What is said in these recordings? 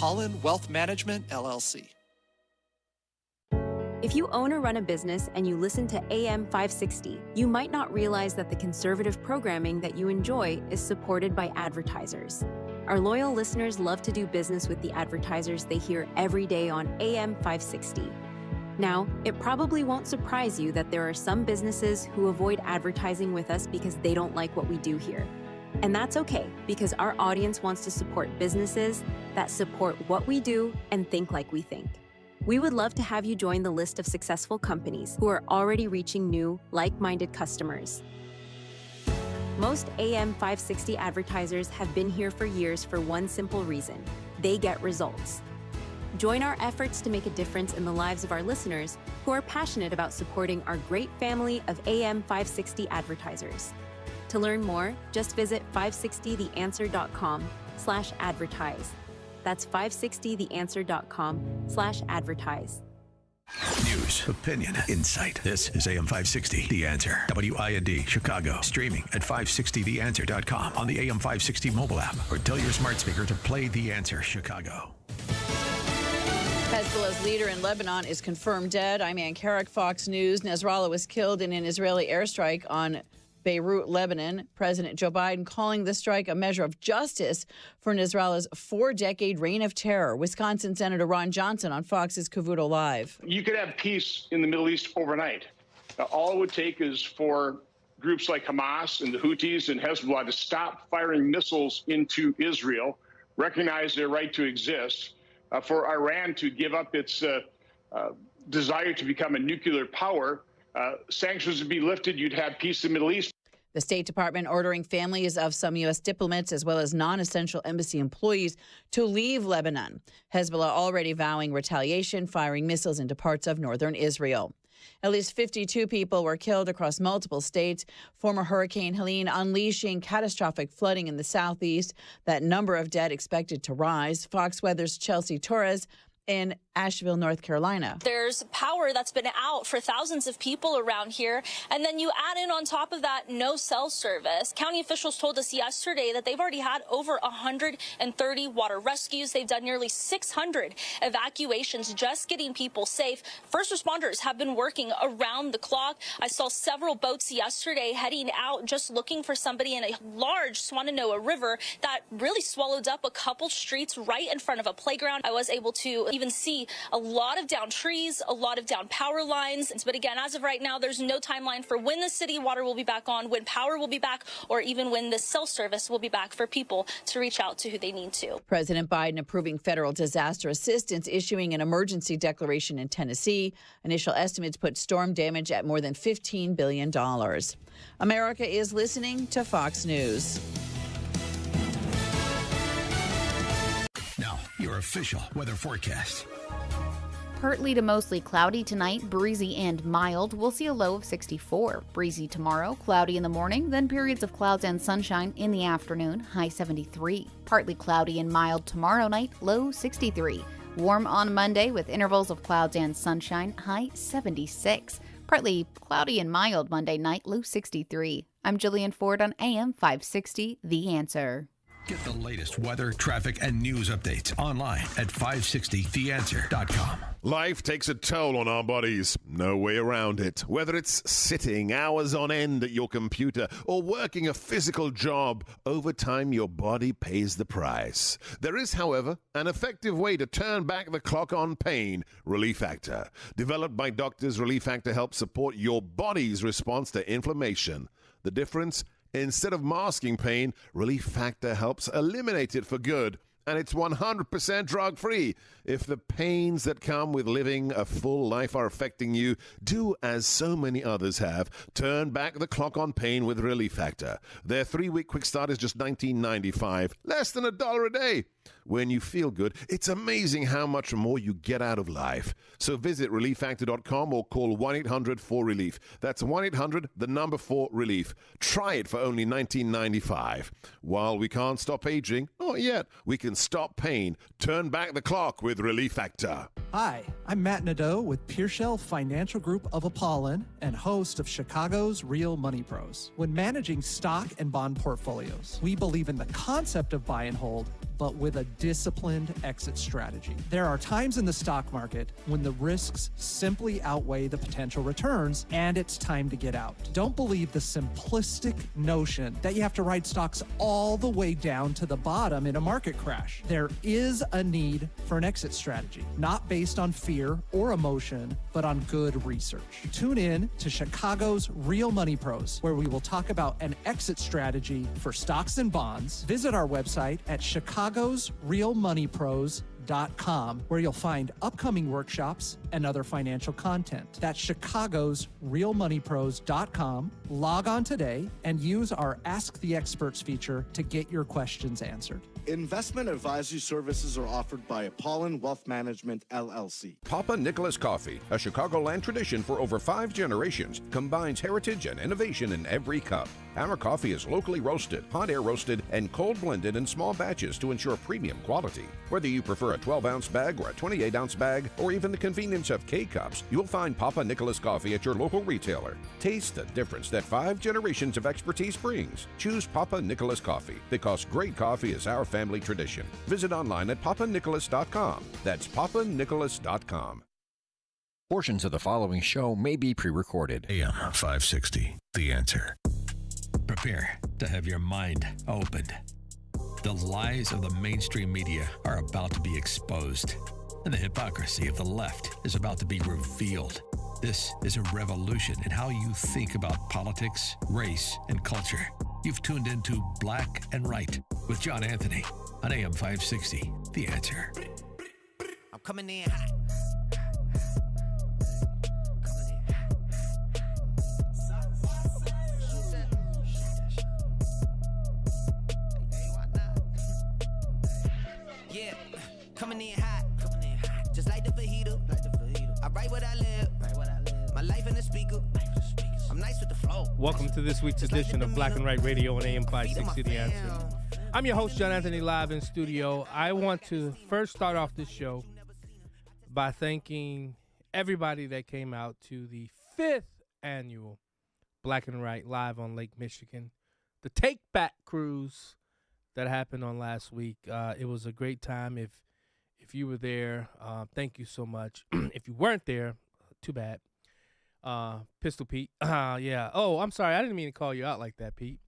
Holland Wealth Management, LLC. If you own or run a business and you listen to AM 560, you might not realize that the conservative programming that you enjoy is supported by advertisers. Our loyal listeners love to do business with the advertisers they hear every day on AM 560. Now, it probably won't surprise you that there are some businesses who avoid advertising with us because they don't like what we do here. And that's okay, because our audience wants to support businesses that support what we do and think like we think. We would love to have you join the list of successful companies who are already reaching new, like-minded customers. Most AM 560 advertisers have been here for years for one simple reason: they get results. Join our efforts to make a difference in the lives of our listeners who are passionate about supporting our great family of AM 560 advertisers. To learn more, just visit 560theanswer.com/advertise. That's 560theanswer.com/advertise. News, opinion, insight. This is AM 560, The Answer. WIND, Chicago. Streaming at 560theanswer.com on the AM 560 mobile app, or tell your smart speaker to play The Answer Chicago. Hezbollah's leader in Lebanon is confirmed dead. I'm Ann Carrick, Fox News. Nasrallah was killed in an Israeli airstrike on Beirut, Lebanon. President Joe Biden calling the strike a measure of justice for Nasrallah's 4-decade reign of terror. Wisconsin Senator Ron Johnson on Fox's Cavuto Live. You could have peace in the Middle East overnight. All it would take is for groups like Hamas and the Houthis and Hezbollah to stop firing missiles into Israel, recognize their right to exist, for Iran to give up its desire to become a nuclear power. Sanctions would be lifted. You'd have peace in the Middle East. The State Department ordering families of some U.S. diplomats as well as non-essential embassy employees to leave Lebanon. Hezbollah already vowing retaliation, firing missiles into parts of northern Israel. At least 52 people were killed across multiple states. Former Hurricane Helene unleashing catastrophic flooding in the southeast. That number of dead expected to rise. Fox Weather's Chelsea Torres in Asheville, North Carolina. There's power that's been out for thousands of people around here. And then you add in on top of that no cell service. County officials told us yesterday that they've already had over 130 water rescues. They've done nearly 600 evacuations, just getting people safe. First responders have been working around the clock. I saw several boats yesterday heading out just looking for somebody in a large Swannanoa River that really swallowed up a couple streets right in front of a playground. I was able to even see a lot of downed trees, a lot of downed power lines. But again, as of right now, there's no timeline for when the city water will be back on, when power will be back, or even when the cell service will be back for people to reach out to who they need to. President Biden approving federal disaster assistance, issuing an emergency declaration in Tennessee. Initial estimates put storm damage at more than $15 billion. America is listening to Fox News. Now, your official weather forecast. Partly to mostly cloudy tonight, breezy and mild. We'll see a low of 64. Breezy tomorrow, cloudy in the morning, then periods of clouds and sunshine in the afternoon, high 73. Partly cloudy and mild tomorrow night, low 63. Warm on Monday with intervals of clouds and sunshine, high 76. Partly cloudy and mild Monday night, low 63. I'm Jillian Ford on AM 560, The Answer. Get the latest weather, traffic, and news updates online at 560theanswer.com. Life takes a toll on our bodies. No way around it. Whether it's sitting hours on end at your computer or working a physical job, over time your body pays the price. There is, however, an effective way to turn back the clock on pain, Relief Factor. Developed by doctors, Relief Factor helps support your body's response to inflammation. The difference? Instead of masking pain, Relief Factor helps eliminate it for good. And it's 100% drug-free. If the pains that come with living a full life are affecting you, do as so many others have. Turn back the clock on pain with Relief Factor. Their 3-week quick start is just $19.95, less than $1 a day. When you feel good, it's amazing how much more you get out of life. So visit ReliefFactor.com or call 1-800-4RELIEF. That's 1-800-4RELIEF. Try it for only $19.95. While we can't stop aging, not yet, we can stop pain. Turn back the clock with Relief Factor. Hi, I'm Matt Nadeau with Pearshell Financial Group of Apollon and host of Chicago's Real Money Pros. When managing stock and bond portfolios, we believe in the concept of buy and hold, but with a disciplined exit strategy. There are times in the stock market when the risks simply outweigh the potential returns, and it's time to get out. Don't believe the simplistic notion that you have to ride stocks all the way down to the bottom in a market crash. There is a need for an exit strategy, not based on fear or emotion, but on good research. Tune in to Chicago's Real Money Pros, where we will talk about an exit strategy for stocks and bonds. Visit our website at chicagosrealmoneypros.com, where you'll find upcoming workshops and other financial content. That's chicagosrealmoneypros.com. Log on today and use our Ask the Experts feature to get your questions answered. Investment advisory services are offered by Apollon Wealth Management, LLC. Papa Nicholas Coffee, a Chicagoland tradition for over 5 generations, combines heritage and innovation in every cup. Our coffee is locally roasted, hot air roasted, and cold blended in small batches to ensure premium quality. Whether you prefer a 12-ounce bag or a 28-ounce bag, or even the convenience of K-Cups, you'll find Papa Nicholas Coffee at your local retailer. Taste the difference that 5 generations of expertise brings. Choose Papa Nicholas Coffee, because great coffee is our family tradition. Visit online at papanicholas.com. That's papanicholas.com. Portions of the following show may be pre-recorded. AM 560, The Answer. Prepare to have your mind opened. The lies of the mainstream media are about to be exposed, and the hypocrisy of the left is about to be revealed. This is a revolution in how you think about politics, race, and culture. You've tuned into Black and Right with John Anthony on AM 560, The Answer. I'm coming in hot. Yeah, coming in hot. Just like the fajita. I write what I live. My life in the speaker. I'm nice with the flow. Welcome to this week's edition of Black and Right Radio on AM 560 The Answer. I'm your host, John Anthony, live in studio. I want to first start off this show by thanking everybody that came out to the 5th annual Black and Right live on Lake Michigan, the Take Back cruise that happened on last week. It was a great time. If you were there, thank you so much. If you weren't there, too bad. Pistol Pete. Yeah. Oh, I'm sorry. I didn't mean to call you out like that, Pete.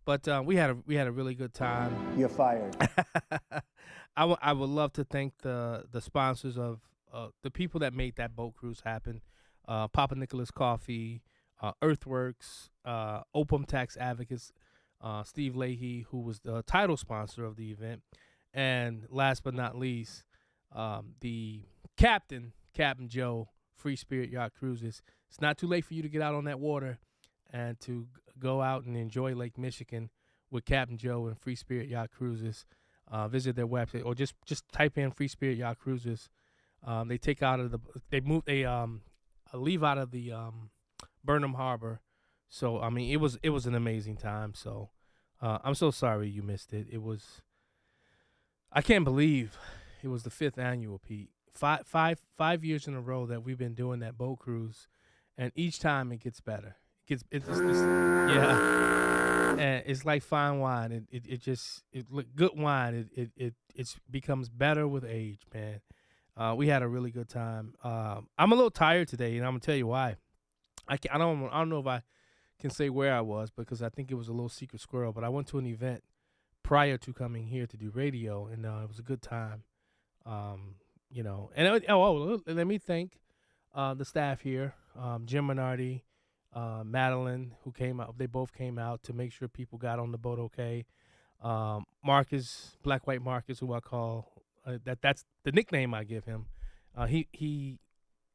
But we had a really good time. You're fired. I would love to thank the sponsors of the people that made that boat cruise happen. Papa Nicholas Coffee, Earthworks, Opum Tax Advocates, Steve Leahy, who was the title sponsor of the event, and last but not least, the Captain Joe, Free Spirit Yacht Cruises. It's not too late for you to get out on that water and to go out and enjoy Lake Michigan with Captain Joe and Free Spirit Yacht Cruises. Visit their website or just type in Free Spirit Yacht Cruises. They leave out of the Burnham Harbor. So I mean, it was an amazing time. So I'm so sorry you missed it. I can't believe it was the 5th annual, Pete. Five years in a row that we've been doing that boat cruise, and each time it gets better. It's yeah, and it's like fine wine. Good wine. It becomes better with age, man. We had a really good time. I'm a little tired today, and I'm gonna tell you why. I don't know if I can say where I was because I think it was a little secret squirrel. But I went to an event prior to coming here to do radio, and it was a good time. And let me thank the staff here, Jim Minardi, Madeline, who came out. They both came out to make sure people got on the boat okay. Marcus, Black White Marcus, who I call that's the nickname I give him. He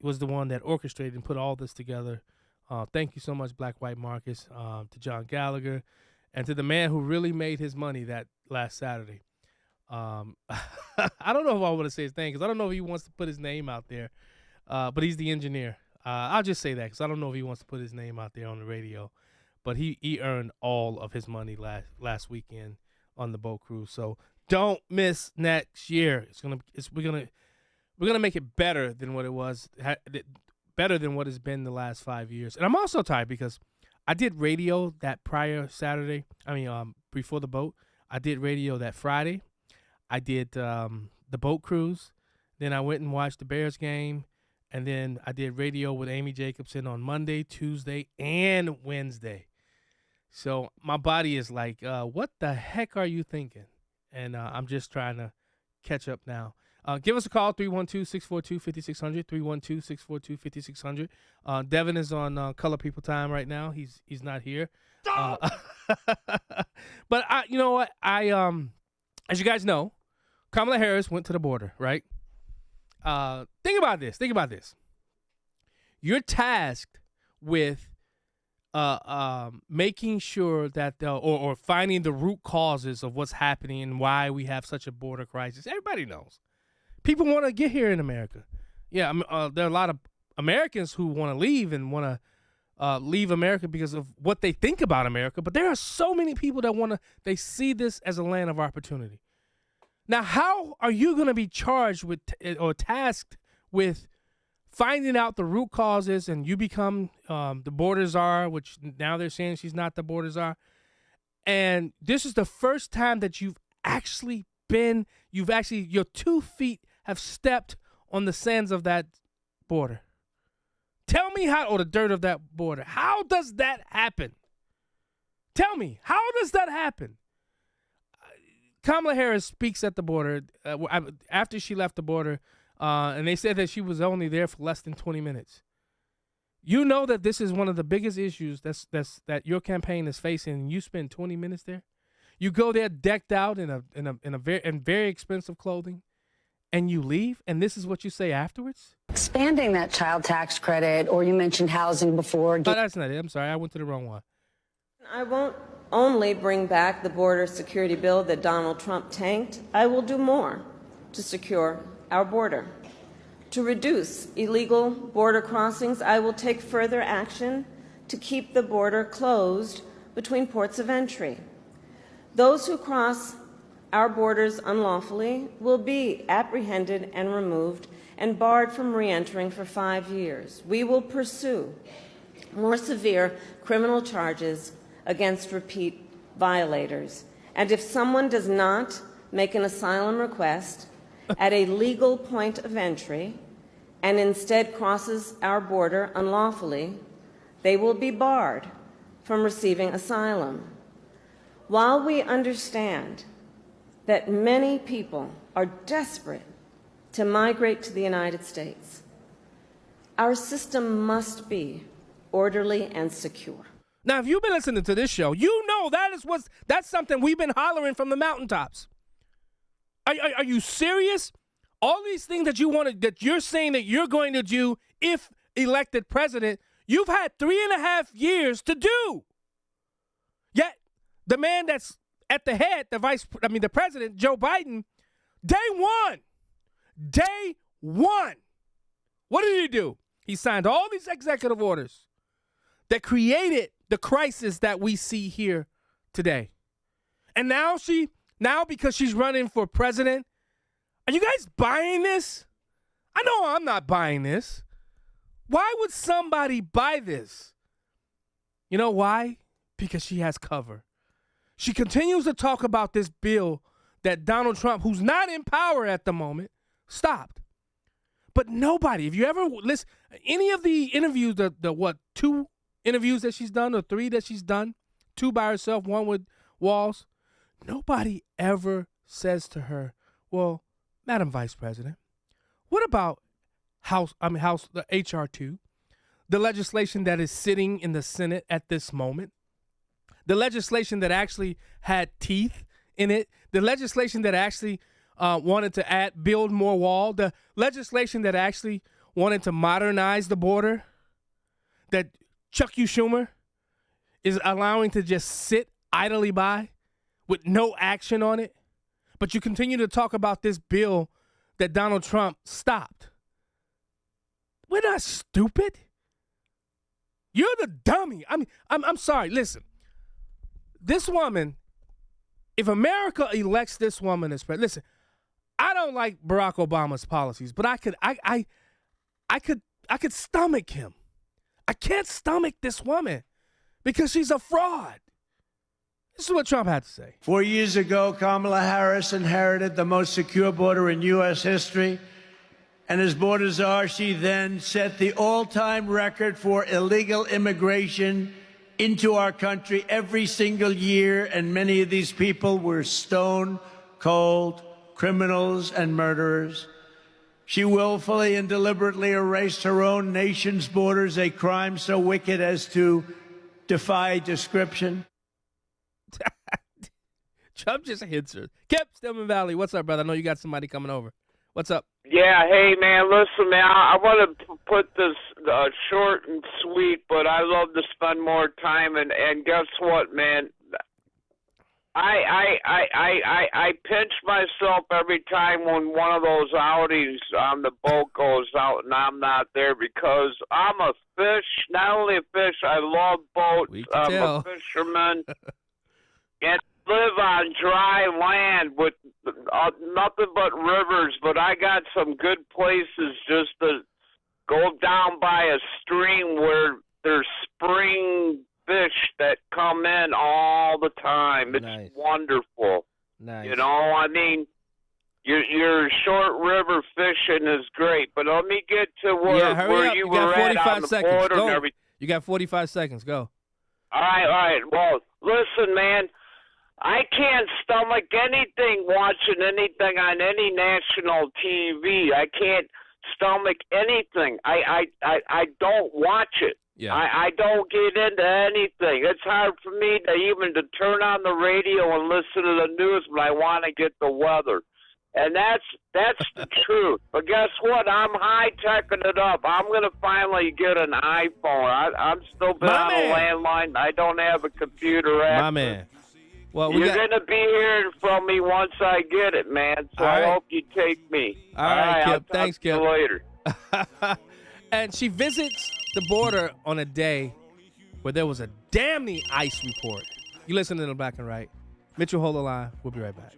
was the one that orchestrated and put all this together. Thank you so much, Black White Marcus, to John Gallagher, and to the man who really made his money that last Saturday. I don't know if I want to say his name because I don't know if he wants to put his name out there, but he's the engineer. I'll just say that because I don't know if he wants to put his name out there on the radio, but he earned all of his money last weekend on the boat cruise. So don't miss next year. We're gonna make it better than what it was, better than what it's been the last 5 years. And I'm also tired because I did radio that prior Saturday. Before the boat, I did radio that Friday. I did the boat cruise. Then I went and watched the Bears game. And then I did radio with Amy Jacobson on Monday, Tuesday, and Wednesday. So my body is like, what the heck are you thinking? And I'm just trying to catch up now. Give us a call, 312-642-5600, 312-642-5600. Devin is on Color People Time right now. He's not here. But you know what? As you guys know, Kamala Harris went to the border, right? Think about this. You're tasked with making sure that or finding the root causes of what's happening and why we have such a border crisis. Everybody knows. People want to get here in America. Yeah, there are a lot of Americans who want to leave and want to leave America because of what they think about America. But there are so many people that they see this as a land of opportunity. Now, how are you going to be charged with or tasked with finding out the root causes and you become the border czar, which now they're saying she's not the border czar. And this is the first time that your 2 feet have stepped on the sands of that border. Tell me or the dirt of that border. How does that happen? Tell me, how does that happen? Kamala Harris speaks at the border after she left the border, and they said that she was only there for less than 20 minutes. You know that this is one of the biggest issues that your campaign is facing, and you spend 20 minutes there. You go there decked out in very expensive clothing, and you leave, and this is what you say afterwards? Expanding that child tax credit, or you mentioned housing before. No, that's not it. I'm sorry. I went to the wrong one. I won't only bring back the border security bill that Donald Trump tanked. I will do more to secure our border. To reduce illegal border crossings, I will take further action to keep the border closed between ports of entry. Those who cross our borders unlawfully will be apprehended and removed and barred from re-entering for 5 years. We will pursue more severe criminal charges against repeat violators. And if someone does not make an asylum request at a legal point of entry and instead crosses our border unlawfully, they will be barred from receiving asylum. While we understand that many people are desperate to migrate to the United States, our system must be orderly and secure. Now, if you've been listening to this show, you know that's something we've been hollering from the mountaintops. Are you serious? All these things that you're saying that you're going to do if elected president, you've had 3.5 years to do. Yet the man that's at the head, the president, Joe Biden, day one, what did he do? He signed all these executive orders that created the crisis that we see here today. And now because she's running for president, are you guys buying this? I know I'm not buying this. Why would somebody buy this? You know why? Because she has cover. She continues to talk about this bill that Donald Trump, who's not in power at the moment, stopped. But nobody, if you ever listen, any of the interviews, the 2 interviews that she's done or 3 that she's done, 2 by herself, 1 with Walls, nobody ever says to her, well, Madam Vice President, what about the H.R. 2, the legislation that is sitting in the Senate at this moment, the legislation that actually had teeth in it, the legislation that actually wanted to build more wall, the legislation that actually wanted to modernize the border, that Chuck Schumer is allowing to just sit idly by with no action on it. But you continue to talk about this bill that Donald Trump stopped. We're not stupid. You're the dummy. I'm sorry. Listen, this woman, if America elects this woman as president, listen, I don't like Barack Obama's policies, but I could stomach him. I can't stomach this woman because she's a fraud. This is what Trump had to say. 4 years ago, Kamala Harris inherited the most secure border in U.S. history. And as border czar, she then set the all-time record for illegal immigration into our country every single year. And many of these people were stone-cold criminals and murderers. She willfully and deliberately erased her own nation's borders, a crime so wicked as to defy description. Trump just hits her. Kip, Stillman Valley, what's up, brother? I know you got somebody coming over. What's up? Yeah, hey, man, listen, man, I want to put this short and sweet, but I love to spend more time, and guess what, man? I pinch myself every time when one of those outings on the boat goes out and I'm not there because I'm a fish, not only a fish, I love boats. I'm a fisherman. And live on dry land with nothing but rivers, but I got some good places just to go down by a stream where there's spring fish that come in all the time. It's wonderful. Nice. You know, I mean, your short river fishing is great, but let me get to where you were at on the border and everything. You got 45 seconds. Go. All right. Well, listen, man. I can't stomach anything watching anything on any national TV. I can't stomach anything. I don't watch it. Yeah. I don't get into anything. It's hard for me to even to turn on the radio and listen to the news when I want to get the weather. And that's the truth. But guess what? I'm high-teching it up. I'm going to finally get an iPhone. I'm still been on a landline. I don't have a computer access. My man. Well, you're going to be hearing from me once I get it, man. So I hope you take me. All right, Kip. I'll talk Thanks, to you Kip. later. And she visits the border on a day where there was a damning ice report. You listen to the Black and Right. Mitchell, hold the line. We'll be right back.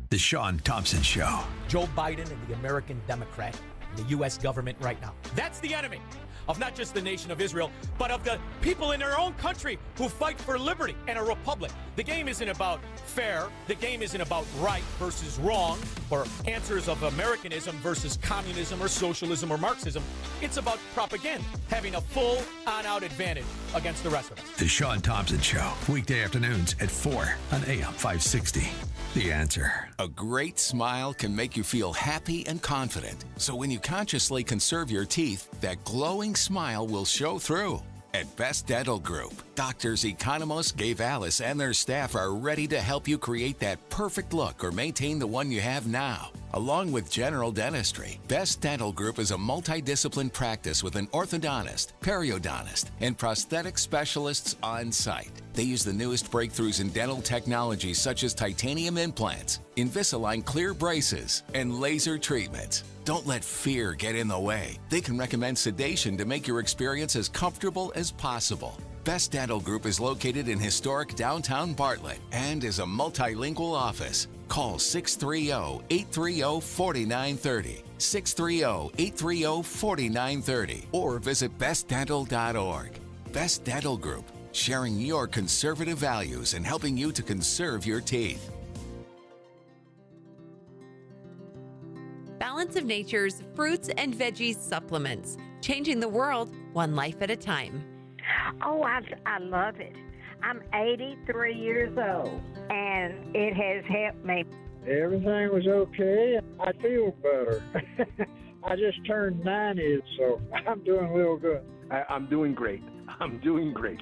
The Sean Thompson Show. Joe Biden and the American Democrat, the U.S. government right now. That's the enemy of not just the nation of Israel, but of the people in their own country who fight for liberty and a republic. The game isn't about fair. The game isn't about right versus wrong or answers of Americanism versus communism or socialism or Marxism. It's about propaganda, having a full on-out advantage against the rest of us. The Sean Thompson Show. Weekday afternoons at 4 on AM 560. The Answer. A great smile can make you feel happy and confident. So when you consciously conserve your teeth, that glowing smile will show through. At Best Dental Group, doctors Economos, Gave Alice, and their staff are ready to help you create that perfect look or maintain the one you have now. Along with general dentistry, Best Dental Group is a multidiscipline practice with an orthodontist, periodontist, and prosthetic specialists on site. They use the newest breakthroughs in dental technology such as titanium implants, Invisalign clear braces, and laser treatments. Don't let fear get in the way. They can recommend sedation to make your experience as comfortable as possible. Best Dental Group is located in historic downtown Bartlett and is a multilingual office. Call 630-830-4930, 630-830-4930, or visit bestdental.org. Best Dental Group, sharing your conservative values and helping you to conserve your teeth. Balance of Nature's fruits and veggies supplements, changing the world one life at a time. Oh, I love it. I'm 83 years old, and it has helped me. Everything was okay. I feel better. I just turned 90, so I'm doing real good. I'm doing great. I'm doing great.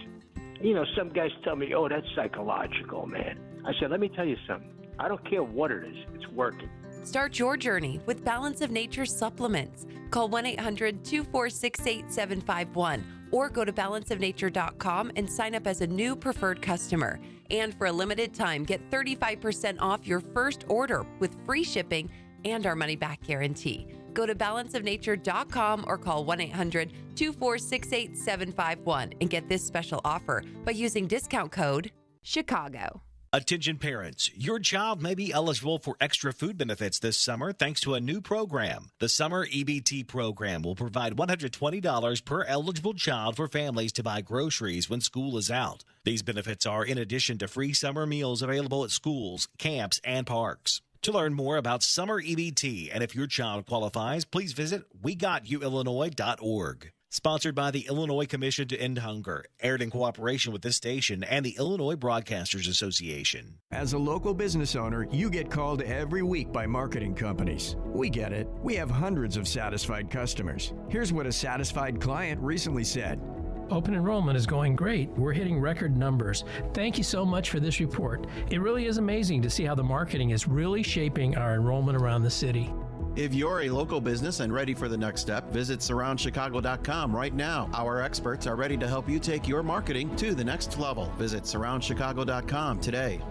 You know, some guys tell me, oh, that's psychological, man. I said, let me tell you something. I don't care what it is. It's working. Start your journey with Balance of Nature supplements. Call 1-800-246-8751 or go to balanceofnature.com and sign up as a new preferred customer. And for a limited time, get 35% off your first order with free shipping and our money-back guarantee. Go to balanceofnature.com or call 1-800-246-8751 and get this special offer by using discount code CHICAGO. Attention parents, your child may be eligible for extra food benefits this summer thanks to a new program. The Summer EBT program will provide $120 per eligible child for families to buy groceries when school is out. These benefits are in addition to free summer meals available at schools, camps, and parks. To learn more about Summer EBT and if your child qualifies, please visit WeGotYouIllinois.org. Sponsored by the Illinois Commission to End Hunger, aired in cooperation with this station and the Illinois Broadcasters Association. As a local business owner, you get called every week by marketing companies. We get it. We have hundreds of satisfied customers. Here's what a satisfied client recently said. Open enrollment is going great. We're hitting record numbers. Thank you so much for this report. It really is amazing to see how the marketing is really shaping our enrollment around the city. If you're a local business and ready for the next step, visit SurroundChicago.com right now. Our experts are ready to help you take your marketing to the next level. Visit SurroundChicago.com today.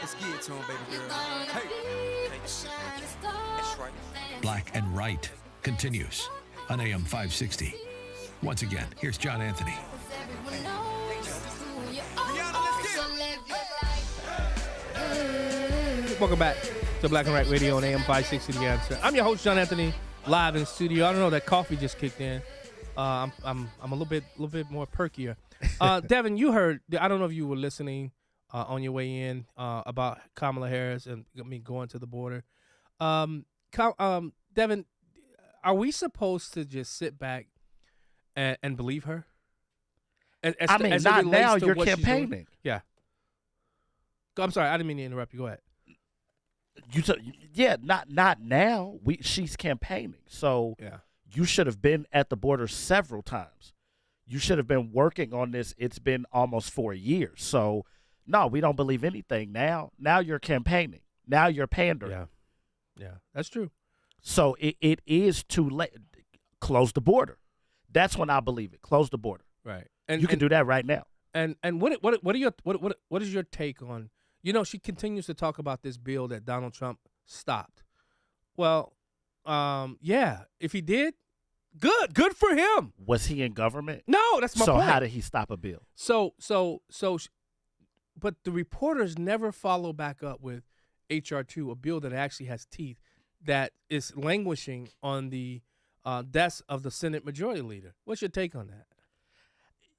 Let's get it to him, baby girl. Hey. That's right. Black and Right continues on AM 560. Once again, here's John Anthony. Welcome back to Black and Right Radio on AM 560 The Answer. I'm your host, John Anthony, live in studio. I don't know, that coffee just kicked in. I'm a little bit more perkier. Devin, you heard, I don't know if you were listening on your way in about Kamala Harris and going to the border. Devin, are we supposed to just sit back and believe her? As not now. You're campaigning. Yeah. I'm sorry, I didn't mean to interrupt you. Go ahead. Not now. She's campaigning, so you should have been at the border several times. You should have been working on this. It's been almost 4 years. So, no, we don't believe anything now. Now you're campaigning. Now you're pandering. Yeah, that's true. So it is too late. Close the border. That's when I believe it. Close the border. Right. And you can do that right now. And what is your take on? You know, she continues to talk about this bill that Donald Trump stopped. Well, if he did, good for him. Was he in government? No, that's my point. So how did he stop a bill? But the reporters never follow back up with H.R. 2, a bill that actually has teeth, that is languishing on the desk of the Senate Majority Leader. What's your take on that?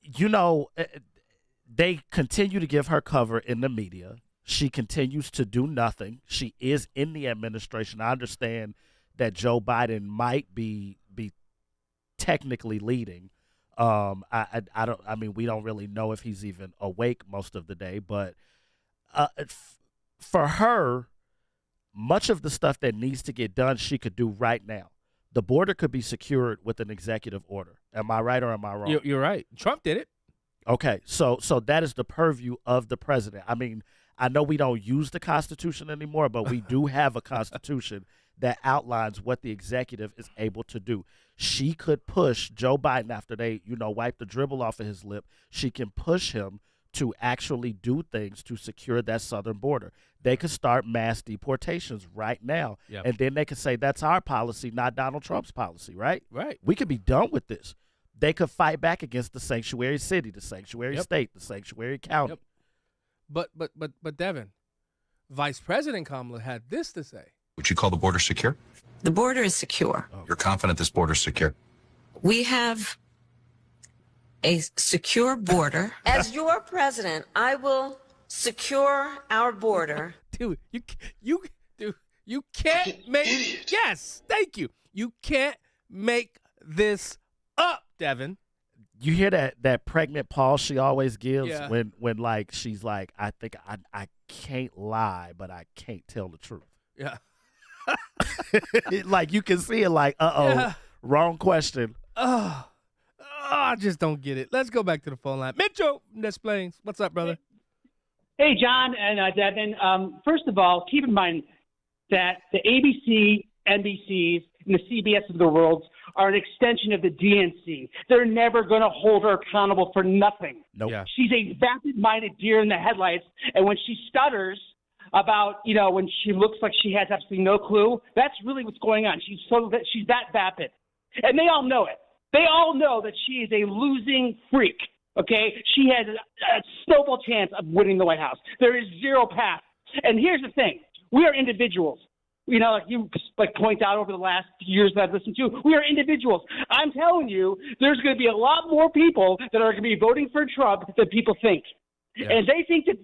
You know, they continue to give her cover in the media. She continues to do nothing. She is in the administration. I understand that Joe Biden might be technically leading. We don't really know if he's even awake most of the day, but for her, much of the stuff that needs to get done, she could do right now. The border could be secured with an executive order. Am I right or am I wrong? You're right. Trump did it. Okay, so that is the purview of the president. I mean, I know we don't use the Constitution anymore, but we do have a Constitution that outlines what the executive is able to do. She could push Joe Biden after they, wipe the dribble off of his lip. She can push him to actually do things to secure that southern border. They could start mass deportations right now. Yep. And then they could say that's our policy, not Donald Trump's policy, right? Right. We could be done with this. They could fight back against the sanctuary city, the sanctuary state, the sanctuary county. But Devin, Vice President Kamala had this to say. Would you call the border secure? The border is secure. You're confident this border is secure? We have a secure border. As your president, I will secure our border. Dude, you can't make. Yes, thank you. You can't make this up, Devin. You hear that pregnant pause she always gives when like she's like, I think I can't lie, but I can't tell the truth. Yeah. Like you can see it like, wrong question. I just don't get it. Let's go back to the phone line. Mitchell, Des Plaines. What's up, brother? Hey, John and Devin. First of all, keep in mind that the ABC, NBCs, and the CBS of the world are an extension of the DNC. They're never going to hold her accountable for nothing. Nope. Yeah. She's a vapid-minded deer in the headlights, and when she stutters about, when she looks like she has absolutely no clue, that's really what's going on. She's that vapid. And they all know it. They all know that she is a losing freak, Okay, she has a snowball chance of winning the White House. There is zero path. And here's the thing: we are individuals. You know, like you point out over the last years that I've listened to, we are individuals. I'm telling you, there's going to be a lot more people that are going to be voting for Trump than people think. Yeah. And they think that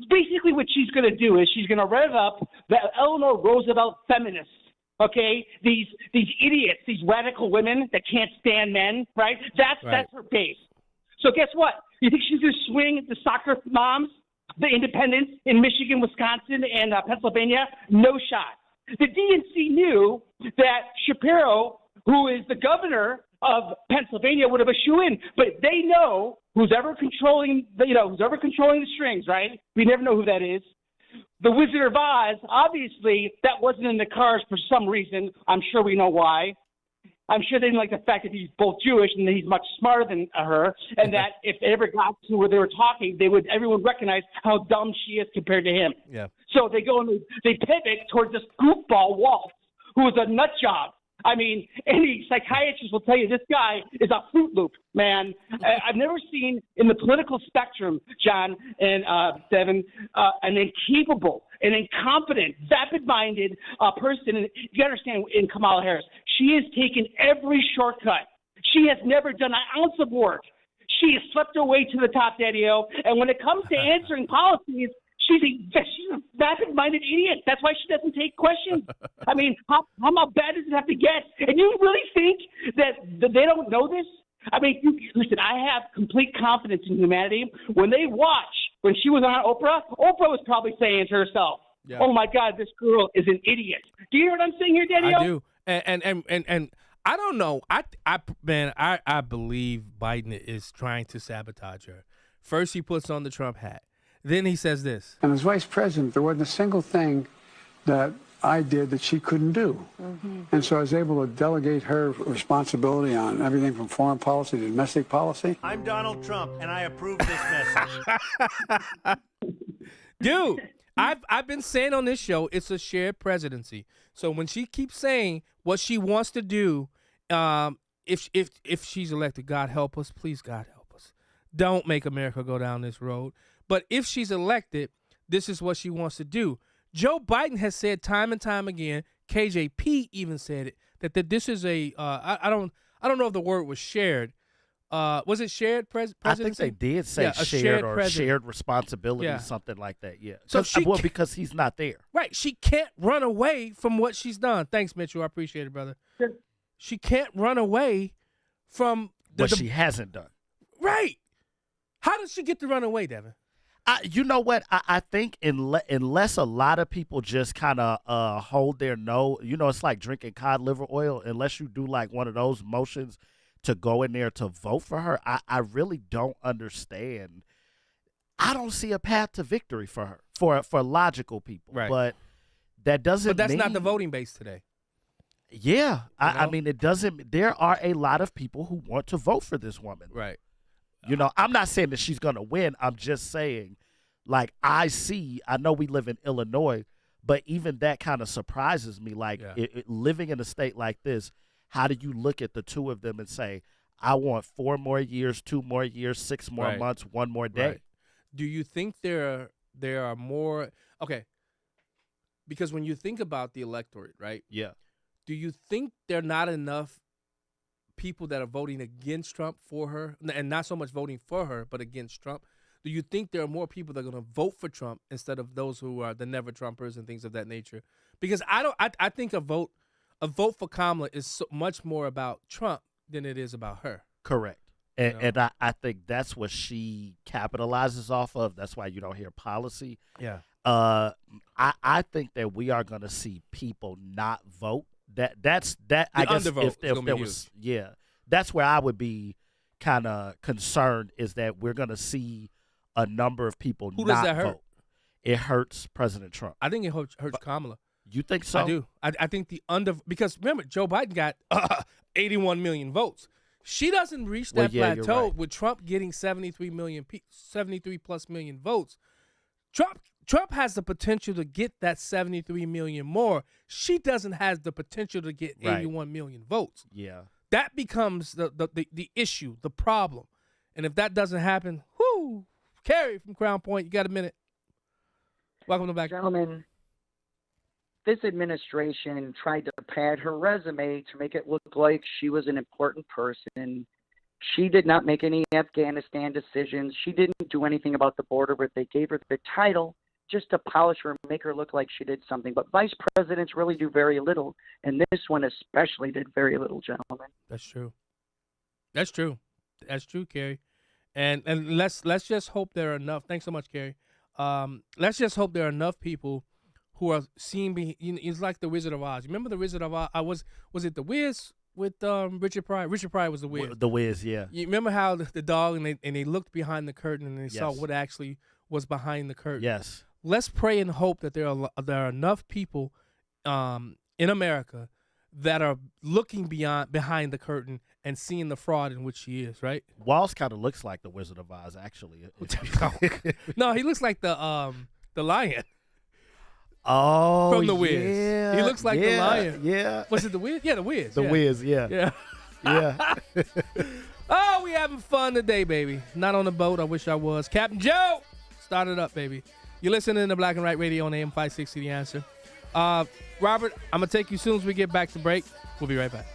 basically what she's going to do is she's going to rev up the Eleanor Roosevelt feminists. Okay, these idiots, these radical women that can't stand men, right? That's her base. So guess what? You think she's going to swing the soccer moms, the independents in Michigan, Wisconsin, and Pennsylvania? No shot. The DNC knew that Shapiro, who is the governor of Pennsylvania, would have a shoe-in, but they know who's ever controlling the strings, right? We never know who that is. The Wizard of Oz, obviously, that wasn't in the cards for some reason. I'm sure we know why. I'm sure they didn't like the fact that he's both Jewish and that he's much smarter than her, and that if they ever got to where they were talking, everyone would recognize how dumb she is compared to him. Yeah. So they go and they pivot towards this goofball Waltz, who is a nut job. I mean, any psychiatrist will tell you this guy is a Fruit Loop, man. I've never seen in the political spectrum, John and Devin, an incapable, an incompetent, vapid-minded person. And you understand, in Kamala Harris, she has taken every shortcut. She has never done an ounce of work. She has swept her way to the top, Daddy-O. And when it comes to answering policies, she's a vapid-minded idiot. That's why she doesn't take questions. I mean, how bad does it have to get? And you really think that they don't know this? I mean, listen, I have complete confidence in humanity. When they watch, when she was on Oprah was probably saying to herself, oh, my God, this girl is an idiot. Do you hear what I'm saying here, Daddy-O? I do. And I don't know. I believe Biden is trying to sabotage her. First, he puts on the Trump hat. Then he says this. And as vice president, there wasn't a single thing that I did that she couldn't do. Mm-hmm. And so I was able to delegate her responsibility on everything from foreign policy to domestic policy. I'm Donald Trump, and I approve this message. Dude, I've been saying on this show, it's a shared presidency. So when she keeps saying what she wants to do, if she's elected, God help us, please God help us. Don't make America go down this road. But if she's elected, this is what she wants to do. Joe Biden has said time and time again, KJP even said it, that this is a I don't know if the word was shared. Was it shared presidency? I think they did say shared or shared responsibility, something like that. Yeah. So because he's not there. Right. She can't run away from what she's done. Thanks, Mitchell. I appreciate it, brother. Sure. She can't run away from what she hasn't done. Right. How does she get to run away, Devin? You know what? I think unless a lot of people just kind of hold their nose, it's like drinking cod liver oil. Unless you do like one of those motions to go in there to vote for her, I really don't understand. I don't see a path to victory for her, for logical people. Right. But that doesn't. But that's not the voting base today. Yeah, I mean, it doesn't. There are a lot of people who want to vote for this woman. Right. I'm not saying that she's going to win. I'm just saying, like, I know we live in Illinois, but even that kind of surprises me. Like, living in a state like this, how do you look at the two of them and say, I want 4 more years, 2 more years, 6 more months, 1 more day? Right. Do you think there are more – okay, because when you think about the electorate, right? Yeah. Do you think there are not enough people that are voting against Trump for her, and not so much voting for her, but against Trump? Do you think there are more people that are going to vote for Trump instead of those who are the never Trumpers and things of that nature? Because I think a vote for Kamala is so much more about Trump than it is about her. Correct. And I think that's what she capitalizes off of. That's why you don't hear policy. Yeah. I think that we are going to see people not vote. That's I guess if there was that's where I would be kind of concerned, is that we're going to see a number of people Who not does that hurt? vote. It hurts President Trump. I think it hurts Kamala. You think so? I do. I think because remember, Joe Biden got 81 million votes. She doesn't reach that plateau with Trump getting 73 plus million votes. Trump has the potential to get that 73 million more. She doesn't have the potential to get 81 million votes. Yeah. That becomes the issue, the problem. And if that doesn't happen, whoo, Carrie from Crown Point, you got a minute. Welcome to back. Gentlemen, this administration tried to pad her resume to make it look like she was an important person. She did not make any Afghanistan decisions. She didn't do anything about the border, but they gave her the title just to polish her and make her look like she did something. But vice presidents really do very little, and this one especially did very little, gentlemen. That's true. That's true. That's true, Carrie. And let's just hope there are enough. Thanks so much, Carrie. Let's just hope there are enough people who are seeing. It's like the Wizard of Oz. Remember the Wizard of Oz? Was it the Wiz with Richard Pryor? Richard Pryor was the Wiz. The Wiz, yeah. You remember how the dog and they looked behind the curtain and they saw Yes. what actually was behind the curtain. Yes. Let's pray and hope that there are enough people in America that are looking behind the curtain and seeing the fraud in which she is, right? Walls kind of looks like the Wizard of Oz, actually. No, he looks like the lion. Oh, From the Wiz. yeah, He looks like the lion. Yeah. Was it the Wiz? Yeah, the Wiz. The Wiz, yeah. Yeah. Yeah. Oh, we having fun today, baby. Not on the boat. I wish I was. Captain Joe, start it up, baby. You're listening to Black and Right Radio on AM 560, The Answer. Robert, I'm going to take you as soon as we get back to break. We'll be right back.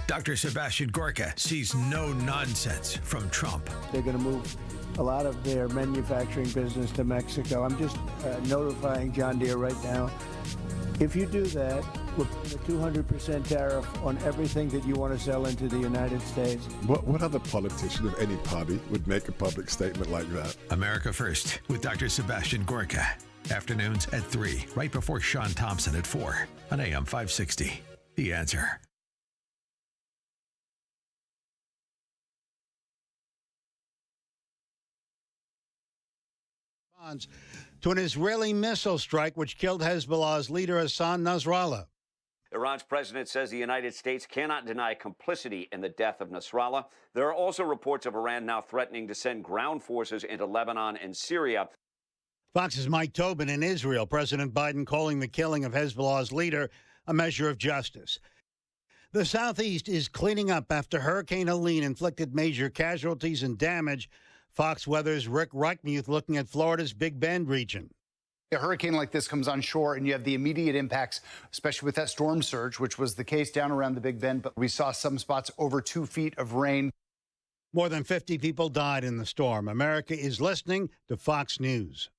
Dr. Sebastian Gorka sees no nonsense from Trump. They're going to move a lot of their manufacturing business to Mexico. I'm just notifying John Deere right now. If you do that, we're putting a 200% tariff on everything that you want to sell into the United States. What other politician of any party would make a public statement like that? America First with Dr. Sebastian Gorka. Afternoons at 3, right before Sean Thompson at 4 on AM 560. The Answer. To an Israeli missile strike which killed Hezbollah's leader Hassan Nasrallah. Iran's president says the United States cannot deny complicity in the death of Nasrallah. There are also reports of Iran now threatening to send ground forces into Lebanon and Syria. Fox's Mike Tobin in Israel. President Biden calling the killing of Hezbollah's leader a measure of justice. The Southeast is cleaning up after Hurricane Helene inflicted major casualties and damage. Fox Weather's Rick Reichmuth looking at Florida's Big Bend region. A hurricane like this comes on shore and you have the immediate impacts, especially with that storm surge, which was the case down around the Big Bend. But we saw some spots over 2 feet of rain. More than 50 people died in the storm. America is listening to Fox News.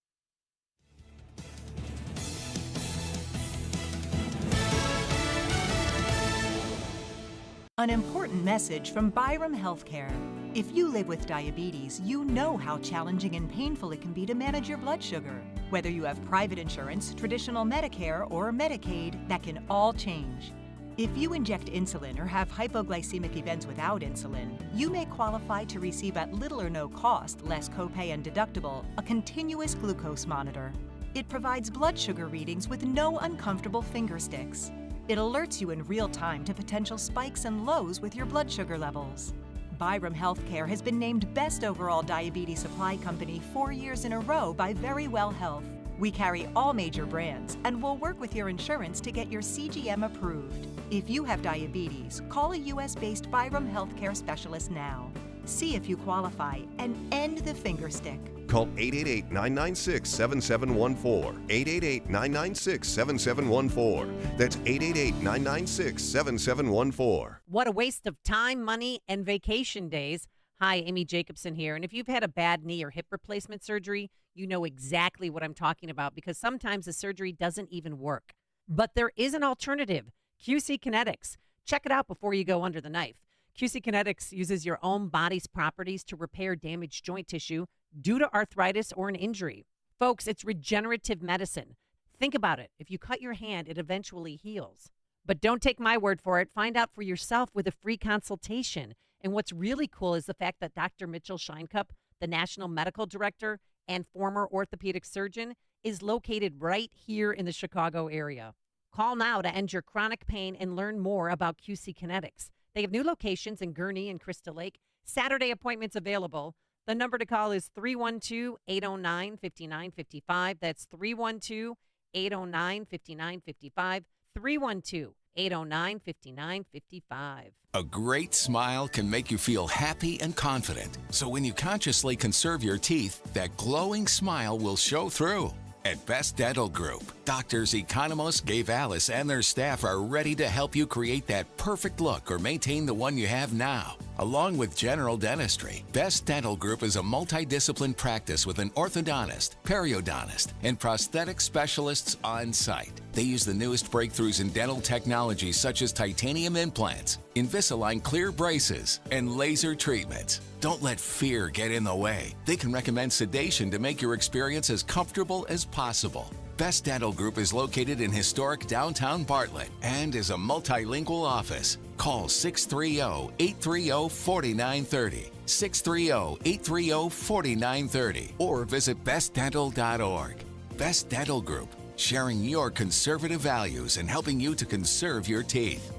An important message from Byram Healthcare. If you live with diabetes, you know how challenging and painful it can be to manage your blood sugar. Whether you have private insurance, traditional Medicare, or Medicaid, that can all change. If you inject insulin or have hypoglycemic events without insulin, you may qualify to receive at little or no cost, less copay and deductible, a continuous glucose monitor. It provides blood sugar readings with no uncomfortable finger sticks. It alerts you in real time to potential spikes and lows with your blood sugar levels. Byram Healthcare has been named Best Overall Diabetes Supply Company 4 years in a row by Verywell Health. We carry all major brands and will work with your insurance to get your CGM approved. If you have diabetes, call a U.S.-based Byram Healthcare specialist now. See if you qualify and end the finger stick. Call 888-996-7714. 888-996-7714. That's 888-996-7714. What a waste of time, money, and vacation days. Hi, Amy Jacobson here. And if you've had a bad knee or hip replacement surgery, you know exactly what I'm talking about because sometimes the surgery doesn't even work. But there is an alternative, QC Kinetics. Check it out before you go under the knife. QC Kinetics uses your own body's properties to repair damaged joint tissue due to arthritis or an injury. Folks, it's regenerative medicine. Think about it. If you cut your hand, it eventually heals. But don't take my word for it. Find out for yourself with a free consultation. And what's really cool is the fact that Dr. Mitchell Scheinkup, the National Medical Director and former orthopedic surgeon, is located right here in the Chicago area. Call now to end your chronic pain and learn more about QC Kinetics. They have new locations in Gurnee and Crystal Lake. Saturday appointments available. The number to call is 312-809-5955. That's 312-809-5955. 312-809-5955. A great smile can make you feel happy and confident. So when you consciously conserve your teeth, that glowing smile will show through. At Best Dental Group, doctors Economos, Gavalis, and their staff are ready to help you create that perfect look or maintain the one you have now. Along with general dentistry, Best Dental Group is a multidiscipline practice with an orthodontist, periodontist, and prosthetic specialists on site. They use the newest breakthroughs in dental technology such as titanium implants, Invisalign clear braces, and laser treatments. Don't let fear get in the way. They can recommend sedation to make your experience as comfortable as possible. Best Dental Group is located in historic downtown Bartlett and is a multilingual office. Call 630-830-4930, 630-830-4930, or visit bestdental.org. Best Dental Group, sharing your conservative values and helping you to conserve your teeth.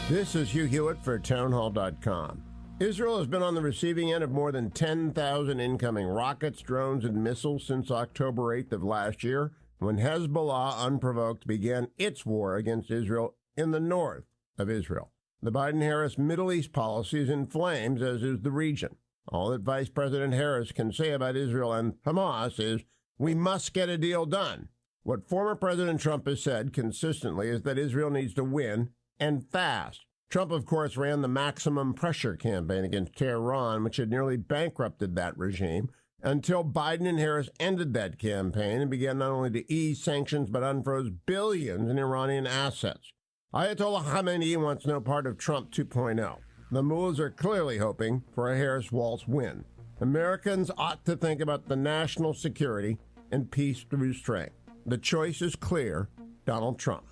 This is Hugh Hewitt for townhall.com. Israel has been on the receiving end of more than 10,000 incoming rockets, drones, and missiles since October 8th of last year, when Hezbollah, unprovoked, began its war against Israel in the north of Israel. The Biden-Harris Middle East policy is in flames, as is the region. All that Vice President Harris can say about Israel and Hamas is, we must get a deal done. What former President Trump has said consistently is that Israel needs to win, and fast. Trump, of course, ran the maximum pressure campaign against Tehran, which had nearly bankrupted that regime, until Biden and Harris ended that campaign and began not only to ease sanctions, but unfroze billions in Iranian assets. Ayatollah Khamenei wants no part of Trump 2.0. The mullahs are clearly hoping for a Harris-Walz win. Americans ought to think about the national security and peace through strength. The choice is clear: Donald Trump.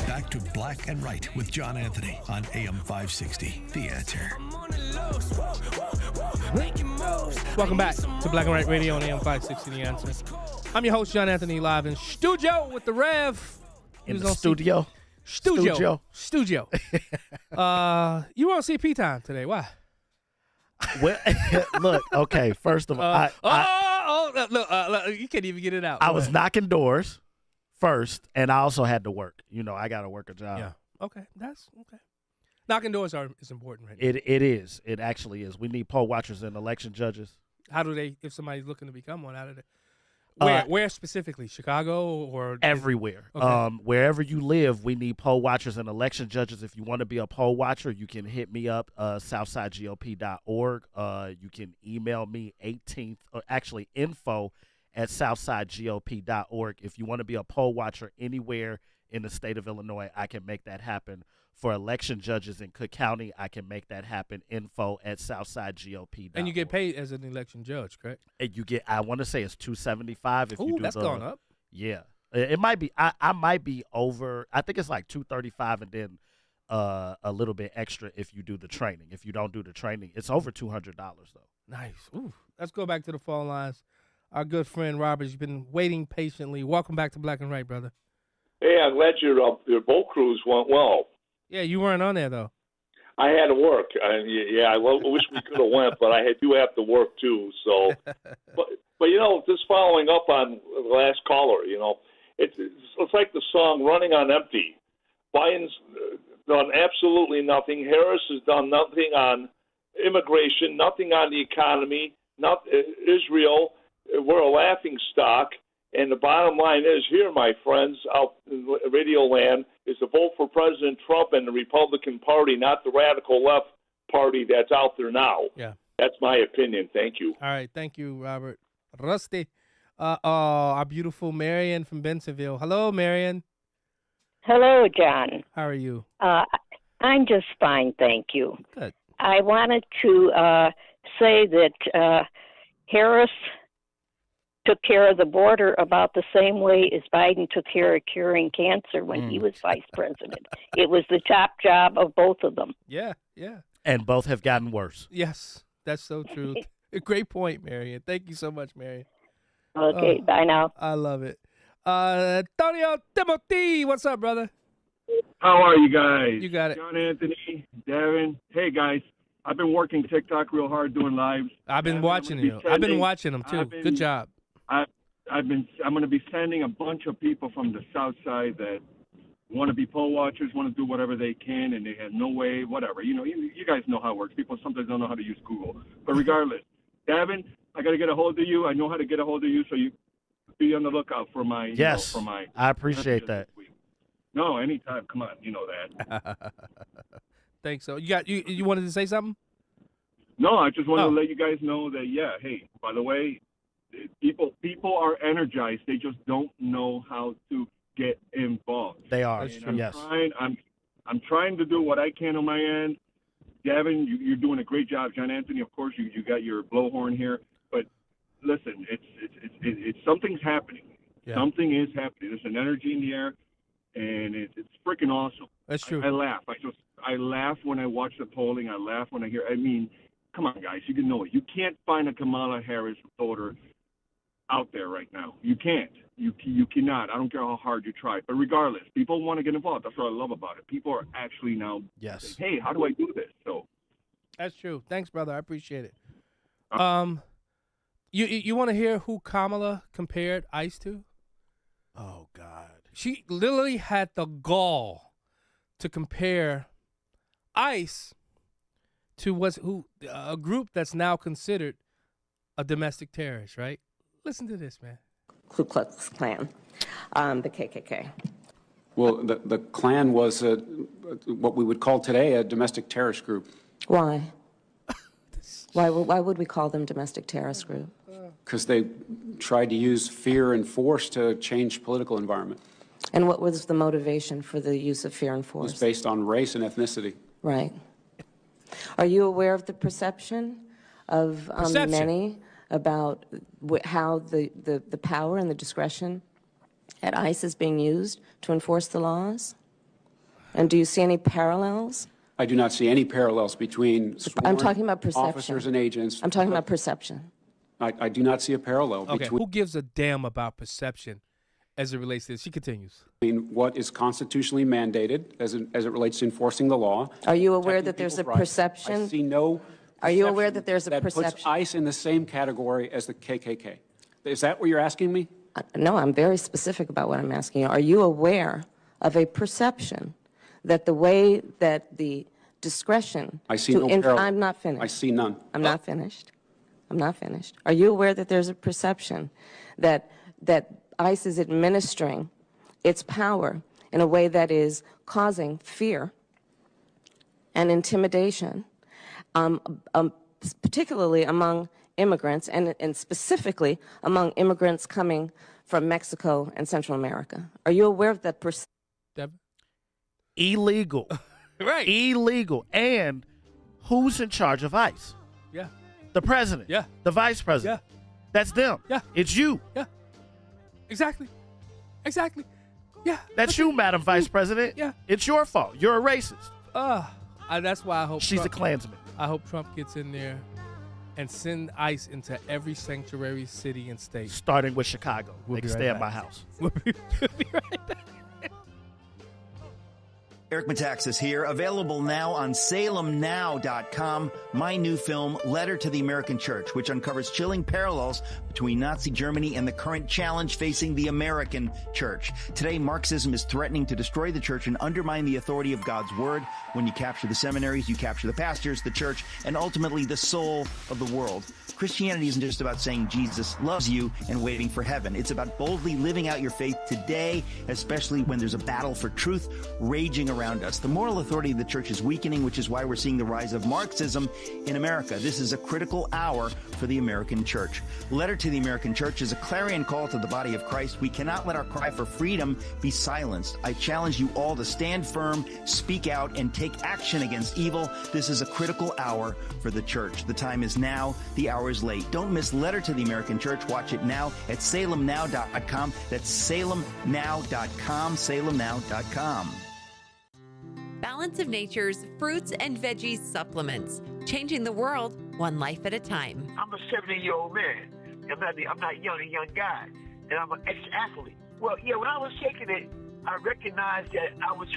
Back to Black and Right with John Anthony on AM 560. The Answer. Welcome back to Black and Right Radio on AM 560. The Answer. I'm your host, John Anthony, live in studio with the Rev. In the studio. Studio. You were on CP time today. Why? Well, look, okay, first of all, look, you can't even get it out. I was knocking doors first, and I also had to work. You know, I got to work a job. Yeah. Okay. That's okay. Knocking doors is important right now. It is. It actually is. We need poll watchers and election judges. How do they, if somebody's looking to become one, how do they? Where specifically? Chicago or? Everywhere. Okay. Wherever you live, we need poll watchers and election judges. If you want to be a poll watcher, you can hit me up, southsidegop.org. You can email me info@southsidegop.org. If you want to be a poll watcher anywhere in the state of Illinois, I can make that happen. For election judges in Cook County, I can make that happen. info@southsidegop.org. And you get paid as an election judge, correct? And you get, I want to say it's $275 if you do that's gone up. Yeah. It might be, I might be over, I think it's like $235 and then a little bit extra if you do the training. If you don't do the training, it's over $200 though. Nice. Ooh. Let's go back to the phone lines. Our good friend Robert has been waiting patiently. Welcome back to Black and Right, brother. Hey, I'm glad your boat cruise went well. Yeah, you weren't on there though. I had to work. I wish we could have went, but I do have to work too. So, but you know, just following up on the last caller, you know, it's like the song "Running on Empty." Biden's done absolutely nothing. Harris has done nothing on immigration, nothing on the economy, not Israel. We're a laughing stock. And the bottom line is here, my friends, out in Radio Land, is to vote for President Trump and the Republican Party, not the radical left party that's out there now. Yeah. That's my opinion. Thank you. All right. Thank you, Robert. Rusty. Our beautiful Marion from Bensenville. Hello, Marion. Hello, John. How are you? I'm just fine, thank you. Good. I wanted to say that Harris took care of the border about the same way as Biden took care of curing cancer when he was vice president. It was the top job of both of them. Yeah, yeah. And both have gotten worse. Yes, that's so true. A great point, Marion. Thank you so much, Marion. Okay, bye now. I love it. Antonio Timothy, what's up, brother? How are you guys? You got it. John Anthony, Darren. Hey, guys. I've been working TikTok real hard, doing lives. I've been watching you. I've been watching them too. Good job. I'm going to be sending a bunch of people from the South Side that want to be poll watchers, want to do whatever they can, and they have no way, whatever. You know, you guys know how it works. People sometimes don't know how to use Google. But regardless, Davin, I got to get a hold of you. I know how to get a hold of you, so you be on the lookout for my. Yes, for my. I appreciate that. No, anytime. Come on, you know that. Thanks. So you wanted to say something? No, I just wanted to let you guys know that. Yeah, hey, by the way, people are energized. They just don't know how to get involved. They are. And yes. I'm trying to do what I can on my end. Gavin, you're doing a great job. John Anthony, of course, you got your blowhorn here. But listen, it's something's happening. Yeah. Something is happening. There's an energy in the air, and it's freaking awesome. That's true. I laugh. I laugh when I watch the polling. I laugh when I hear. I mean, come on, guys, you can know it. You can't find a Kamala Harris voter out there right now. You can't. You cannot. I don't care how hard you try. But regardless, people want to get involved. That's what I love about it. People are actually now saying, hey, how do I do this? So that's true. Thanks, brother. I appreciate it. You want to hear who Kamala compared ICE to? Oh, God. She literally had the gall to compare ICE to a group that's now considered a domestic terrorist, right? Listen to this, man. Ku Klux Klan, the KKK. Well, the Klan was what we would call today a domestic terrorist group. Why? Why would we call them domestic terrorist group? Because they tried to use fear and force to change political environment. And what was the motivation for the use of fear and It force? was based on race and ethnicity. Right. Are you aware of the perception of many about how the power and the discretion at ICE is being used to enforce the laws? And do you see any parallels? I do not see any parallels between I'm talking about perception. officers and agents. I'm talking about perception. I do not see a parallel Okay, between who gives a damn about perception as it relates to this? She continues. what is constitutionally mandated as it relates to enforcing the law. Are you aware that there's a people's rights. perception? I see no. Are you aware that there's a that perception? puts ICE in the same category as the KKK? Is that what you're asking me? No, I'm very specific about what I'm asking you. Are you aware of a perception that the way that the discretion I see to no parallel. I'm not finished. I see none. I'm not finished. I'm not finished. Are you aware that there's a perception that ICE is administering its power in a way that is causing fear and intimidation, particularly among immigrants and specifically among immigrants coming from Mexico and Central America? Are you aware of that perception? Illegal. Right. Illegal. And who's in charge of ICE? Yeah. The president. Yeah. The vice president. Yeah. That's them. Yeah. It's you. Yeah. Exactly. Yeah. That's you, Madam Vice President. Yeah. It's your fault. You're a racist. That's why I hope She's Trump, a Klansman. I hope Trump gets in there and send ICE into every sanctuary city and state. Starting with Chicago. We'll They be can right stay at back. my house. We'll be right back. Eric Metaxas here, available now on SalemNow.com. My new film, Letter to the American Church, which uncovers chilling parallels between Nazi Germany and the current challenge facing the American church. Today, Marxism is threatening to destroy the church and undermine the authority of God's word. When you capture the seminaries, you capture the pastors, the church, and ultimately the soul of the world. Christianity isn't just about saying Jesus loves you and waiting for heaven. It's about boldly living out your faith today, especially when there's a battle for truth raging around us. The moral authority of the church is weakening, which is why we're seeing the rise of Marxism in America. This is a critical hour for the American church. Letter to the American Church is a clarion call to the body of Christ. We cannot let our cry for freedom be silenced. I challenge you all to stand firm, speak out, and take action against evil. This is a critical hour for the church. The time is now. The hour is late. Don't miss Letter to the American Church. Watch it now at SalemNow.com. That's SalemNow.com. SalemNow.com. Balance of Nature's fruits and veggies supplements, changing the world one life at a time. I'm a 70-year-old man. I'm not a young guy, and I'm an ex-athlete. Well, yeah, when I was taking it, I recognized that I was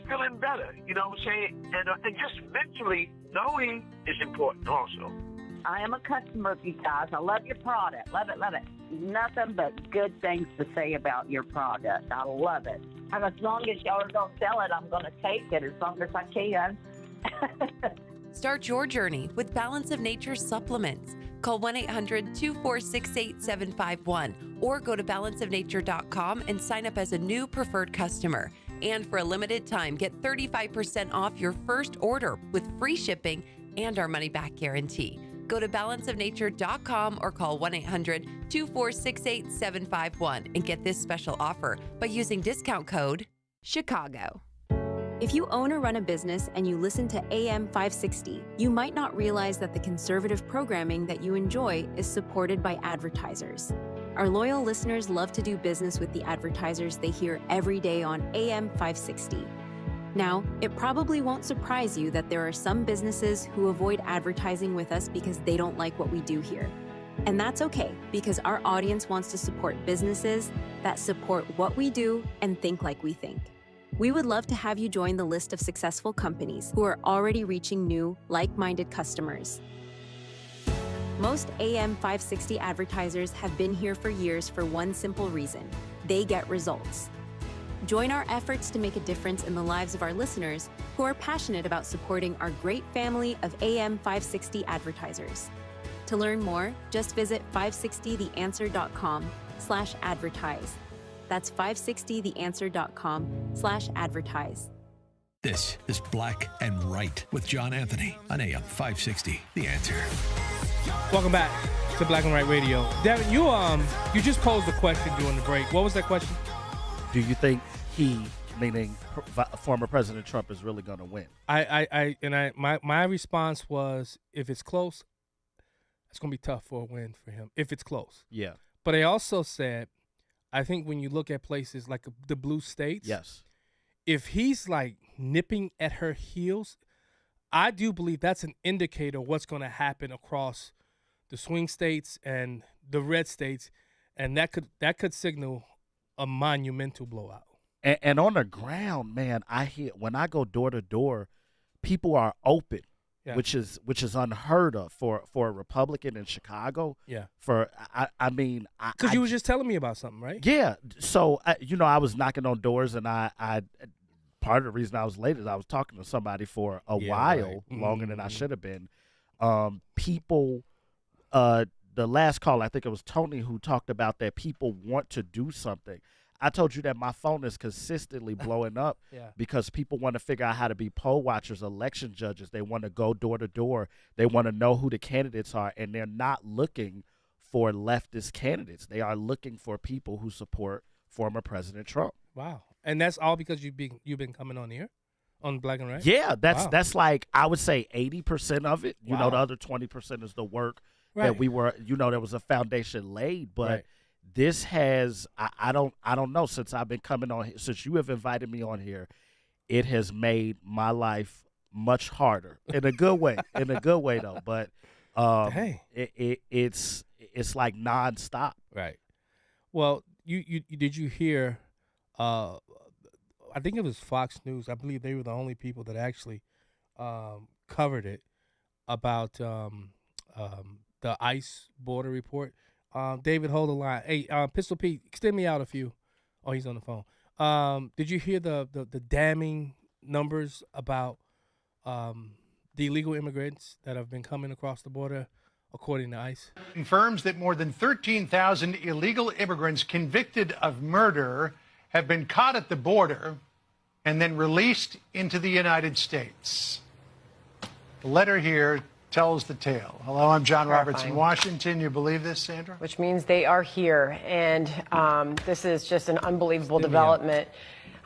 feeling better. You know what I'm saying? And just mentally knowing is important also. I am a customer of you guys. I love your product. Love it, love it. Nothing but good things to say about your product. I love it. And as long as y'all don't sell it, I'm going to take it as long as I can. Start your journey with Balance of Nature supplements. Call 1-800-246-8751 or go to balanceofnature.com and sign up as a new preferred customer. And for a limited time, get 35% off your first order with free shipping and our money-back guarantee. Go to balanceofnature.com or call 1-800-246-8751 and get this special offer by using discount code Chicago. If you own or run a business and you listen to AM 560, you might not realize that the conservative programming that you enjoy is supported by advertisers. Our loyal listeners love to do business with the advertisers they hear every day on AM 560. Now, it probably won't surprise you that there are some businesses who avoid advertising with us because they don't like what we do here. And that's okay, because our audience wants to support businesses that support what we do and think like we think. We would love to have you join the list of successful companies who are already reaching new, like-minded customers. Most AM 560 advertisers have been here for years for one simple reason: they get results. Join our efforts to make a difference in the lives of our listeners who are passionate about supporting our great family of AM 560 advertisers. To learn more, just visit 560theanswer.com/advertise. That's 560theanswer.com/advertise. This is Black and Right with John Anthony on AM 560. The Answer. Welcome back to Black and Right Radio. Devin, you just posed a question during the break. What was that question? Do you think he, meaning former President Trump, is really going to win? My response was, if it's close, it's going to be tough for a win for him. If it's close, yeah. But I also said, I think when you look at places like the blue states, yes, if he's like nipping at her heels, I do believe that's an indicator of what's going to happen across the swing states and the red states, and that could signal a monumental blowout. And on the ground, man, I hear when I go door to door, people are open, yeah, which is unheard of for a Republican in Chicago. Yeah. I mean, because you were just telling me about something, right? Yeah. So I was knocking on doors, and I part of the reason I was late is I was talking to somebody for a while, right, longer than I should have been. People, the last call, I think it was Tony who talked about that people want to do something. I told you that my phone is consistently blowing up Yeah. because people want to figure out how to be poll watchers, election judges. They want to go door to door. They want to know who the candidates are, and they're not looking for leftist candidates. They are looking for people who support former President Trump. Wow. And that's all because you've been coming on here on Black and Right? Yeah, Wow. that's like, I would say 80% of it. You know, Wow. the other 20% is the work Right. that we were, there was a foundation laid, but Right. this has, I don't know, since I've been coming on here, since you have invited me on here, it has made my life much harder in a good way, though. But it's like nonstop. Right. Well, did you hear? I think it was Fox News. I believe they were the only people that actually covered it about the ICE border report. David, hold the line. Hey, Pistol Pete, extend me out a few. Oh, he's on the phone. Did you hear the damning numbers about the illegal immigrants that have been coming across the border, according to ICE? Confirms that more than 13,000 illegal immigrants convicted of murder have been caught at the border and then released into the United States. The letter here tells the tale. Hello, I'm John Roberts in Washington. You believe this, Sandra? Which means they are here, and this is just an unbelievable development.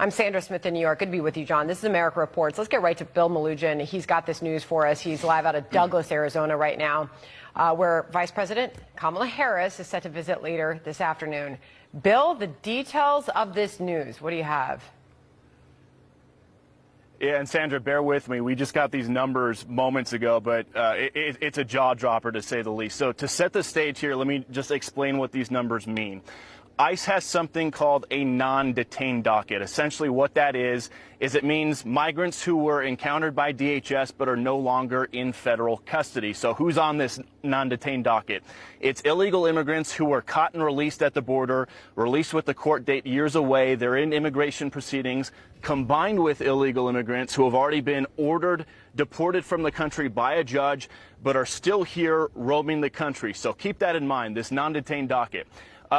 I'm Sandra Smith in New York. Good to be with you, John. This is America Reports. Let's get right to Bill Malugin. He's got this news for us. He's live out of Douglas, Arizona right now, where Vice President Kamala Harris is set to visit later this afternoon. Bill, the details of this news, what do you have? Yeah, and Sandra, bear with me. We just got these numbers moments ago, but it's a jaw dropper to say the least. So to set the stage here, let me just explain what these numbers mean. ICE has something called a non-detained docket. Essentially what that is it means migrants who were encountered by DHS but are no longer in federal custody. So who's on this non-detained docket? It's illegal immigrants who were caught and released at the border, released with the court date years away. They're in immigration proceedings, combined with illegal immigrants who have already been ordered deported from the country by a judge but are still here roaming the country. So keep that in mind, this non-detained docket.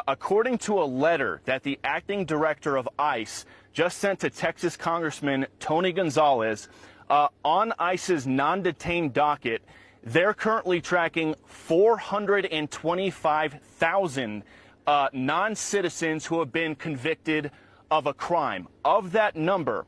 According to a letter that the acting director of ICE just sent to Texas Congressman Tony Gonzalez, on ICE's non-detained docket, they're currently tracking 425,000 non-citizens who have been convicted of a crime. Of that number,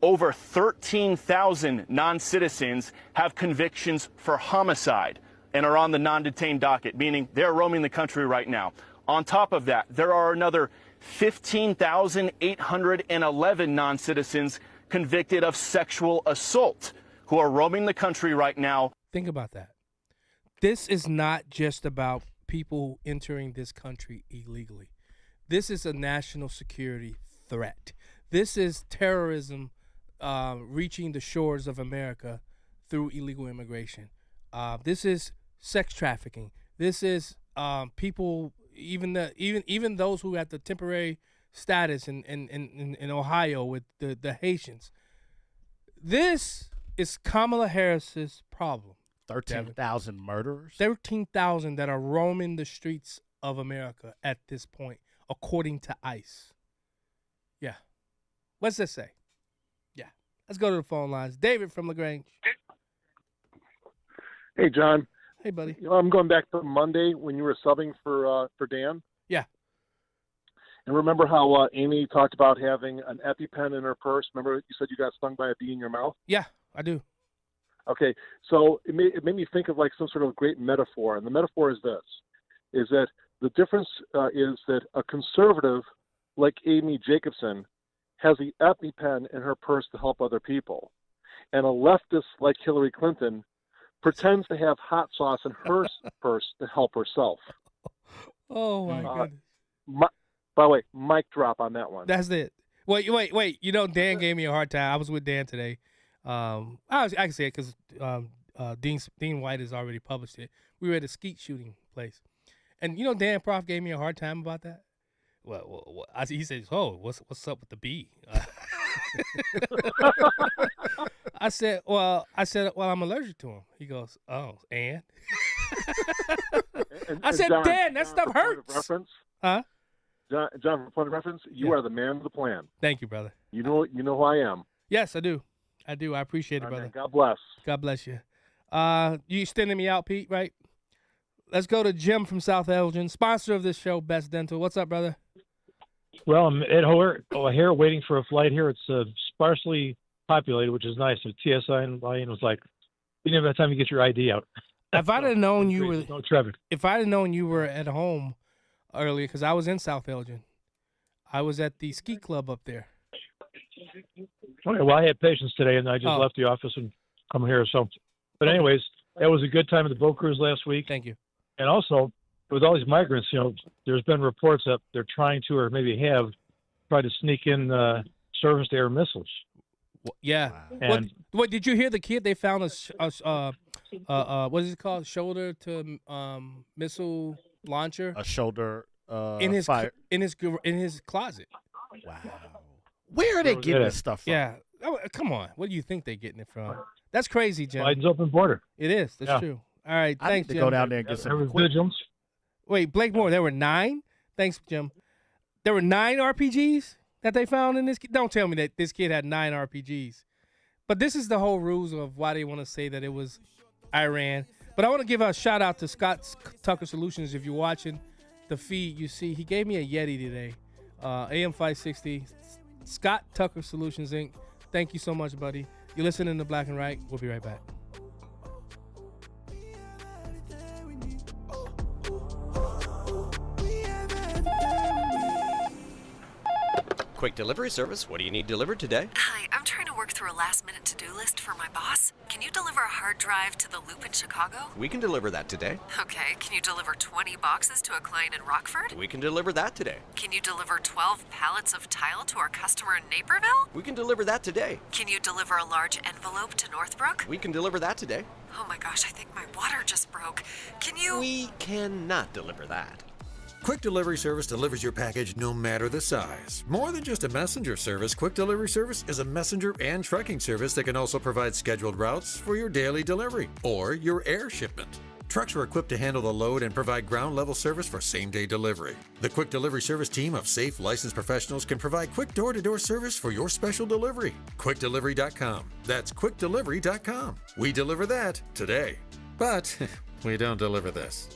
over 13,000 non-citizens have convictions for homicide and are on the non-detained docket, meaning they're roaming the country right now. On top of that, there are another 15,811 non-citizens convicted of sexual assault who are roaming the country right now. Think about that. This is not just about people entering this country illegally. This is a national security threat. This is terrorism reaching the shores of America through illegal immigration. This is sex trafficking. This is people, even those who have the temporary status in Ohio with the Haitians. This is Kamala Harris's problem. 13,000 murderers? 13,000 that are roaming the streets of America at this point, according to ICE. Yeah. What's this say? Yeah. Let's go to the phone lines. David from LaGrange. Hey, John. Hey, buddy. I'm going back to Monday when you were subbing for Dan. Yeah. And remember how Amy talked about having an EpiPen in her purse? Remember you said you got stung by a bee in your mouth? Yeah, I do. Okay, so it made me think of like some sort of great metaphor. And the metaphor is this, is that the difference is that a conservative like Amy Jacobson has the EpiPen in her purse to help other people. And a leftist like Hillary Clinton pretends to have hot sauce in her purse to help herself. Oh, my goodness. By the way, mic drop on that one. That's it. Wait. You know, Dan gave me a hard time. I was with Dan today. I can say it because Dean White has already published it. We were at a skeet shooting place. And, you know, Dan Prof gave me a hard time about that. Well, he says, "Oh, what's up with the bee?" I said, well, I'm allergic to him. He goes, "Oh, and?" I said, John, Dan, that stuff hurts. Reference? Huh? John, for point of reference, you are the man of the plan. Thank you, brother. You know who I am. Yes, I do. I appreciate it, brother. Man, God bless. God bless you. You extending me out, Pete, right? Let's go to Jim from South Elgin, sponsor of this show, Best Dental. What's up, brother? Well, I'm at O'Hare waiting for a flight here. It's sparsely populated, which is nice. The TSI line was like, you didn't have time to get your ID out. If I'd have known you were, no traffic. If I'd have known you were at home earlier, because I was in South Elgin, I was at the ski club up there. Okay, well, I had patients today, and I just left the office and come here. So, but anyways, that was a good time at the boat cruise last week. Thank you. And also, with all these migrants, you know, there's been reports that they're trying to, or maybe have, tried to sneak in surface-to-air missiles. Yeah. Wow. And what did you hear? The kid they found what is it called? Shoulder to missile launcher. A shoulder in his fire. in his closet. Wow. Where are they getting this stuff from? Yeah. Oh, come on. Where do you think they're getting it from? That's crazy, Jim. Biden's open border. It is. That's true. All right. I Thanks, need to Jim. go down there and get some vigilance. Wait, Blake Moore, there were 9? Thanks, Jim. There were 9 RPGs that they found in this kid? Don't tell me that this kid had 9 RPGs. But this is the whole ruse of why they want to say that it was Iran. But I want to give a shout out to Scott Tucker Solutions. If you're watching the feed, you see he gave me a Yeti today. AM 560. Scott Tucker Solutions, Inc. Thank you so much, buddy. You're listening to Black and Right. We'll be right back. Quick delivery service. What do you need delivered today? Hi, I'm trying to work through through a last-minute to-do list for my boss? Can you deliver a hard drive to the Loop in Chicago? We can deliver that today. Okay, can you deliver 20 boxes to a client in Rockford? We can deliver that today. Can you deliver 12 pallets of tile to our customer in Naperville? We can deliver that today. Can you deliver a large envelope to Northbrook? We can deliver that today. Oh my gosh, I think my water just broke. Can you? We cannot deliver that. Quick Delivery Service delivers your package no matter the size. More than just a messenger service, Quick Delivery Service is a messenger and trucking service that can also provide scheduled routes for your daily delivery or your air shipment. Trucks are equipped to handle the load and provide ground-level service for same-day delivery. The Quick Delivery Service team of safe, licensed professionals can provide quick door-to-door service for your special delivery. QuickDelivery.com. That's QuickDelivery.com. We deliver that today. But we don't deliver this.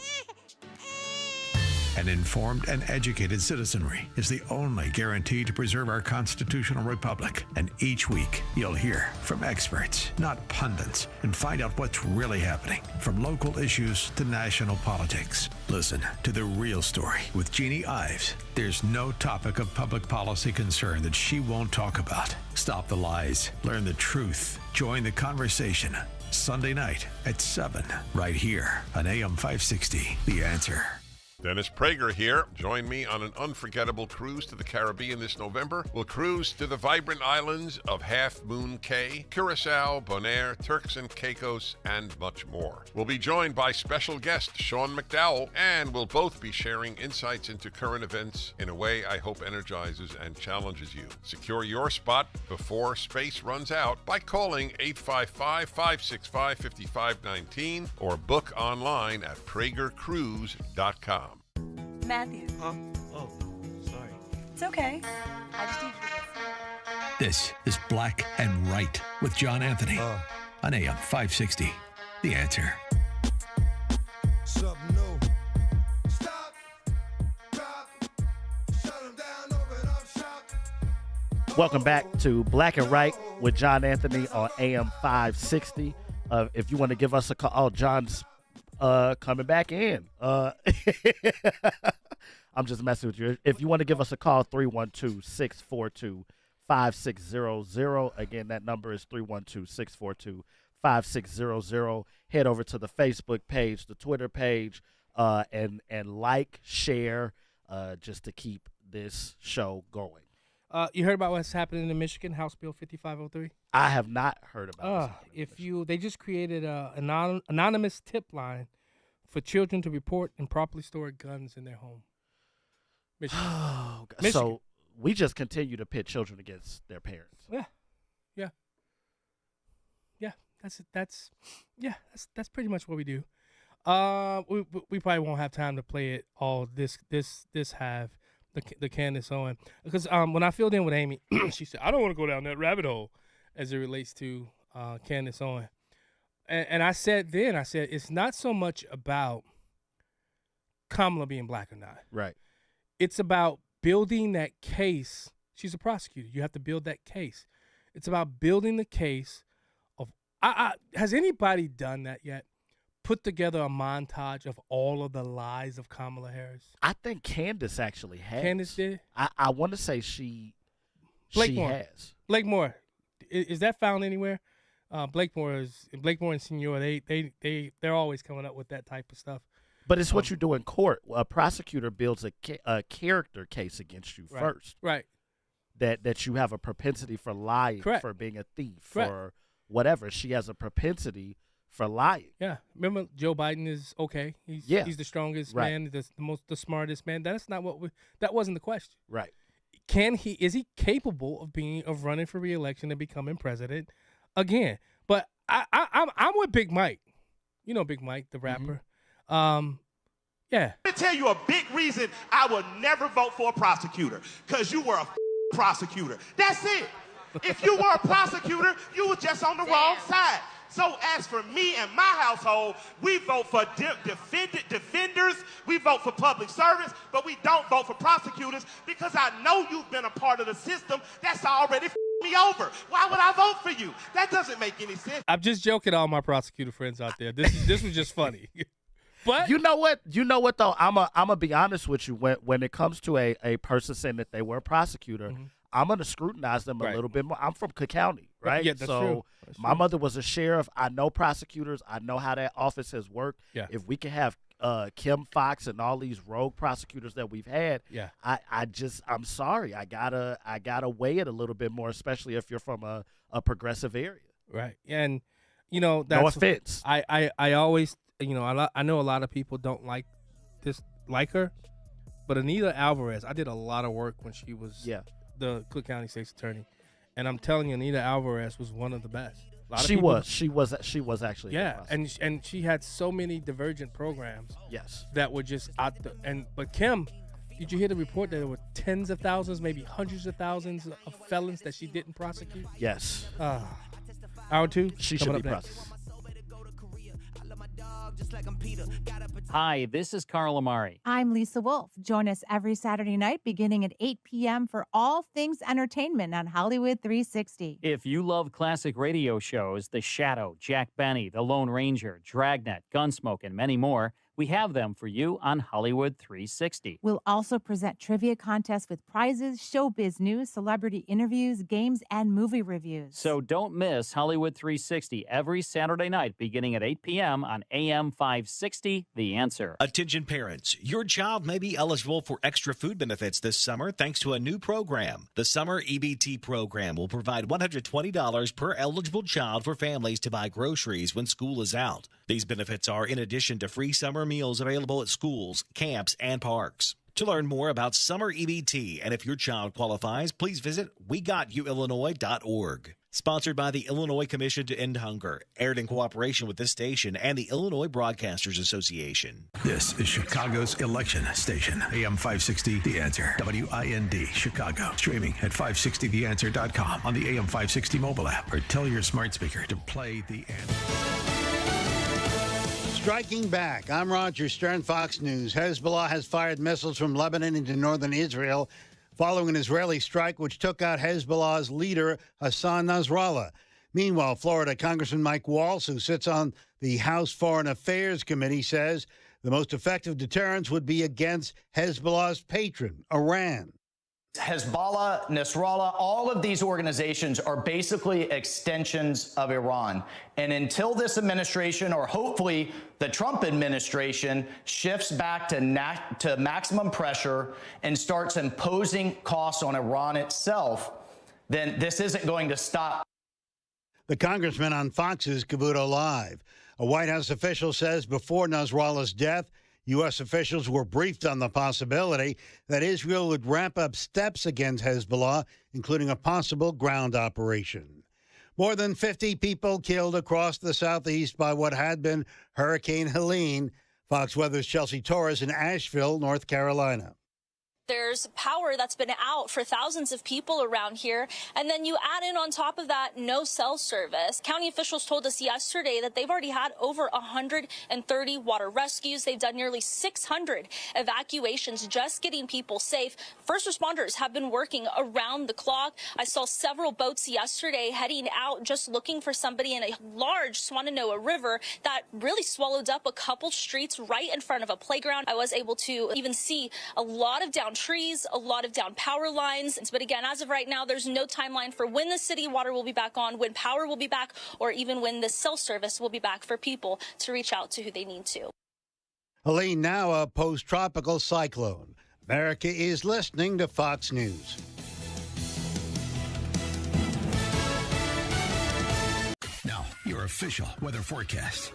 An informed and educated citizenry is the only guarantee to preserve our constitutional republic. And each week, you'll hear from experts, not pundits, and find out what's really happening, from local issues to national politics. Listen to The Real Story with Jeannie Ives. There's no topic of public policy concern that she won't talk about. Stop the lies. Learn the truth. Join the conversation. Sunday night at 7, right here on AM 560, The Answer. Dennis Prager here. Join me on an unforgettable cruise to the Caribbean this November. We'll cruise to the vibrant islands of Half Moon Cay, Curacao, Bonaire, Turks and Caicos, and much more. We'll be joined by special guest Sean McDowell, and we'll both be sharing insights into current events in a way I hope energizes and challenges you. Secure your spot before space runs out by calling 855-565-5519 or book online at PragerCruise.com. Matthew. Huh? Oh, sorry. It's okay. I just need you to listen. This is Black and Right with John Anthony on AM 560. The Answer. Something new. Stop, drop, shut 'em down, open up shop. Welcome back to Black and Right with John Anthony on AM 560. If you want to give us a call, John's coming back in. I'm just messing with you. If you want to give us a call, 312-642-5600. Again, that number is 312-642-5600. Head over to the Facebook page, the Twitter page, and like, share, just to keep this show going. You heard about what's happening in Michigan, House Bill 5503? I have not heard about this. They just created an anonymous tip line for children to report improperly stored guns in their home. Michigan. So we just continue to pit children against their parents. Yeah. That's pretty much what we do. We probably won't have time to play it all this half. The Candace Owen, because when I filled in with Amy, she said I don't want to go down that rabbit hole as it relates to Candace Owen, and I said it's not so much about Kamala being black or not. Right. It's about building that case. She's a prosecutor. You have to build that case. It's about building the case of. Has anybody done that yet? Put together a montage of all of the lies of Kamala Harris? I think Candace actually has. Candace did? I want to say she has. Blakemore. Is that found anywhere? Blakemore and Senor, they're always coming up with that type of stuff. But it's what you do in court. A prosecutor builds a character case against you first. Right. That you have a propensity for lying, Correct. for being a thief, Correct. for whatever. She has a propensity for lying. Yeah. Remember, Joe Biden is okay. He's the strongest man, the smartest man. That wasn't the question. Right. Is he capable of running for re-election and becoming president again? But I'm with Big Mike. You know Big Mike, the rapper. Yeah. Let me tell you a big reason I will never vote for a prosecutor. Because you were a prosecutor. That's it. If you were a prosecutor, you were just on the wrong side. So as for me and my household, we vote for defenders, we vote for public servants, but we don't vote for prosecutors because I know you've been a part of the system that's already me over. Why would I vote for you? That doesn't make any sense. I'm just joking, all my prosecutor friends out there. This was just funny. But you know what though, I'm a be honest with you. When it comes to a person saying that they were a prosecutor, I'm going to scrutinize them a little bit more. I'm from Cook County, right? Yeah, that's so true. That's my true. mother was a sheriff. I know prosecutors. I know how that office has worked. Yeah. If we can have Kim Foxx and all these rogue prosecutors that we've had, Yeah. I'm sorry. I gotta weigh it a little bit more, especially if you're from a progressive area. Right. And, that's No offense. I always, I know a lot of people don't like her, but Anita Alvarez, I did a lot of work when she was the Cook County State's attorney. And I'm telling you, Anita Alvarez was one of the best. She was actually. And she had so many divergent programs. Yes. That were just out there. But Kim, did you hear the report that there were tens of thousands, maybe hundreds of thousands of felons that she didn't prosecute? Yes. Hour 2. She should be prosecuted. Hi, this is Carl Amari. I'm Lisa Wolf. Join us every Saturday night beginning at 8 p.m. for all things entertainment on Hollywood 360. If you love classic radio shows, The Shadow, Jack Benny, The Lone Ranger, Dragnet, Gunsmoke, and many more, we have them for you on Hollywood 360. We'll also present trivia contests with prizes, showbiz news, celebrity interviews, games, and movie reviews. So don't miss Hollywood 360 every Saturday night beginning at 8 p.m. on AM 560, The Answer. Attention parents, your child may be eligible for extra food benefits this summer thanks to a new program. The Summer EBT program will provide $120 per eligible child for families to buy groceries when school is out. These benefits are in addition to free summer meals available at schools, camps, and parks. To learn more about Summer EBT and if your child qualifies, please visit WeGotYouIllinois.org. Sponsored by the Illinois Commission to End Hunger, aired in cooperation with this station and the Illinois Broadcasters Association. This is Chicago's election station. AM 560, The Answer. WIND, Chicago. Streaming at 560theanswer.com on the AM 560 mobile app or tell your smart speaker to play The Answer. Striking back, I'm Roger Stern, Fox News. Hezbollah has fired missiles from Lebanon into northern Israel following an Israeli strike which took out Hezbollah's leader, Hassan Nasrallah. Meanwhile, Florida Congressman Mike Waltz, who sits on the House Foreign Affairs Committee, says the most effective deterrence would be against Hezbollah's patron, Iran. Hezbollah, Nasrallah, all of these organizations are basically extensions of Iran. And until this administration, or hopefully the Trump administration, shifts back to maximum pressure and starts imposing costs on Iran itself, then this isn't going to stop. The congressman on Fox's Cavuto Live. A White House official says before Nasrallah's death, U.S. officials were briefed on the possibility that Israel would ramp up steps against Hezbollah, including a possible ground operation. More than 50 people killed across the southeast by what had been Hurricane Helene. Fox Weather's Chelsea Torres in Asheville, North Carolina. There's power that's been out for thousands of people around here. And then you add in on top of that, no cell service. County officials told us yesterday that they've already had over 130 water rescues. They've done nearly 600 evacuations, just getting people safe. First responders have been working around the clock. I saw several boats yesterday heading out, just looking for somebody in a large Swannanoa River that really swallowed up a couple streets right in front of a playground. I was able to even see a lot of down trees, a lot of down power lines. But again, as of right now, there's no timeline for when the city water will be back on, when power will be back, or even when the cell service will be back for people to reach out to who they need to. Helene, now a post-tropical cyclone. America is listening to Fox News. Now, your official weather forecast.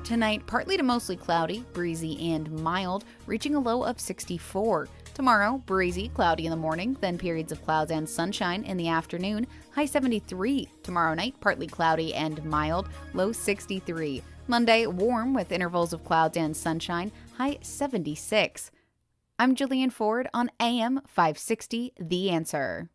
Tonight, partly to mostly cloudy, breezy, and mild, reaching a low of 64. Tomorrow, breezy, cloudy in the morning, then periods of clouds and sunshine in the afternoon, high 73. Tomorrow night, partly cloudy and mild, low 63. Monday, warm with intervals of clouds and sunshine, high 76. I'm Jillian Ford on AM 560, The Answer.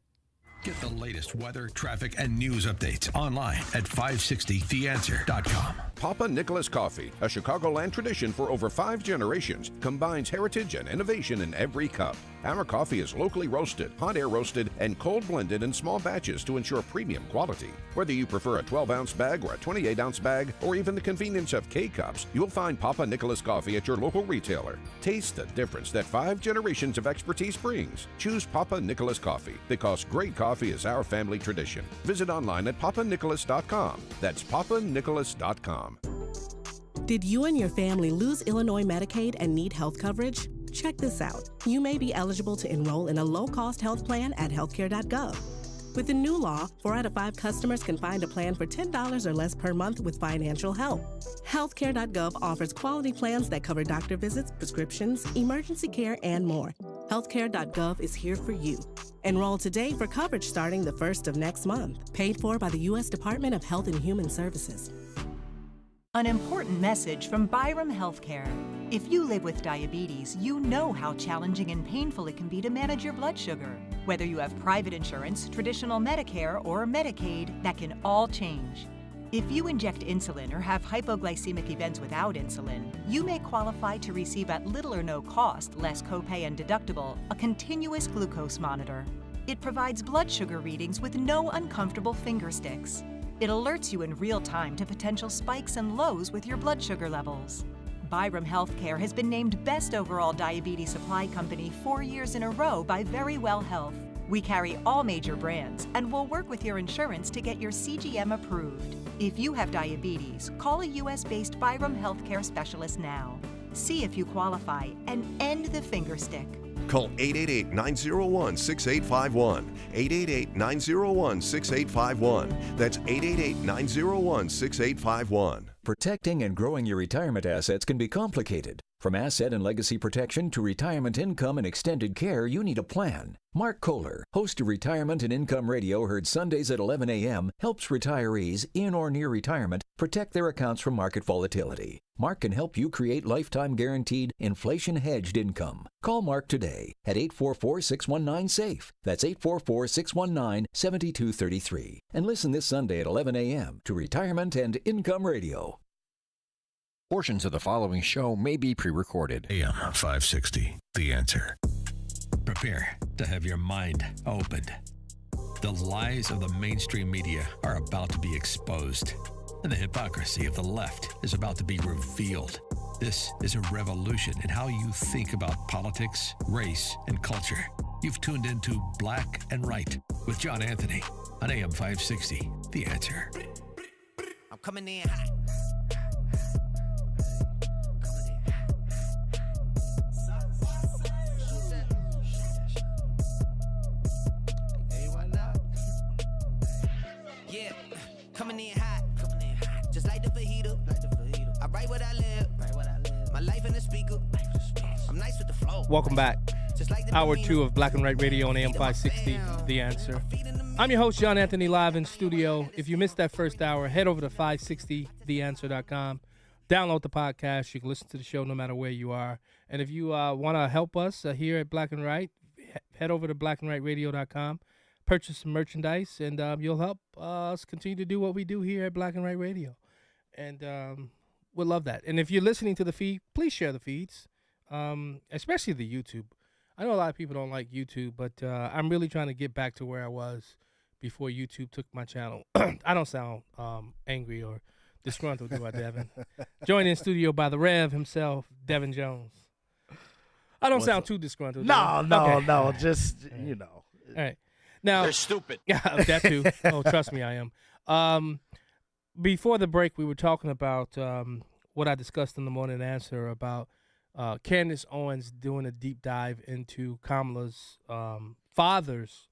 Get the latest weather, traffic, and news updates online at 560theanswer.com. Papa Nicholas Coffee, a Chicagoland tradition for over 5 generations, combines heritage and innovation in every cup. Our coffee is locally roasted, hot air roasted, and cold blended in small batches to ensure premium quality. Whether you prefer a 12-ounce bag or a 28-ounce bag, or even the convenience of K-Cups, you'll find Papa Nicholas Coffee at your local retailer. Taste the difference that 5 generations of expertise brings. Choose Papa Nicholas Coffee, because great coffee is our family tradition. Visit online at papanicholas.com. That's papanicholas.com. Did you and your family lose Illinois Medicaid and need health coverage? Check this out. You may be eligible to enroll in a low-cost health plan at healthcare.gov. With the new law, 4 out of 5 customers can find a plan for $10 or less per month with financial help. Healthcare.gov offers quality plans that cover doctor visits, prescriptions, emergency care, and more. Healthcare.gov is here for you. Enroll today for coverage starting the 1st of next month. Paid for by the U.S. Department of Health and Human Services. An important message from Byram Healthcare. If you live with diabetes, you know how challenging and painful it can be to manage your blood sugar. Whether you have private insurance, traditional Medicare, or Medicaid, that can all change. If you inject insulin or have hypoglycemic events without insulin, you may qualify to receive at little or no cost, less copay and deductible, a continuous glucose monitor. It provides blood sugar readings with no uncomfortable finger sticks. It alerts you in real time to potential spikes and lows with your blood sugar levels. Byram Healthcare has been named Best Overall Diabetes Supply Company 4 years in a row by Verywell Health. We carry all major brands and will work with your insurance to get your CGM approved. If you have diabetes, call a U.S.-based Byram Healthcare specialist now. See if you qualify and end the finger stick. Call 888-901-6851. 888-901-6851. That's 888-901-6851. Protecting and growing your retirement assets can be complicated. From asset and legacy protection to retirement income and extended care, you need a plan. Mark Kohler, host of Retirement and Income Radio, heard Sundays at 11 a.m., helps retirees in or near retirement protect their accounts from market volatility. Mark can help you create lifetime guaranteed, inflation-hedged income. Call Mark today at 844-619-SAFE. That's 844-619-7233. And listen this Sunday at 11 a.m. to Retirement and Income Radio. Portions of the following show may be pre-recorded. AM 560, The Answer. Prepare to have your mind opened. The lies of the mainstream media are about to be exposed, and the hypocrisy of the left is about to be revealed. This is a revolution in how you think about politics, race, and culture. You've tuned into Black and Right with John Anthony on AM 560, The Answer. I'm coming in hot. Coming in hot, just like the fajita. I write what I live, my life in the speaker. I'm nice with the flow. Welcome back. Hour 2 of Black and Right Radio on AM 560, The Answer. I'm your host, John Anthony, live in studio. If you missed that first hour, head over to 560theanswer.com. Download the podcast. You can listen to the show no matter where you are. And if you want to help us here at Black and Right, head over to blackandrightradio.com. Purchase some merchandise, and you'll help us continue to do what we do here at Black and Right Radio. And we'll love that. And if you're listening to the feed, please share the feeds, especially the YouTube. I know a lot of people don't like YouTube, but I'm really trying to get back to where I was before YouTube took my channel. I don't sound angry or disgruntled, do I, Devin? Joined in studio by the Rev himself, Devin Jones. I don't sound too disgruntled. No, just, you know. All right. Now, they're stupid. Yeah, that too. Oh, trust me, I am. Before the break, we were talking about what I discussed in the morning answer about Candace Owens doing a deep dive into Kamala's father's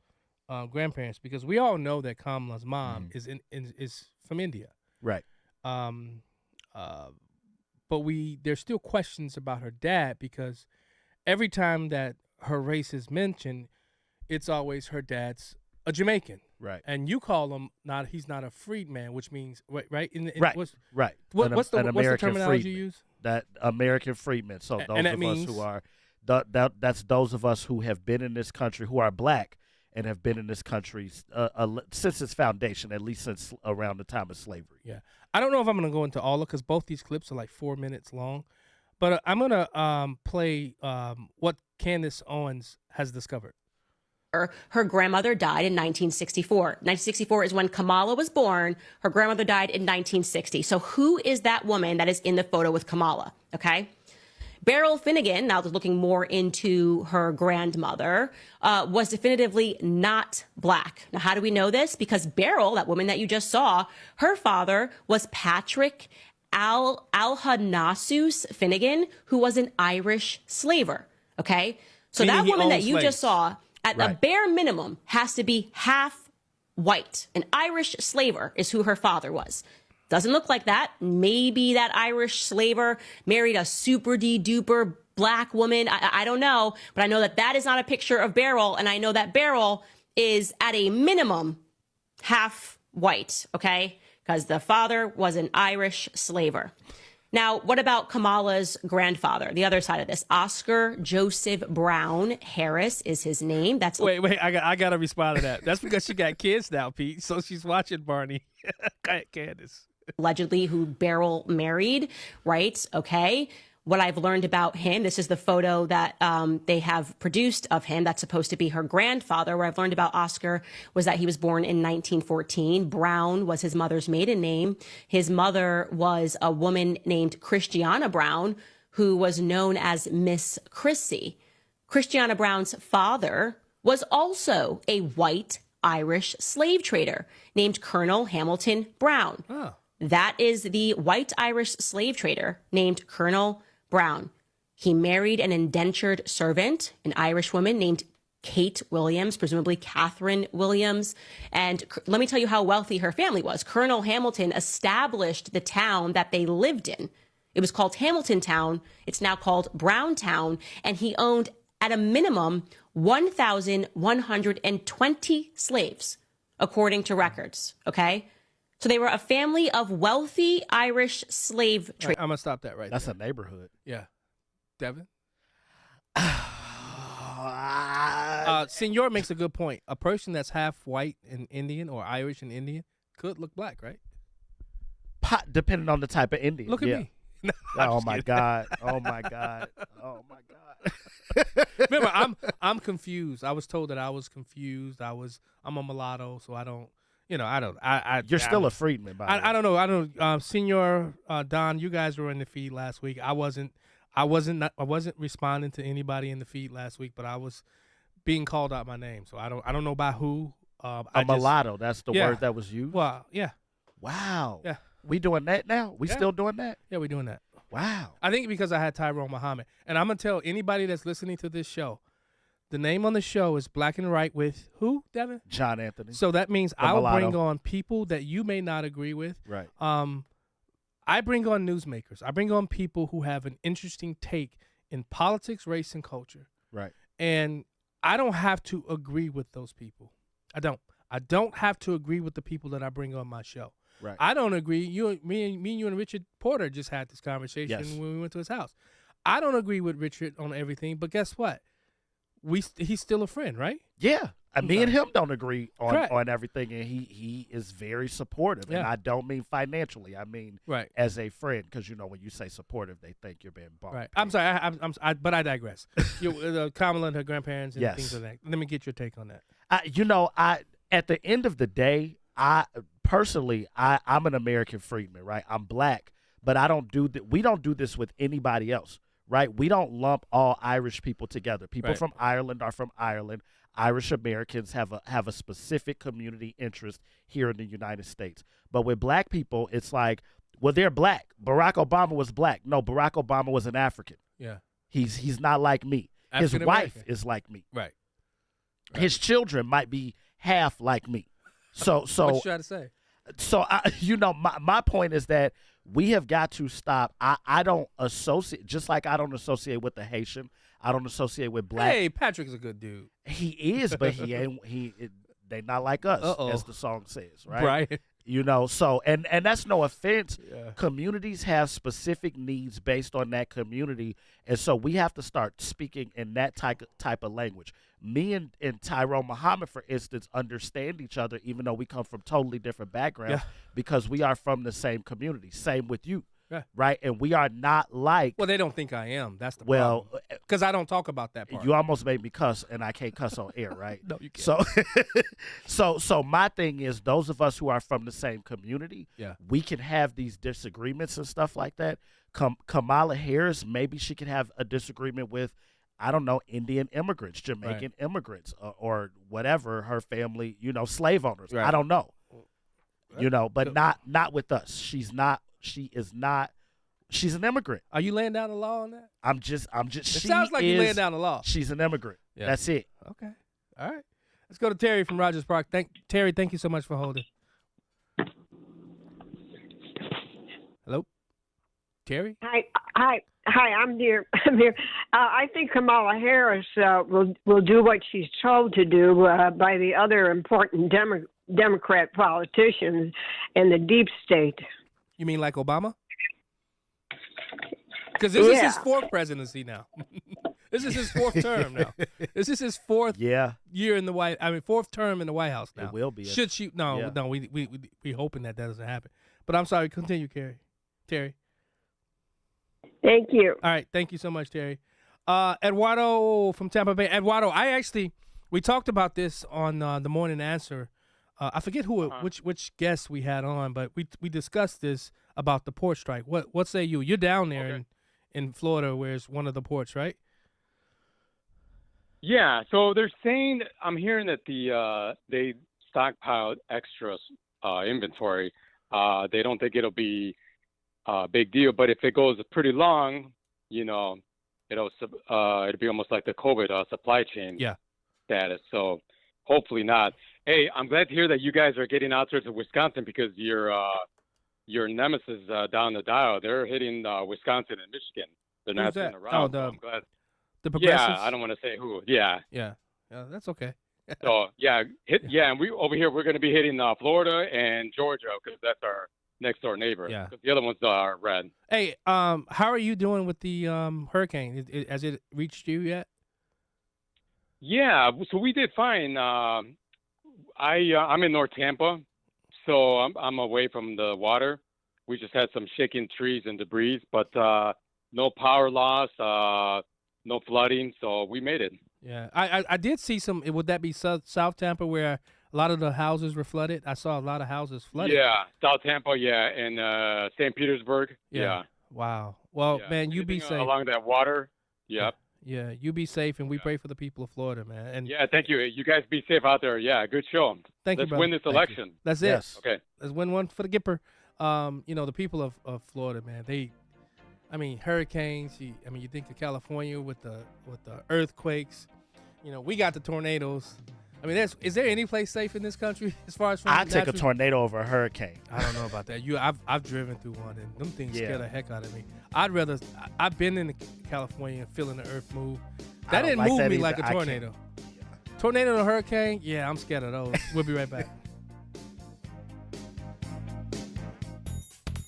grandparents, because we all know that Kamala's mom is from India, right? But there's still questions about her dad, because every time that her race is mentioned, it's always her dad's a Jamaican. Right. And you call him he's not a freedman, which means, right? Right. What's the terminology you use? That American freedmen. So those and of us who are, that's those of us who have been in this country, who are black and have been in this country since its foundation, at least since around the time of slavery. Yeah. I don't know if I'm going to go into all of it, because both these clips are like 4 minutes long. But I'm gonna play what Candace Owens has discovered. Her grandmother died in 1964. 1964 is when Kamala was born. Her grandmother died in 1960. So who is that woman that is in the photo with Kamala? Okay. Beryl Finnegan, now looking more into her grandmother, was definitively not Black. Now, how do we know this? Because Beryl, that woman that you just saw, her father was Patrick Alhanasus Finnegan, who was an Irish slaver. Okay? So Meaning that he woman that owned you slaves. just saw, at the bare minimum, has to be half white. An Irish slaver is who her father was. Doesn't look like that. Maybe that Irish slaver married a super duper Black woman. I don't know, but I know that that is not a picture of Beryl, and I know that Beryl is at a minimum half white, okay? Because the father was an Irish slaver. Now, what about Kamala's grandfather? The other side of this, Oscar Joseph Brown Harris is his name. That's Wait, I gotta respond to that. That's because she got kids now, Pete. So she's watching Barney. Candace. allegedly who Beryl married, right? Okay. What I've learned about him, this is the photo that they have produced of him. That's supposed to be her grandfather. What I've learned about Oscar was that he was born in 1914. Brown was his mother's maiden name. His mother was a woman named Christiana Brown, who was known as Miss Chrissy. Christiana Brown's father was also a white Irish slave trader named Colonel Hamilton Brown. Oh. That is the white Irish slave trader named Colonel Brown. He married an indentured servant, an Irish woman named Kate Williams, presumably Catherine Williams. And let me tell you how wealthy her family was. Colonel Hamilton established the town that they lived in. It was called Hamilton Town. It's now called Browntown. And he owned, at a minimum, 1,120 slaves, according to records. Okay? So they were a family of wealthy Irish slave traders. I'm going to stop that right That's there. a neighborhood. Yeah. Devin? Senor makes a good point. A person that's half white and Indian or Irish and Indian could look Black, right? Depending on the type of Indian. Look at yeah. me. Oh my God. Oh my God. Oh my God. Remember, I'm confused. I was told that I was confused. I'm a mulatto, so I don't. You're still a freedman, by the way. I don't know. Senor Don, you guys were in the feed last week. I wasn't responding to anybody in the feed last week, but I was being called out my name. So I don't know by who. Mulatto. That's the word that was used. Well, yeah. Wow. Yeah. We doing that now? We Yeah. still doing that? Yeah, we're doing that. Wow. I think because I had Tyrone Muhammad, and I'm gonna tell anybody that's listening to this show, the name on the show is Black and Right with who, Devin? John Anthony. So that means The I'll mulatto. bring on people that you may not agree with. Right. I bring on newsmakers. I bring on people who have an interesting take in politics, race, and culture. Right. And I don't have to agree with those people. I don't have to agree with the people that I bring on my show. Right. I don't agree. Me and you and Richard Porter just had this conversation Yes. when we went to his house. I don't agree with Richard on everything, but guess what? He's still a friend, right? Yeah. Me and him don't agree Correct. on everything, and he is very supportive. And Yeah. I don't mean financially. I mean Right. as a friend, because when you say supportive, they think you're being bought. Right. I'm sorry. But I digress. Kamala and her grandparents and Yes. things like that. Let me get your take on that. At the end of the day, I'm an American freedman, right? I'm Black, but I don't do that. We don't do this with anybody else, right? We don't lump all Irish people together. People Right. from Ireland are from Ireland. Irish Americans have a specific community interest here in the United States. But with Black people, it's like, well, they're Black. Barack Obama was Black. No, Barack Obama was an African. Yeah. He's not like me. His African wife American. is like me. Right. His children might be half like me. So What you trying to say? So, my point is that we have got to stop. I don't associate, just like I don't associate with the Haitian. I don't associate with Black. Hey, Patrick is a good dude. He is, but he ain't. They not like us, Uh-oh. as the song says, right? Right. So, and that's no offense. Yeah. Communities have specific needs based on that community, and so we have to start speaking in that type of language. Me and Tyrone Muhammad, for instance, understand each other, even though we come from totally different backgrounds, Yeah. because we are from the same community. Same with you. right? And we are not like. Well, they don't think I am. That's the well, problem. Because I don't talk about that part. You almost made me cuss, and I can't cuss on air, right? No, you can't. So my thing is, those of us who are from the same community, Yeah. we can have these disagreements and stuff like that. Kamala Harris, maybe she could have a disagreement with, I don't know, Indian immigrants, Jamaican immigrants, or whatever her family, slave owners. Right. I don't know, but not with us. She's an immigrant. Are you laying down the law on that? I'm just. It sounds like you're laying down the law. She's an immigrant. Yeah. That's it. Okay. All right. Let's go to Terry from Rogers Park. Terry, thank you so much for holding. Hello? Terry? Hi, I'm here. I think Kamala Harris will do what she's told to do by the other important Democrat politicians in the deep state. You mean like Obama? Because this is his fourth presidency now. This is his fourth term now. This is his fourth year in the fourth term in the White House now. It will be. Should she? No, we hoping that doesn't happen. But I'm sorry. Continue, Terry. Thank you. All right. Thank you so much, Terry. Eduardo from Tampa Bay. Eduardo, we talked about this on the Morning Answer. I forget which guest we had on, but we discussed this about the port strike. What say you? You're down there in Florida, where it's one of the ports, right? Yeah. So they're saying, I'm hearing that they stockpiled extra inventory. They don't think it'll be a big deal, but if it goes pretty long, it'll be almost like the COVID supply chain status. So hopefully not. Hey, I'm glad to hear that you guys are getting out there to Wisconsin, because your nemesis down the dial, they're hitting Wisconsin and Michigan. They're not sitting around. So I'm glad. The progressives? Yeah, I don't want to say who. Yeah. Yeah, that's okay. So and we over here we're going to be hitting Florida and Georgia, because that's our next door neighbor. Yeah. The other ones are red. Hey, how are you doing with the hurricane? Has it reached you yet? Yeah, so we did fine. I'm in North Tampa, so I'm away from the water. We just had some shaking trees and debris, but no power loss, no flooding, so we made it. Yeah, I did see some. Would that be South Tampa, where a lot of the houses were flooded? I saw a lot of houses flooded. Yeah, South Tampa, and St. Petersburg. Yeah. Wow. Well, man, you be safe. Along that water. Yep. Yeah, you be safe, and we pray for the people of Florida, man. And yeah, thank you. You guys be safe out there. Yeah, good show. Thank you, Let's brother. win this election. That's it. Yes. Okay. Let's win one for the Gipper. The people of Florida, man, hurricanes. You think of California with the earthquakes. We got the tornadoes. Is there any place safe in this country as far as from I'd take a tornado over a hurricane. I don't know about that. I've driven through one, and them things scare the heck out of me. I've been in California feeling the earth move. That didn't move me like a tornado. Tornado and a hurricane, yeah, I'm scared of those. We'll be right back.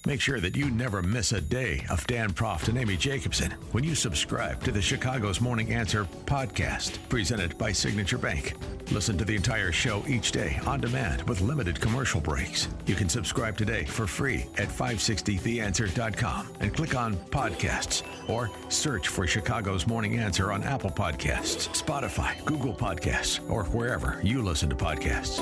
Make sure that you never miss a day of Dan Proft and Amy Jacobson when you subscribe to the Chicago's Morning Answer podcast, presented by Signature Bank. Listen to the entire show each day on demand with limited commercial breaks. You can subscribe today for free at 560theanswer.com and click on podcasts, or search for Chicago's Morning Answer on Apple Podcasts, Spotify, Google Podcasts, or wherever you listen to podcasts.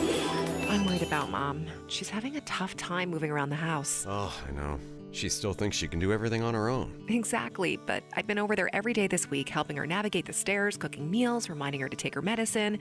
I'm worried about Mom. She's having a tough time moving around the house. Oh, I know. She still thinks she can do everything on her own. Exactly, but I've been over there every day this week, helping her navigate the stairs, cooking meals, reminding her to take her medicine.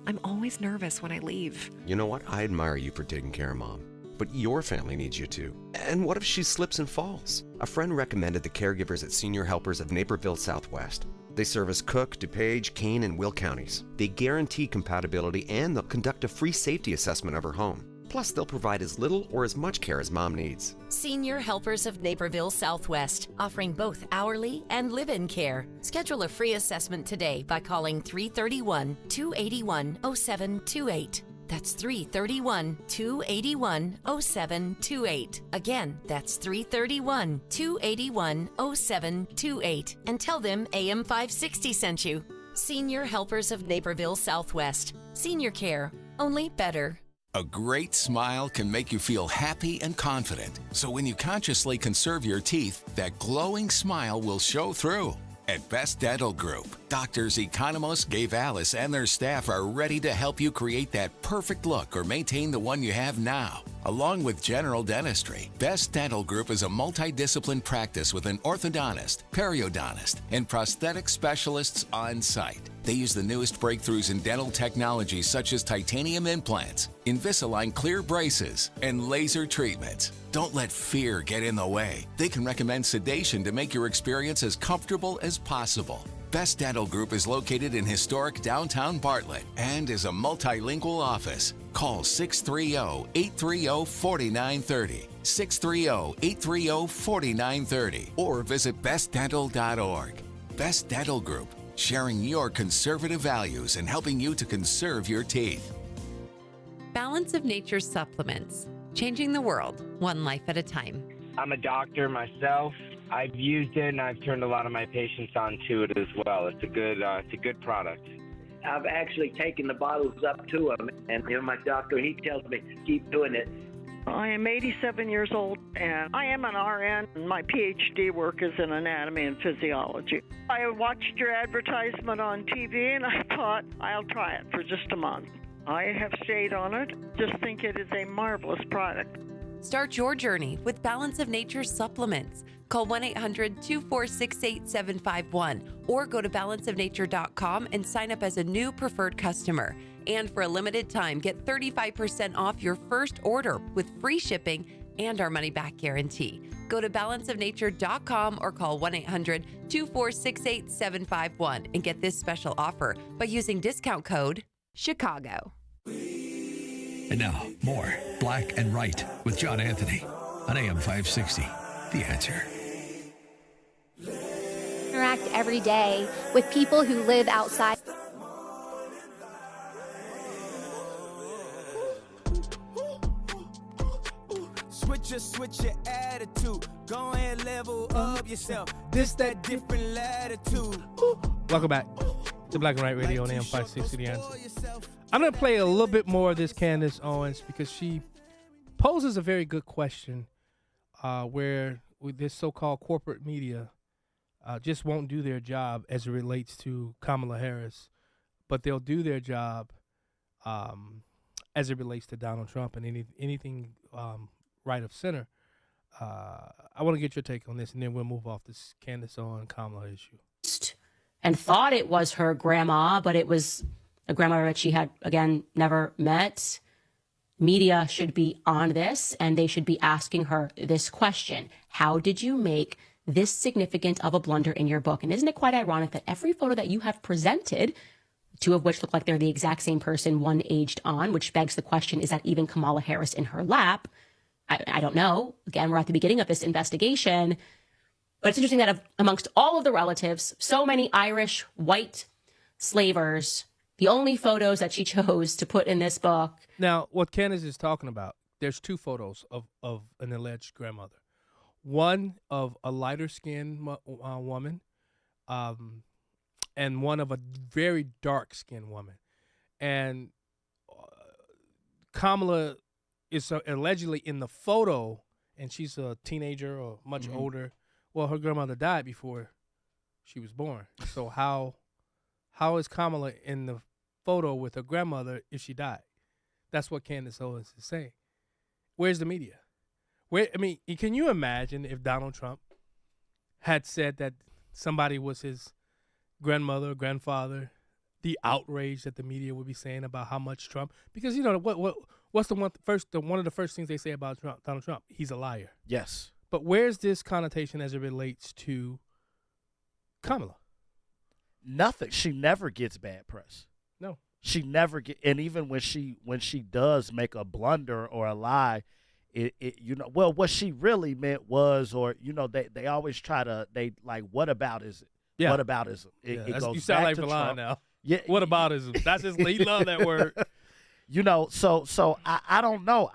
I'm always nervous when I leave. You know what? I admire you for taking care of Mom. But your family needs you too. And what if she slips and falls? A friend recommended the caregivers at Senior Helpers of Naperville Southwest. They service Cook, DuPage, Kane, and Will counties. They guarantee compatibility, and they'll conduct a free safety assessment of her home. Plus, they'll provide as little or as much care as Mom needs. Senior Helpers of Naperville Southwest, offering both hourly and live-in care. Schedule a free assessment today by calling 331-281-0728. That's 331-281-0728. Again, that's 331-281-0728. And tell them AM 560 sent you. Senior Helpers of Naperville Southwest. Senior care, only better. A great smile can make you feel happy and confident. So when you consciously conserve your teeth, that glowing smile will show through. At Best Dental Group, doctors Economos, Gave Alice, and their staff are ready to help you create that perfect look or maintain the one you have now. Along with general dentistry, Best Dental Group is a multidiscipline practice with an orthodontist, periodontist, and prosthetic specialists on site. They use the newest breakthroughs in dental technology such as titanium implants, Invisalign clear braces, and laser treatments. Don't let fear get in the way. They can recommend sedation to make your experience as comfortable as possible. Best Dental Group is located in historic downtown Bartlett and is a multilingual office. Call 630-830-4930, 630-830-4930, or visit bestdental.org. Best Dental Group, sharing your conservative values and helping you to conserve your teeth. Balance of Nature supplements, changing the world one life at a time. I'm a doctor myself. I've used it and I've turned a lot of my patients onto it as well. It's a good product. I've actually taken the bottles up to him, and my doctor, he tells me, keep doing it. I am 87 years old, and I am an RN. My PhD work is in anatomy and physiology. I watched your advertisement on TV, and I thought, I'll try it for just a month. I have stayed on it. Just think it is a marvelous product. Start your journey with Balance of Nature supplements. Call 1-800-246-8751 or go to balanceofnature.com and sign up as a new preferred customer. And for a limited time, get 35% off your first order with free shipping and our money-back guarantee. Go to balanceofnature.com or call 1-800-246-8751 and get this special offer by using discount code CHICAGO. And now, more Black and Right with John Anthony on AM 560. The Answer. Interact every day with people who live outside. Switch your attitude. Go ahead, level up yourself. This that different latitude. Welcome back to Black and Right Radio on AM 560 The Answer. I'm going to play a little bit more of this Candace Owens because she poses a very good question where with this so-called corporate media just won't do their job as it relates to Kamala Harris, but they'll do their job as it relates to Donald Trump and anything right of center. I want to get your take on this, and then we'll move off this Candace Owens Kamala issue. And thought it was her grandma, but it was a grandma that she had, again, never met. Media should be on this, and they should be asking her this question. How did you make this significant of a blunder in your book? And isn't it quite ironic that every photo that you have presented, two of which look like they're the exact same person, one aged on, which begs the question, is that even Kamala Harris in her lap? I don't know. Again, we're at the beginning of this investigation. But it's interesting that amongst all of the relatives, so many Irish white slavers, the only photos that she chose to put in this book. Now, what Candace is talking about, there's two photos of an alleged grandmother. One of a lighter-skinned woman and one of a very dark-skinned woman. And Kamala is allegedly in the photo, and she's a teenager or much older. Well, her grandmother died before she was born. So how is Kamala in the photo with her grandmother if she died? That's what Candace Owens is saying. Where's the media? Can you imagine if Donald Trump had said that somebody was his grandmother or grandfather, the outrage that the media would be saying about how much Trump, because you know what's one of the first things they say about Donald Trump? He's a liar. Yes. But where's this connotation as it relates to Kamala? Nothing. She never gets bad press. No. She never get, and even when she does make a blunder or a lie, what she really meant was, or they always try to, whataboutism. Yeah. Whataboutism. It goes you sound back like to Milan Trump. now. Yeah. Whataboutism. That's his. He loved that word. So I don't know.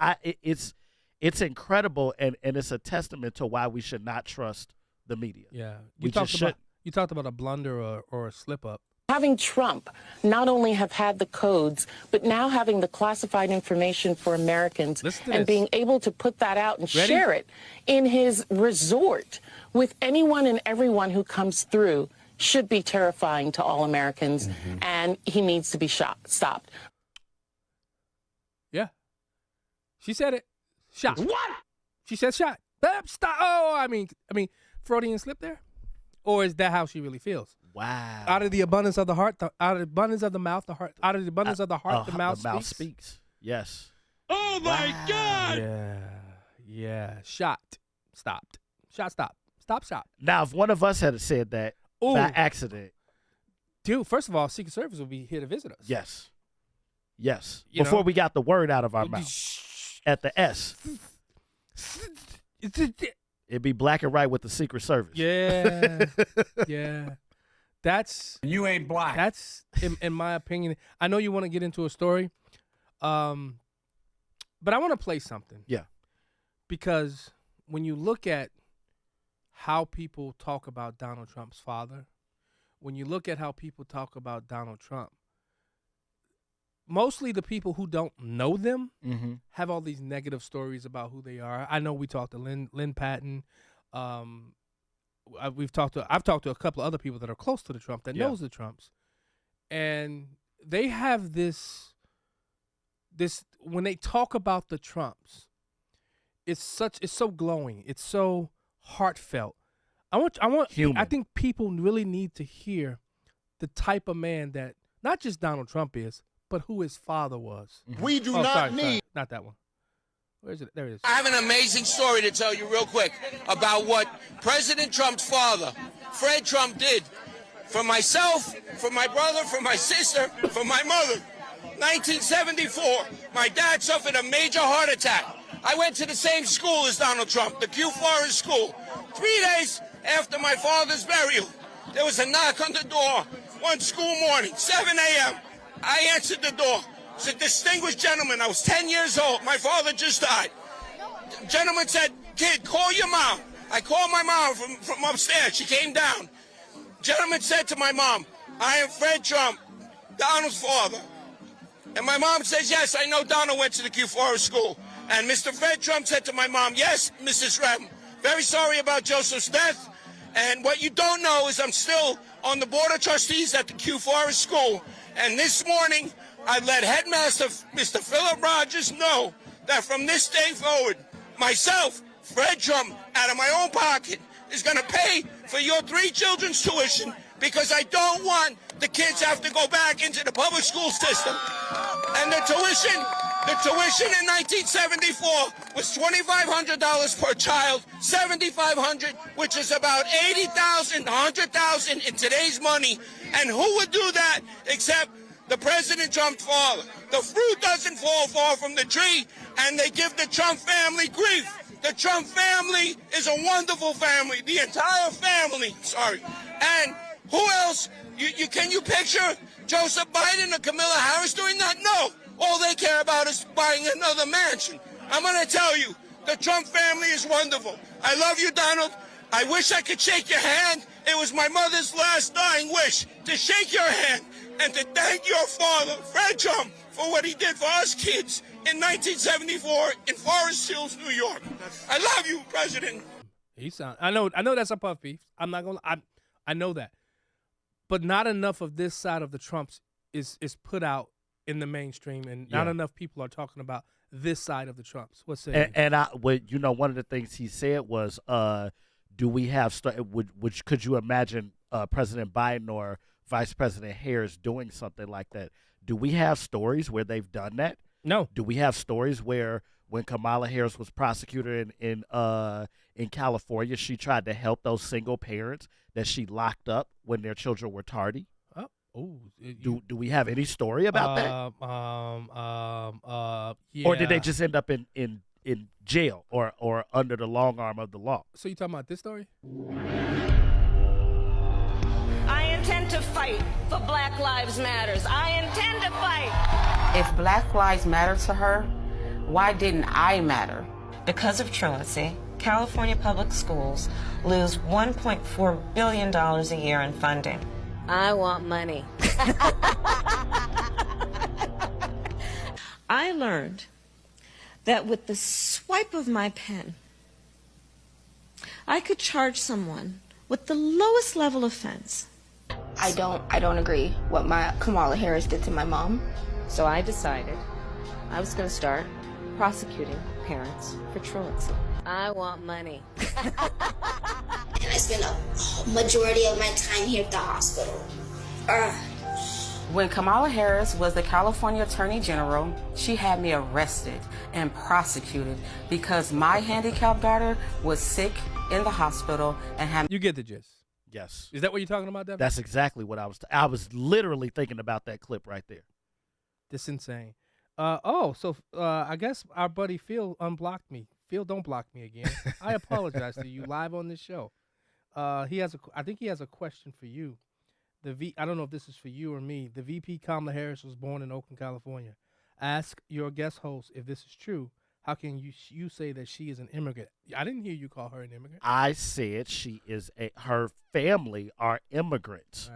It's incredible, and it's a testament to why we should not trust the media. Yeah. You talked about a blunder or a slip up. Having Trump not only have had the codes, but now having the classified information for Americans and being able to put that out and share it in his resort with anyone and everyone who comes through should be terrifying to all Americans, and he needs to be stopped. Yeah. She said it. Shot. What? She said shot. Stop. Oh, I mean, Freudian slip there? Or is that how she really feels? Wow. Out of the abundance of the heart, out of the abundance of the mouth, the heart. Out of the abundance of the heart, the mouth speaks. Yes. Oh my God. Yeah. Shot. Stopped. Shot. Stop. Stop. Shot. Now, if one of us had said that by accident, dude. First of all, Secret Service will be here to visit us. Yes. Yes. You Before know? we got the word out of our mouth at the S. It'd be black and white with the Secret Service. Yeah. Yeah. You ain't black. That's, in my opinion. I know you want to get into a story, but I want to play something. Yeah. Because when you look at how people talk about Donald Trump's father, when you look at how people talk about Donald Trump, mostly the people who don't know them have all these negative stories about who they are. I know we talked to Lynn Patton. I've talked to a couple of other people that are close to the Trump that knows the Trumps, and they have this when they talk about the Trumps, it's so glowing, it's so heartfelt. I think people really need to hear the type of man that not just Donald Trump is, but who his father was. We do not need. Not that one. Where is it? There it is. I have an amazing story to tell you real quick about what President Trump's father, Fred Trump, did for myself, for my brother, for my sister, for my mother. 1974, my dad suffered a major heart attack. I went to the same school as Donald Trump, the Q Forest School. 3 days after my father's burial, there was a knock on the door one school morning, 7 a.m. I answered the door. It's a distinguished gentleman. I was 10 years old. My father just died. The gentleman said, "Kid, call your mom." I called my mom from upstairs. She came down. Gentleman said to my mom, "I am Fred Trump, Donald's father." And my mom says, "Yes, I know Donald went to the Q Forest School." And Mr. Fred Trump said to my mom, "Yes, Mrs. Rem, very sorry about Joseph's death. And what you don't know is I'm still on the board of trustees at the Q Forest School. And this morning, I let Headmaster Mr. Philip Rogers know that from this day forward, myself, Fred Trump, out of my own pocket, is going to pay for your 3 children's tuition because I don't want the kids have to go back into the public school system." And the tuition in 1974 was $2,500 per child, $7,500, which is about $80,000, $100,000 in today's money. And who would do that except the President Trump's father? The fruit doesn't fall far from the tree, and they give the Trump family grief. The Trump family is a wonderful family, the entire family, sorry. And who else? Can you picture Joseph Biden or Kamala Harris doing that? No. All they care about is buying another mansion. I'm going to tell you, the Trump family is wonderful. I love you, Donald. I wish I could shake your hand. It was my mother's last dying wish to shake your hand and to thank your father, Fred Trump, for what he did for us kids in 1974 in Forest Hills, New York. I love you, President. I know that's a puff piece. I'm not going to, I know that. But not enough of this side of the Trumps is put out in the mainstream, and not enough people are talking about this side of the Trumps. What's that? And one of the things he said was, do we have could you imagine President Biden or Vice President Harris doing something like that? Do we have stories where they've done that? No. Do we have stories where when Kamala Harris was prosecutor in California, she tried to help those single parents that she locked up when their children were tardy? Do we have any story about that? Yeah. Or did they just end up in jail or under the long arm of the law? So you talking about this story? I intend to fight for Black Lives Matters. I intend to fight. If Black Lives matter to her, why didn't I matter? Because of truancy, California public schools lose $1.4 billion a year in funding. I want money. I learned that with the swipe of my pen, I could charge someone with the lowest level offense. I don't agree what Kamala Harris did to my mom. So I decided I was going to start prosecuting parents for truancy. I want money. And I spend a majority of my time here at the hospital. When Kamala Harris was the California Attorney General, she had me arrested and prosecuted because my handicapped daughter was sick in the hospital and had. You get the gist. Yes. Is that what you're talking about, Devin? That's exactly what I was. I was literally thinking about that clip right there. That's insane. I guess our buddy Phil unblocked me. Phil, don't block me again. I apologize to you live on this show. I think he has a question for you. I don't know if this is for you or me. The VP Kamala Harris was born in Oakland, California. Ask your guest host if this is true. How can you say that she is an immigrant? I didn't hear you call her an immigrant. I said she is her family are immigrants,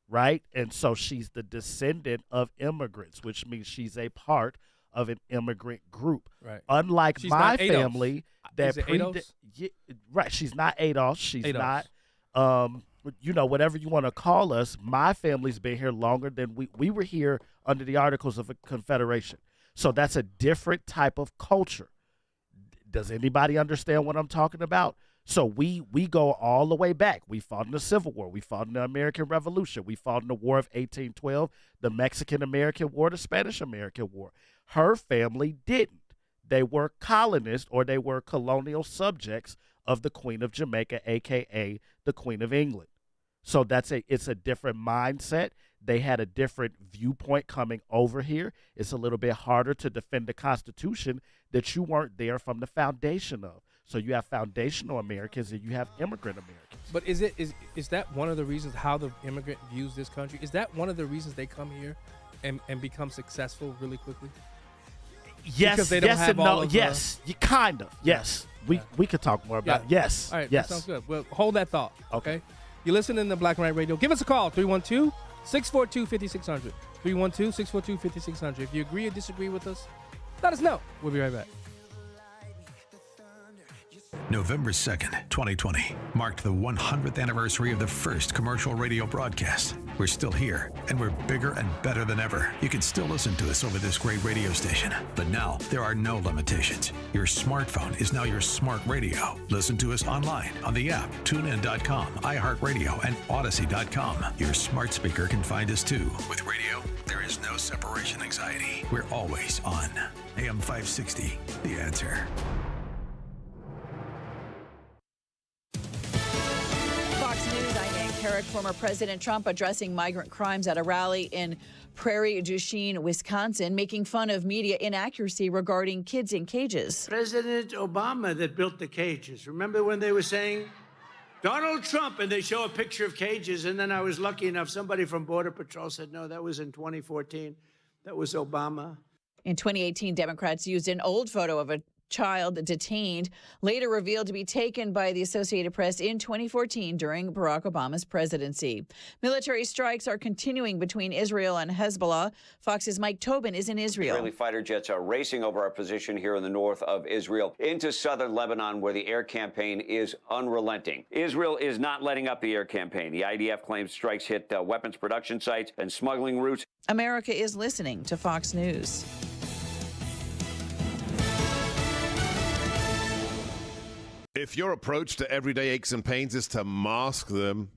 right? And so she's the descendant of immigrants, which means she's a part of an immigrant group. Right. Unlike she's my not family, that right? She's not ADOS. She's ADOS. not. Whatever you want to call us. My family's been here longer than we were here under the Articles of Confederation. So that's a different type of culture. Does anybody understand what I'm talking about? So we go all the way back. We fought in the Civil War. We fought in the American Revolution. We fought in the War of 1812, the Mexican-American War, the Spanish-American War. Her family didn't. They were colonists or they were colonial subjects of the Queen of Jamaica, a.k.a. the Queen of England. So it's a different mindset. They had a different viewpoint coming over here. It's a little bit harder to defend the Constitution that you weren't there from the foundation of. So you have foundational Americans and you have immigrant Americans. But is that one of the reasons how the immigrant views this country? Is that one of the reasons they come here and become successful really quickly? Yes, because they don't have and all no. Yes, kind of. Yes, we could talk more about. Yeah. Yes, all right. Yes, That sounds good. Well, hold that thought. Okay. You're listening to Black and White Radio. Give us a call, 312-642-5600. 312-642-5600. If you agree or disagree with us, let us know. We'll be right back. November 2nd, 2020, marked the 100th anniversary of the first commercial radio broadcast. We're still here, and we're bigger and better than ever. You can still listen to us over this great radio station, but now there are no limitations. Your smartphone is now your smart radio. Listen to us online on the app, TuneIn.com, iHeartRadio, and Odyssey.com. Your smart speaker can find us too. With radio, there is no separation anxiety. We're always on. AM 560, The Answer. Fox News, I'm Ann Carrick. Former President Trump addressing migrant crimes at a rally in Prairie du Chien, Wisconsin, making fun of media inaccuracy regarding kids in cages. President Obama that built the cages. Remember when they were saying Donald Trump, and they show a picture of cages, and then I was lucky enough, somebody from Border Patrol said, no, that was in 2014. That was Obama. In 2018, Democrats used an old photo of a child detained, later revealed to be taken by the Associated Press in 2014 during Barack Obama's presidency. Military strikes are continuing between Israel and Hezbollah. Fox's Mike Tobin is in Israel. Israeli fighter jets are racing over our position here in the north of Israel into southern Lebanon, where the air campaign is unrelenting. Israel is not letting up the air campaign. The IDF claims strikes hit weapons production sites and smuggling routes. America is listening to Fox News. If your approach to everyday aches and pains is to mask them,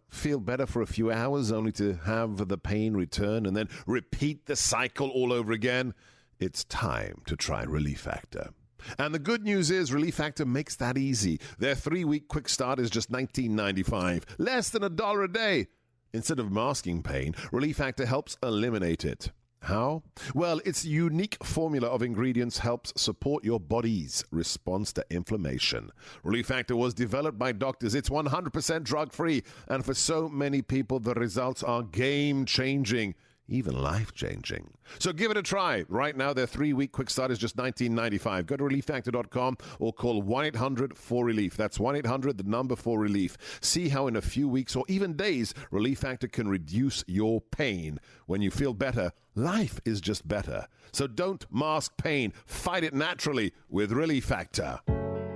feel better for a few hours only to have the pain return and then repeat the cycle all over again, it's time to try Relief Factor. And the good news is Relief Factor makes that easy. Their 3-week quick start is just $19.95, less than $1 a day. Instead of masking pain, Relief Factor helps eliminate it. How? Well, its unique formula of ingredients helps support your body's response to inflammation. Relief Factor was developed by doctors. It's 100% drug-free, and for so many people, the results are game-changing. even life-changing. So give it a try. Right now, their 3-week quick start is just $19.95. Go to ReliefFactor.com or call 1-800-4RELIEF. That's 1-800-4RELIEF. See how in a few weeks or even days, Relief Factor can reduce your pain. When you feel better, life is just better. So don't mask pain. Fight it naturally with Relief Factor.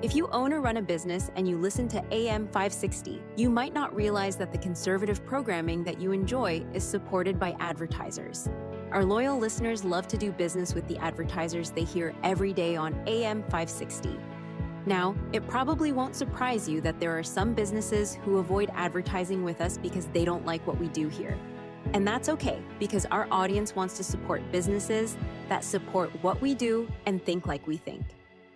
If you own or run a business and you listen to AM 560, you might not realize that the conservative programming that you enjoy is supported by advertisers. Our loyal listeners love to do business with the advertisers they hear every day on AM 560. Now, it probably won't surprise you that there are some businesses who avoid advertising with us because they don't like what we do here. And that's okay, because our audience wants to support businesses that support what we do and think like we think.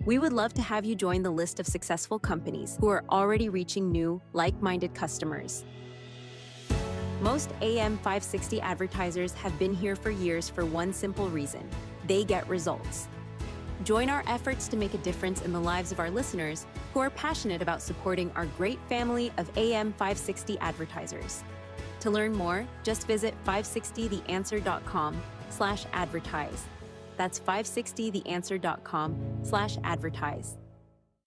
We would love to have you join the list of successful companies who are already reaching new, like-minded customers. Most AM 560 advertisers have been here for years for one simple reason: they get results. Join our efforts to make a difference in the lives of our listeners who are passionate about supporting our great family of AM 560 advertisers. To learn more, just visit 560theanswer.com/advertise. That's 560theanswer.com/advertise.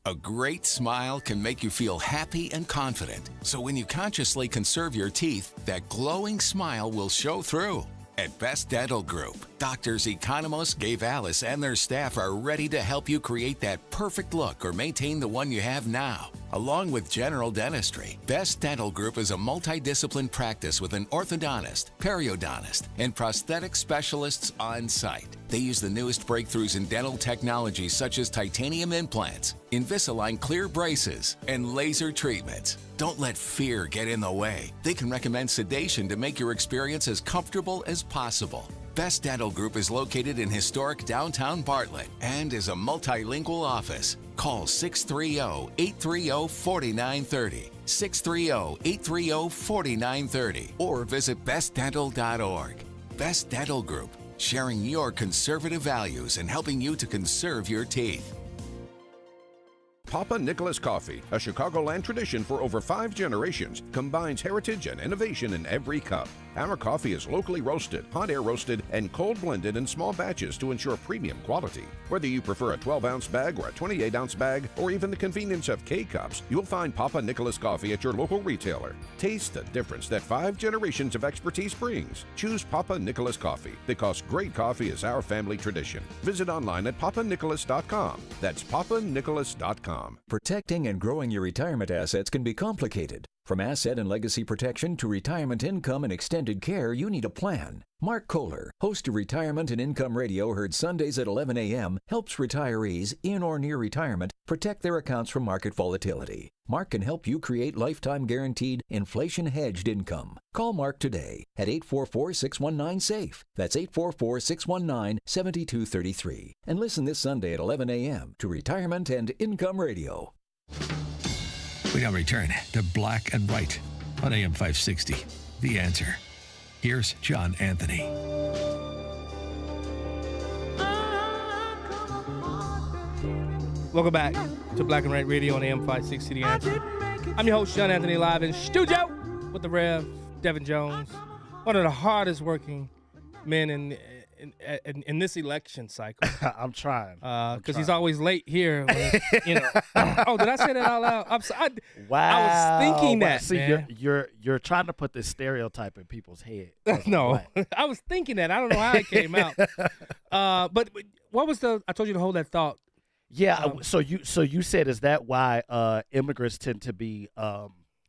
A great smile can make you feel happy and confident. So when you consciously conserve your teeth, that glowing smile will show through. At Best Dental Group, doctors Economos, Gave Alice, and their staff are ready to help you create that perfect look or maintain the one you have now. Along with general dentistry, Best Dental Group is a multidisciplined practice with an orthodontist, periodontist, and prosthetic specialists on site. They use the newest breakthroughs in dental technology such as titanium implants, Invisalign clear braces, and laser treatments. Don't let fear get in the way. They can recommend sedation to make your experience as comfortable as possible. Best Dental Group is located in historic downtown Bartlett and is a multilingual office. Call 630-830-4930, 630-830-4930, or visit bestdental.org. Best Dental Group, sharing your conservative values and helping you to conserve your teeth. Papa Nicholas Coffee, a Chicagoland tradition for over 5 generations, combines heritage and innovation in every cup. Our coffee is locally roasted, hot air roasted, and cold blended in small batches to ensure premium quality. Whether you prefer a 12-ounce bag or a 28-ounce bag, or even the convenience of K-Cups, you'll find Papa Nicholas Coffee at your local retailer. Taste the difference that 5 generations of expertise brings. Choose Papa Nicholas Coffee, because great coffee is our family tradition. Visit online at papanicholas.com. That's papanicholas.com. Protecting and growing your retirement assets can be complicated. From asset and legacy protection to retirement income and extended care, you need a plan. Mark Kohler, host of Retirement and Income Radio, heard Sundays at 11 a.m., helps retirees in or near retirement protect their accounts from market volatility. Mark can help you create lifetime guaranteed, inflation-hedged income. Call Mark today at 844-619-SAFE. That's 844-619-7233. And listen this Sunday at 11 a.m. to Retirement and Income Radio. We now return to Black and White on AM 560. The Answer. Here's John Anthony. Welcome back to Black and White Radio on AM 560. The Answer. I'm your host, John Anthony, live in studio with the Rev, Devin Jones, one of the hardest working men in this election cycle. I'm trying. Because he's always late here. When, Oh, did I say that out loud? Wow. I was thinking that. See, man. you're trying to put this stereotype in people's head. No, I was thinking that. I don't know how it came out. But what was I told you to hold that thought. Yeah. So you said, is that why immigrants tend to be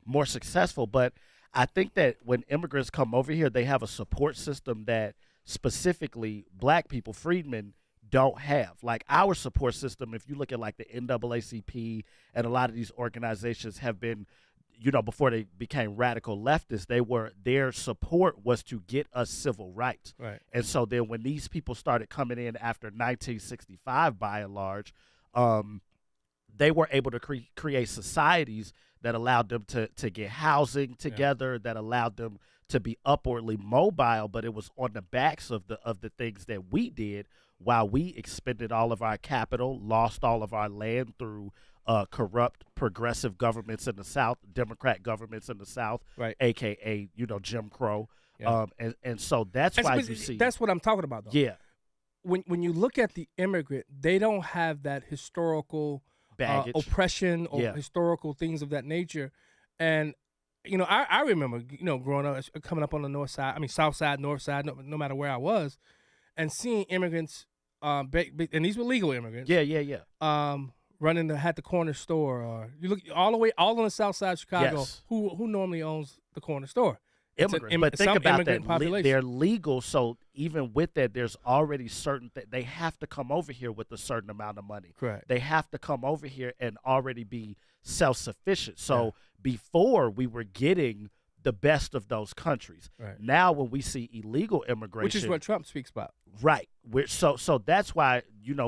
more successful? But I think that when immigrants come over here, they have a support system that specifically black people, freedmen, don't have. Like our support system, if you look at like the NAACP and a lot of these organizations have been, before they became radical leftists, their support was to get us civil rights. Right. And so then when these people started coming in after 1965, by and large, they were able to create societies that allowed them to get housing together, that allowed them to be upwardly mobile, but it was on the backs of the things that we did while we expended all of our capital, lost all of our land through corrupt progressive governments in the South, Democrat governments in the South, right. AKA, Jim Crow. Yeah. And so that's why you see. That's what I'm talking about, though. Yeah. When you look at the immigrant, they don't have that historical baggage, oppression, or historical things of that nature. And I remember growing up, coming up on the south side, north side, no matter where I was, and seeing immigrants, and these were legal immigrants. Yeah. Running had the corner store, or you look all on the south side of Chicago. Yes. Who normally owns the corner store? Immigrants. But think about that. They're legal, so even with that, there's already certain they have to come over here with a certain amount of money. Correct. They have to come over here and already be self-sufficient. So before we were getting the best of those countries. Right. Now when we see illegal immigration, which is what Trump speaks about. Right. So that's why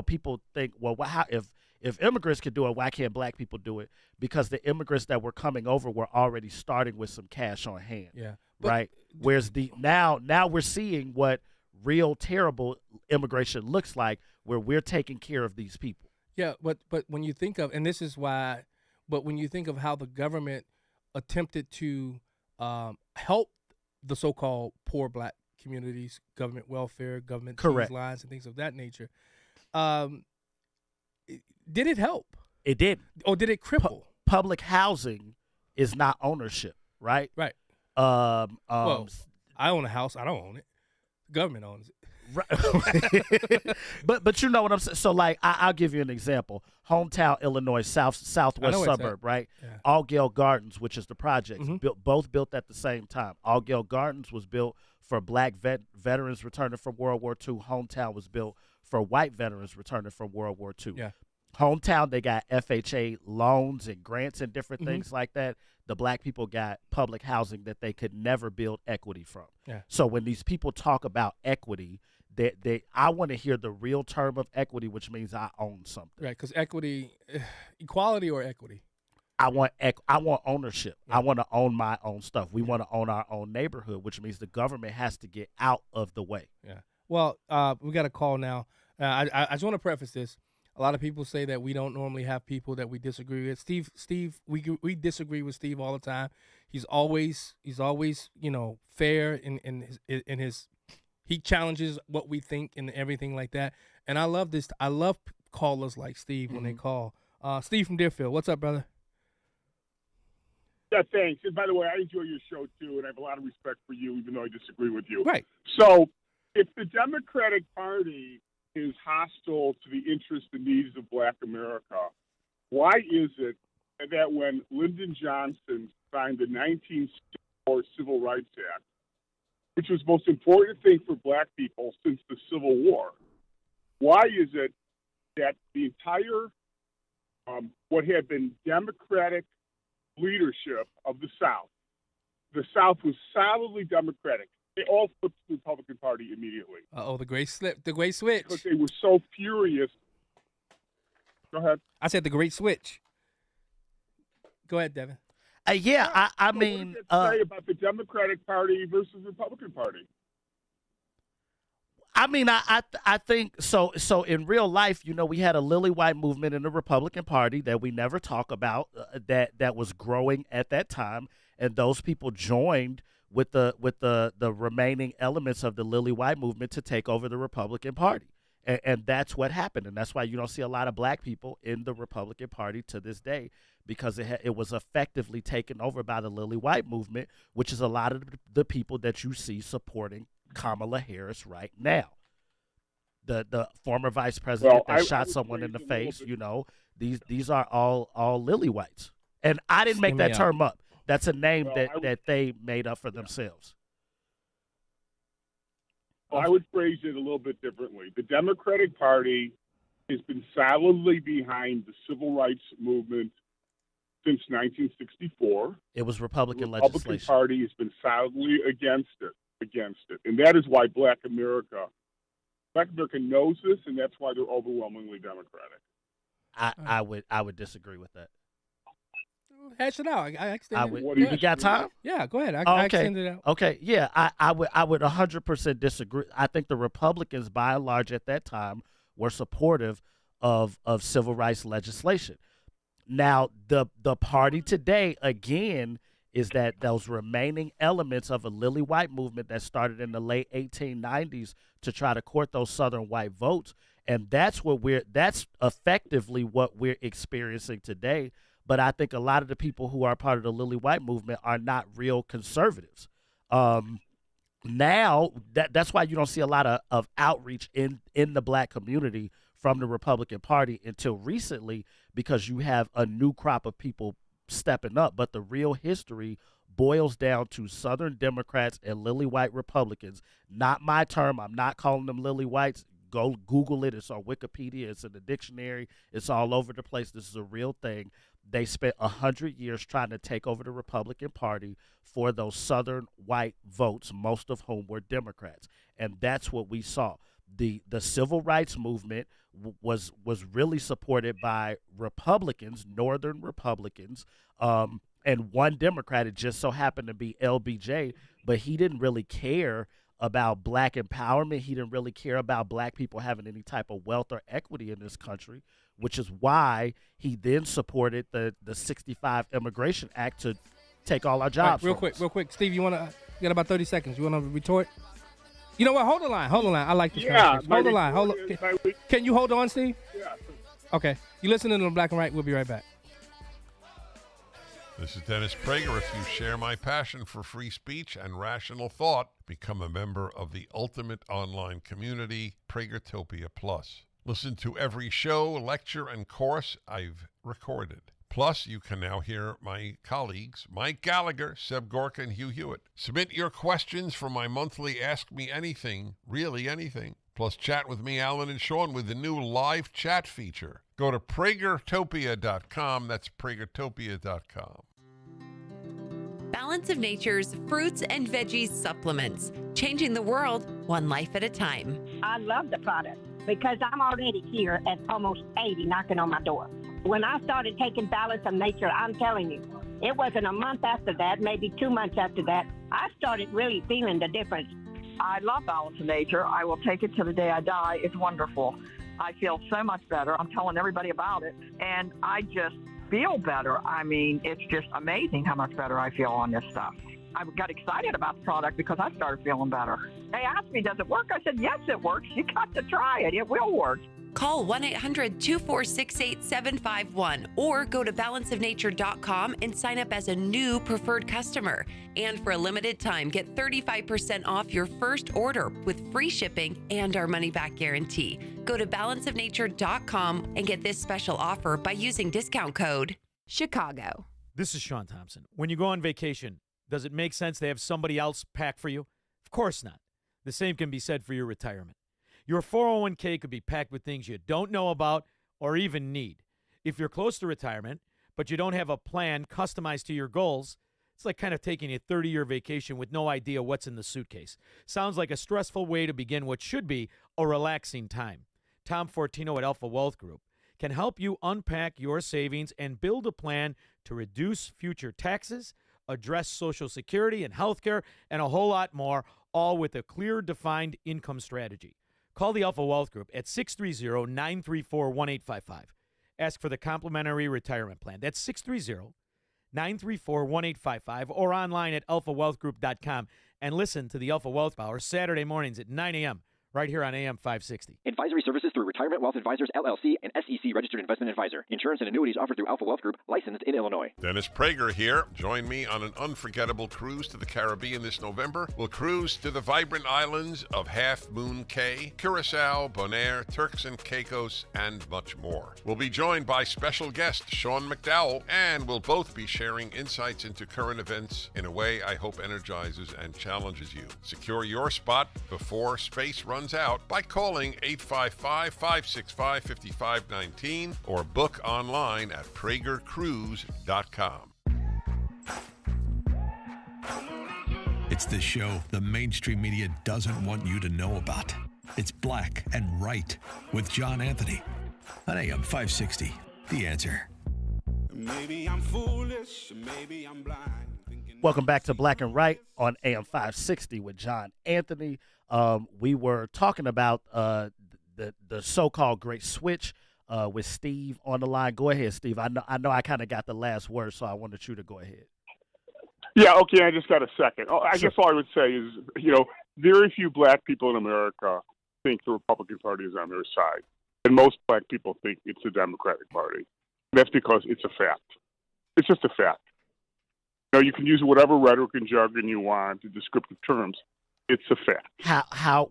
people think, well, how if immigrants could do it, why can't black people do it? Because the immigrants that were coming over were already starting with some cash on hand. Yeah. Right. Whereas now we're seeing what real terrible immigration looks like, where we're taking care of these people. Yeah, but when you think of, and this is why, but when you think of how the government attempted to help the so-called poor black communities, government welfare, government Correct. lines, and things of that nature, did it help? It did. Or did it cripple? Public housing is not ownership, right? Right. Well, I own a house. I don't own it. The government owns it. Right. but you know what I'm saying. So like I'll give you an example. Hometown, Illinois, southwest suburb, right? Yeah. Allgale Gardens, which is the project, both built at the same time. Allgale Gardens was built for black veterans returning from World War II. Hometown was built for white veterans returning from World War II. Yeah. Hometown, they got FHA loans and grants and different things like that. The black people got public housing that they could never build equity from. Yeah. So when these people talk about equity, I want to hear the real term of equity, which means I own something. Right, because equity, equality or equity? I want ownership. Yeah. I want to own my own stuff. We want to own our own neighborhood, which means the government has to get out of the way. Yeah. Well, we got a call now. I just want to preface this. A lot of people say that we don't normally have people that we disagree with. Steve, we disagree with Steve all the time. He's always fair in his he challenges what we think and everything like that. And I love this. I love callers like Steve when they call. Steve from Deerfield, what's up, brother? Yeah, thanks. And by the way, I enjoy your show too, and I have a lot of respect for you, even though I disagree with you. Right. So, if the Democratic Party is hostile to the interests and needs of Black America, why is it that when Lyndon Johnson signed the 1964 Civil Rights Act, which was the most important thing for Black people since the Civil War, why is it that the entire what had been Democratic leadership of the South was solidly Democratic? They all flipped to the Republican Party immediately. The great switch. Because they were so furious. Go ahead. I said the great switch. Go ahead, Devin. I so mean, what does it say about the Democratic Party versus the Republican Party? I mean, I think so. So in real life, we had a lily white movement in the Republican Party that we never talk about, that was growing at that time, and those people joined with the remaining elements of the lily white movement to take over the Republican Party. And that's what happened. And that's why you don't see a lot of black people in the Republican Party to this day, because it was effectively taken over by the lily white movement, which is a lot of the people that you see supporting Kamala Harris right now. The former vice president that shot someone in the face, these are all lily whites. And I didn't make that term up. That's a name that they made up for themselves. Well, I would phrase it a little bit differently. The Democratic Party has been solidly behind the civil rights movement since 1964. It was Republican legislation. The Republican Party has been solidly against it. And that is why Black America knows this, and that's why they're overwhelmingly Democratic. I would disagree with that. Hash it out. I extended it. You got time? Yeah, go ahead. I okay. extended it out. Okay, yeah, I would 100% disagree. I think the Republicans, by and large, at that time, were supportive of civil rights legislation. Now, the party today, again, is that those remaining elements of a lily white movement that started in the late 1890s to try to court those Southern white votes. And that's effectively what we're experiencing today. But I think a lot of the people who are part of the lily white movement are not real conservatives. Now that's why you don't see a lot of outreach in the black community from the Republican Party until recently, because you have a new crop of people stepping up. But the real history boils down to Southern Democrats and lily white Republicans. Not my term. I'm not calling them lily whites. Go Google it. It's on Wikipedia. It's in the dictionary. It's all over the place. This is a real thing. They spent 100 years trying to take over the Republican Party for those Southern white votes, most of whom were Democrats. And that's what we saw. The civil rights movement was really supported by Republicans, Northern Republicans, and one Democrat. It just so happened to be LBJ, but he didn't really care about black empowerment. He didn't really care about black people having any type of wealth or equity in this country, which is why he then supported the 65 Immigration Act to take all our jobs. Real quick. Steve, you got about 30 seconds. You want to retort? You know what? Hold the line. I like this conversation. Hold the line. Can you hold on, Steve? Yeah. Okay. You listening to Black and Right. We'll be right back. This is Dennis Prager. If you share my passion for free speech and rational thought, become a member of the ultimate online community, Pragertopia Plus. Listen to every show, lecture, and course I've recorded. Plus, you can now hear my colleagues, Mike Gallagher, Seb Gorka, and Hugh Hewitt. Submit your questions for my monthly Ask Me Anything, really anything. Plus, chat with me, Alan, and Sean with the new live chat feature. Go to Pragertopia.com. That's Pragertopia.com. Balance of Nature's fruits and veggies supplements, changing the world one life at a time. I love the product because I'm already here at almost 80 knocking on my door. When I started taking Balance of Nature, I'm telling you, it wasn't a month after that, maybe 2 months after that, I started really feeling the difference. I love Balance of Nature. I will take it to the day I die. It's wonderful. I feel so much better. I'm telling everybody about it, and I just feel better. I mean, it's just amazing how much better I feel on this stuff. I got excited about the product because I started feeling better. They asked me, does it work? I said, yes, it works. You got to try it. It will work. Call 1-800-246-8751 or go to balanceofnature.com and sign up as a new preferred customer. And for a limited time, get 35% off your first order with free shipping and our money-back guarantee. Go to balanceofnature.com and get this special offer by using discount code Chicago. This is Sean Thompson. When you go on vacation, does it make sense to have somebody else pack for you? Of course not. The same can be said for your retirement. Your 401k could be packed with things you don't know about or even need. If you're close to retirement, but you don't have a plan customized to your goals, it's like kind of taking a 30-year vacation with no idea what's in the suitcase. Sounds like a stressful way to begin what should be a relaxing time. Tom Fortino at Alpha Wealth Group can help you unpack your savings and build a plan to reduce future taxes, address Social Security and healthcare, and a whole lot more, all with a clear, defined income strategy. Call the Alpha Wealth Group at 630-934-1855. Ask for the complimentary retirement plan. That's 630-934-1855 or online at alphawealthgroup.com. And listen to the Alpha Wealth Hour Saturday mornings at 9 a.m. right here on AM 560. Advisory services through Retirement Wealth Advisors, LLC, and SEC Registered Investment Advisor. Insurance and annuities offered through Alpha Wealth Group, licensed in Illinois. Dennis Prager here. Join me on an unforgettable cruise to the Caribbean this November. We'll cruise to the vibrant islands of Half Moon Cay, Curacao, Bonaire, Turks and Caicos, and much more. We'll be joined by special guest Sean McDowell, and we'll both be sharing insights into current events in a way I hope energizes and challenges you. Secure your spot before space runs out by calling 855-565-5519 or book online at PragerCruise.com. It's the show the mainstream media doesn't want you to know about. It's Black and Right with John Anthony on AM 560. The Answer. Maybe I'm foolish, maybe I'm blind. Welcome back to Black and Right on AM 560 with John Anthony. We were talking about the so-called Great Switch with Steve on the line. Go ahead, Steve. I know I kind of got the last word, so I wanted you to go ahead. Yeah, okay, I just got a second. I guess all I would say is, very few black people in America think the Republican Party is on their side. And most black people think it's the Democratic Party. That's because it's a fact. It's just a fact. You can use whatever rhetoric and jargon you want in descriptive terms. It's a fact.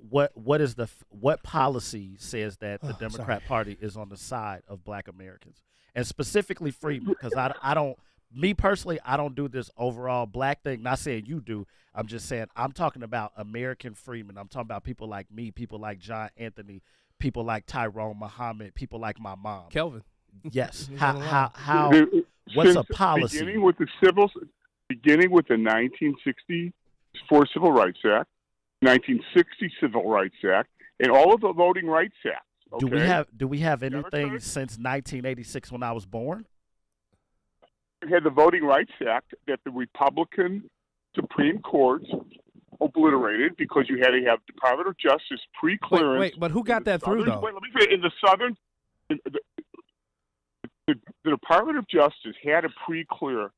What policy says that the Democrat Party is on the side of black Americans, and specifically freedmen? Because I don't, me personally, I don't do this overall black thing. Not saying you do. I'm just saying I'm talking about American freedmen. I'm talking about people like me, people like John Anthony, people like Tyrone Muhammad, people like my mom. Kelvin. Yes. How? What's a policy? Beginning with the 1964 Civil Rights Act, 1960 Civil Rights Act, and all of the Voting Rights Acts. Okay? Do we have anything since 1986 when I was born? We had the Voting Rights Act that the Republican Supreme Court obliterated because you had to have Department of Justice pre-clearance. Wait, but who got that through, though? Wait, let me say, in the Southern, the Department of Justice had to pre-clear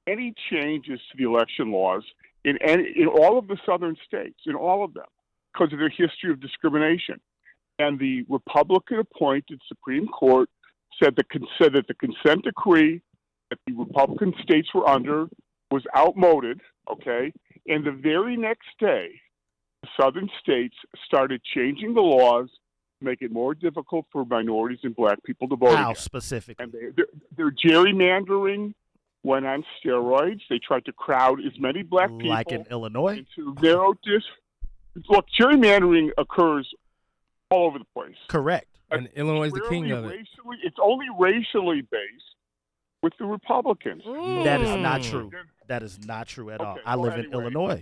any changes to the election laws in all of the Southern states, in all of them, because of their history of discrimination. And the Republican-appointed Supreme Court said that the consent decree that the Republican states were under was outmoded, okay? And the very next day, the Southern states started changing the laws to make it more difficult for minorities and black people to vote. How specifically? And their gerrymandering went on steroids. They tried to crowd as many black people, like in Illinois, into narrow Look, gerrymandering occurs all over the place. Correct. And Illinois is the king of it. It's only racially based with the Republicans. That is not true. That is not true at all. I live in Illinois.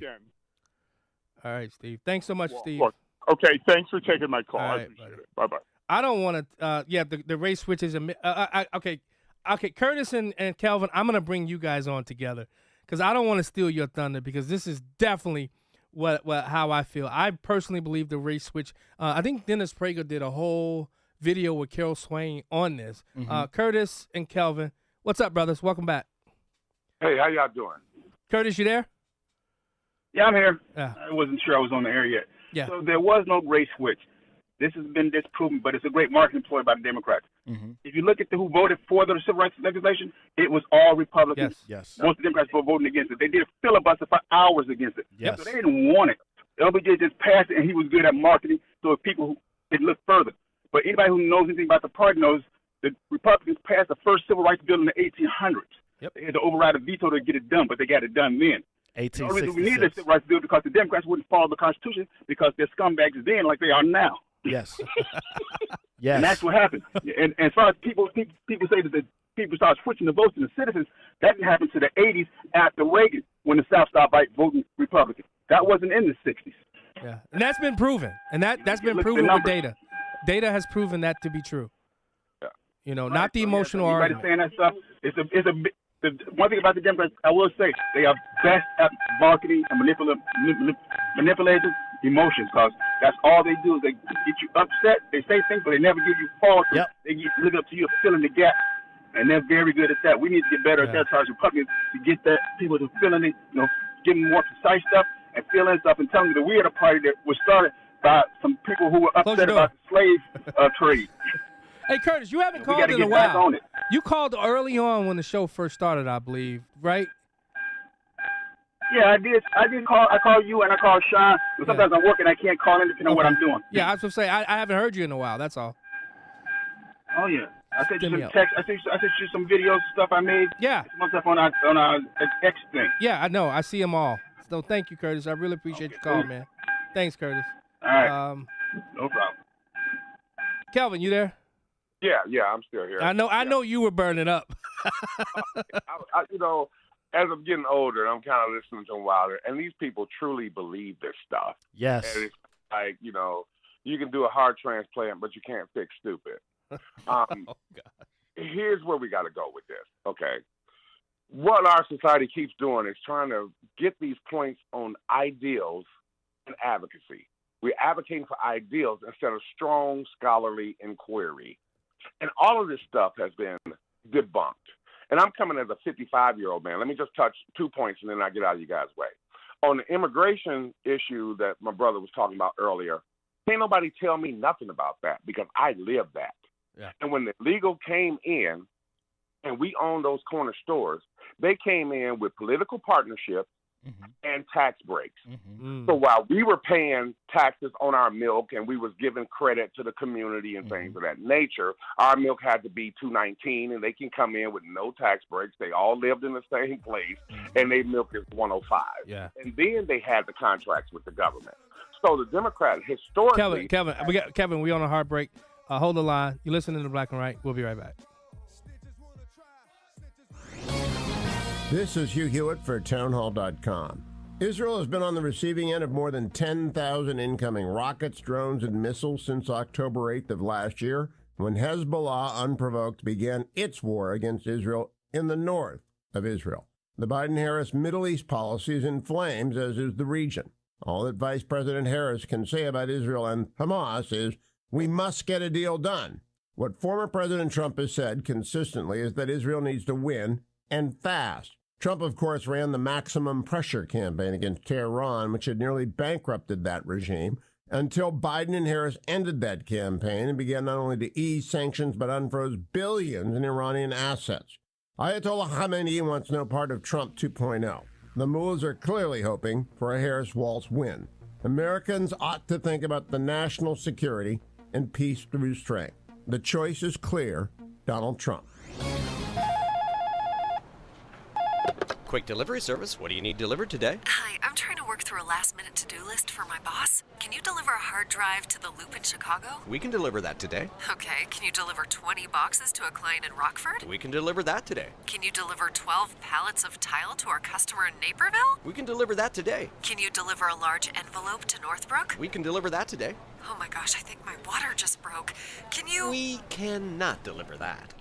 All right, Steve. Thanks so much, Steve. Look, okay, thanks for taking my call. All I right, appreciate it. Bye-bye. I don't want to, the race switches. Okay, Curtis and Kelvin, I'm going to bring you guys on together because I don't want to steal your thunder because this is definitely how I feel. I personally believe the race switch. I think Dennis Prager did a whole video with Carol Swain on this. Curtis and Kelvin, what's up, brothers? Welcome back. Hey, how y'all doing? Curtis, you there? Yeah, I'm here. Yeah. I wasn't sure I was on the air yet. Yeah. So there was no race switch. This has been disproven, but it's a great marketing ploy by the Democrats. If you look at who voted for the civil rights legislation, it was all Republicans. Yes. Most of the Democrats were voting against it. They did a filibuster for hours against it. Yes. So they didn't want it. LBJ just passed it, and he was good at marketing, so if people could look further. But anybody who knows anything about the party knows the Republicans passed the first civil rights bill in the 1800s. Yep. They had to override a veto to get it done, but they got it done then. The only reason we needed a civil rights bill because the Democrats wouldn't follow the Constitution because they're scumbags then like they are now. Yes. Yes. And that's what happened. And as far as people say that the people start switching the votes to the citizens, that happened to the 80s after Reagan when the South stopped voting Republican. That wasn't in the 60s. Yeah, and that's been proven. And that's been proven with data. Data has proven that to be true. Yeah. You know, not the emotional argument. Saying that stuff, the one thing about the Democrats, I will say, they are best at marketing and manipulating emotions, because that's all they do is they get you upset. They say things, but they never give you false. Yep. They live up to you filling the gap, and they're very good at that. We need to get better at that as Republicans to get that people to filling it, giving more precise stuff and filling stuff and telling you that we are the party that was started by some people who were upset about the slave trade. Hey, Curtis, you haven't called in a while. You called early on when the show first started, I believe, right? Yeah, I did call. I called you and I called Sean. But sometimes I'm working. I can't call in depending on what I'm doing. Yeah, I was going to say, I haven't heard you in a while. That's all. Oh, yeah. I sent you some text. I sent you some videos, stuff I made. Yeah. Some stuff on our X thing. Yeah, I know. I see them all. So thank you, Curtis. I really appreciate your call, man. Thanks, Curtis. All right. No problem. Kelvin, you there? Yeah, I'm still here. I know you were burning up. As I'm getting older, I'm kind of listening to them wilder, and these people truly believe this stuff. Yes. And it's like, you can do a heart transplant, but you can't fix stupid. Oh, God. Here's where we got to go with this, okay? What our society keeps doing is trying to get these points on ideals and advocacy. We're advocating for ideals instead of strong scholarly inquiry. And all of this stuff has been debunked. and I'm coming as a 55-year-old man. Let me just touch 2 points, and then I get out of you guys' way. On the immigration issue that my brother was talking about earlier, can't nobody tell me nothing about that because I live that. Yeah. And when the legal came in, and we own those corner stores, they came in with political partnerships and tax breaks. So while we were paying taxes on our milk and we was giving credit to the community and things of that nature, our milk had to be $2.19, and they can come in with no tax breaks. They all lived in the same place, and their milk is $1.05. Yeah. And then they had the contracts with the government. So the Democrat historically... Kevin, we on a hard break. Hold the line. You're listening to Black and Right. We'll be right back. This is Hugh Hewitt for townhall.com. Israel has been on the receiving end of more than 10,000 incoming rockets, drones, and missiles since October 8th of last year, when Hezbollah, unprovoked, began its war against Israel in the north of Israel. The Biden-Harris Middle East policy is in flames, as is the region. All that Vice President Harris can say about Israel and Hamas is, we must get a deal done. What former President Trump has said consistently is that Israel needs to win, and fast. Trump, of course, ran the maximum pressure campaign against Tehran, which had nearly bankrupted that regime, until Biden and Harris ended that campaign and began not only to ease sanctions, but unfroze billions in Iranian assets. Ayatollah Khamenei wants no part of Trump 2.0. The mullahs are clearly hoping for a Harris-Walz win. Americans ought to think about the national security and peace through strength. The choice is clear: Donald Trump. Quick delivery service. What do you need delivered today? Hi, I'm trying to work through a last-minute to-do list for my boss. Can you deliver a hard drive to the Loop in Chicago? We can deliver that today. Okay, can you deliver 20 boxes to a client in Rockford? We can deliver that today. Can you deliver 12 pallets of tile to our customer in Naperville? We can deliver that today. Can you deliver a large envelope to Northbrook? We can deliver that today. Oh my gosh, I think my water just broke. Can you... We cannot deliver that.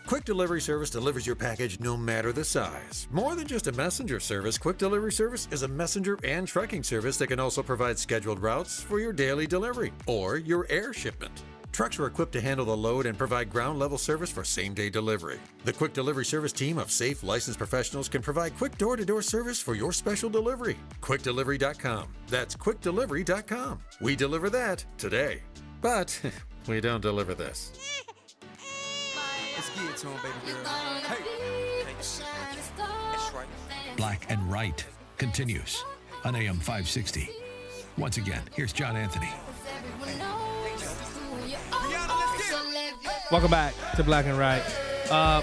Quick Delivery Service delivers your package no matter the size. More than just a messenger service, Quick Delivery Service is a messenger and trucking service that can also provide scheduled routes for your daily delivery or your air shipment. Trucks are equipped to handle the load and provide ground-level service for same-day delivery. The Quick Delivery Service team of safe, licensed professionals can provide quick door-to-door service for your special delivery. QuickDelivery.com. That's QuickDelivery.com. We deliver that today. But we don't deliver this. Let's get it to him, baby girl. Hey. That's right. Black and Right continues on AM 560. Once again, here's John Anthony. Welcome back to Black and Right.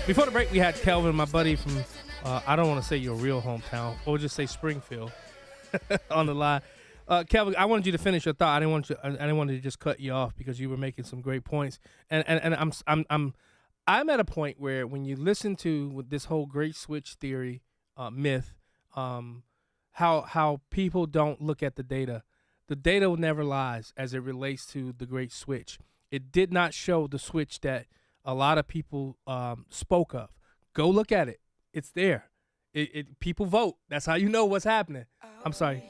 Before the break, we had Kelvin, my buddy from, I don't want to say your real hometown, or just say Springfield, on the line. Kelvin, I wanted you to finish your thought. I didn't want to just cut you off because you were making some great points. And I'm at a point where when you listen to this whole Great Switch theory myth, how people don't look at the data. The data never lies as it relates to the Great Switch. It did not show the switch that a lot of people spoke of. Go look at it. It's there. People vote. That's how you know what's happening. I'm sorry.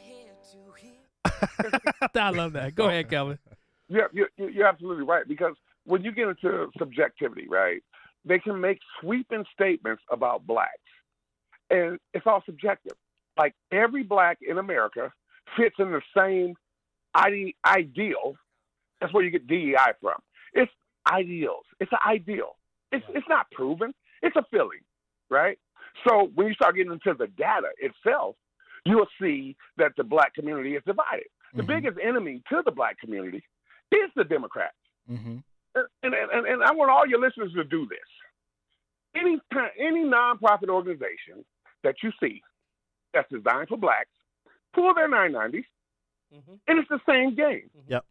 I love that. Go ahead, Kelvin. Yeah, you're absolutely right, because when you get into subjectivity, right, they can make sweeping statements about blacks, and it's all subjective. Like, every black in America fits in the same ideal. That's where you get DEI from. It's ideals. It's an ideal. It's not proven. It's a feeling, right? So when you start getting into the data itself, you'll see that the black community is divided. The biggest enemy to the black community is the Democrats. And I want all your listeners to do this. Any nonprofit organization that you see that's designed for blacks, pull their 990s, and it's the same game. Yep.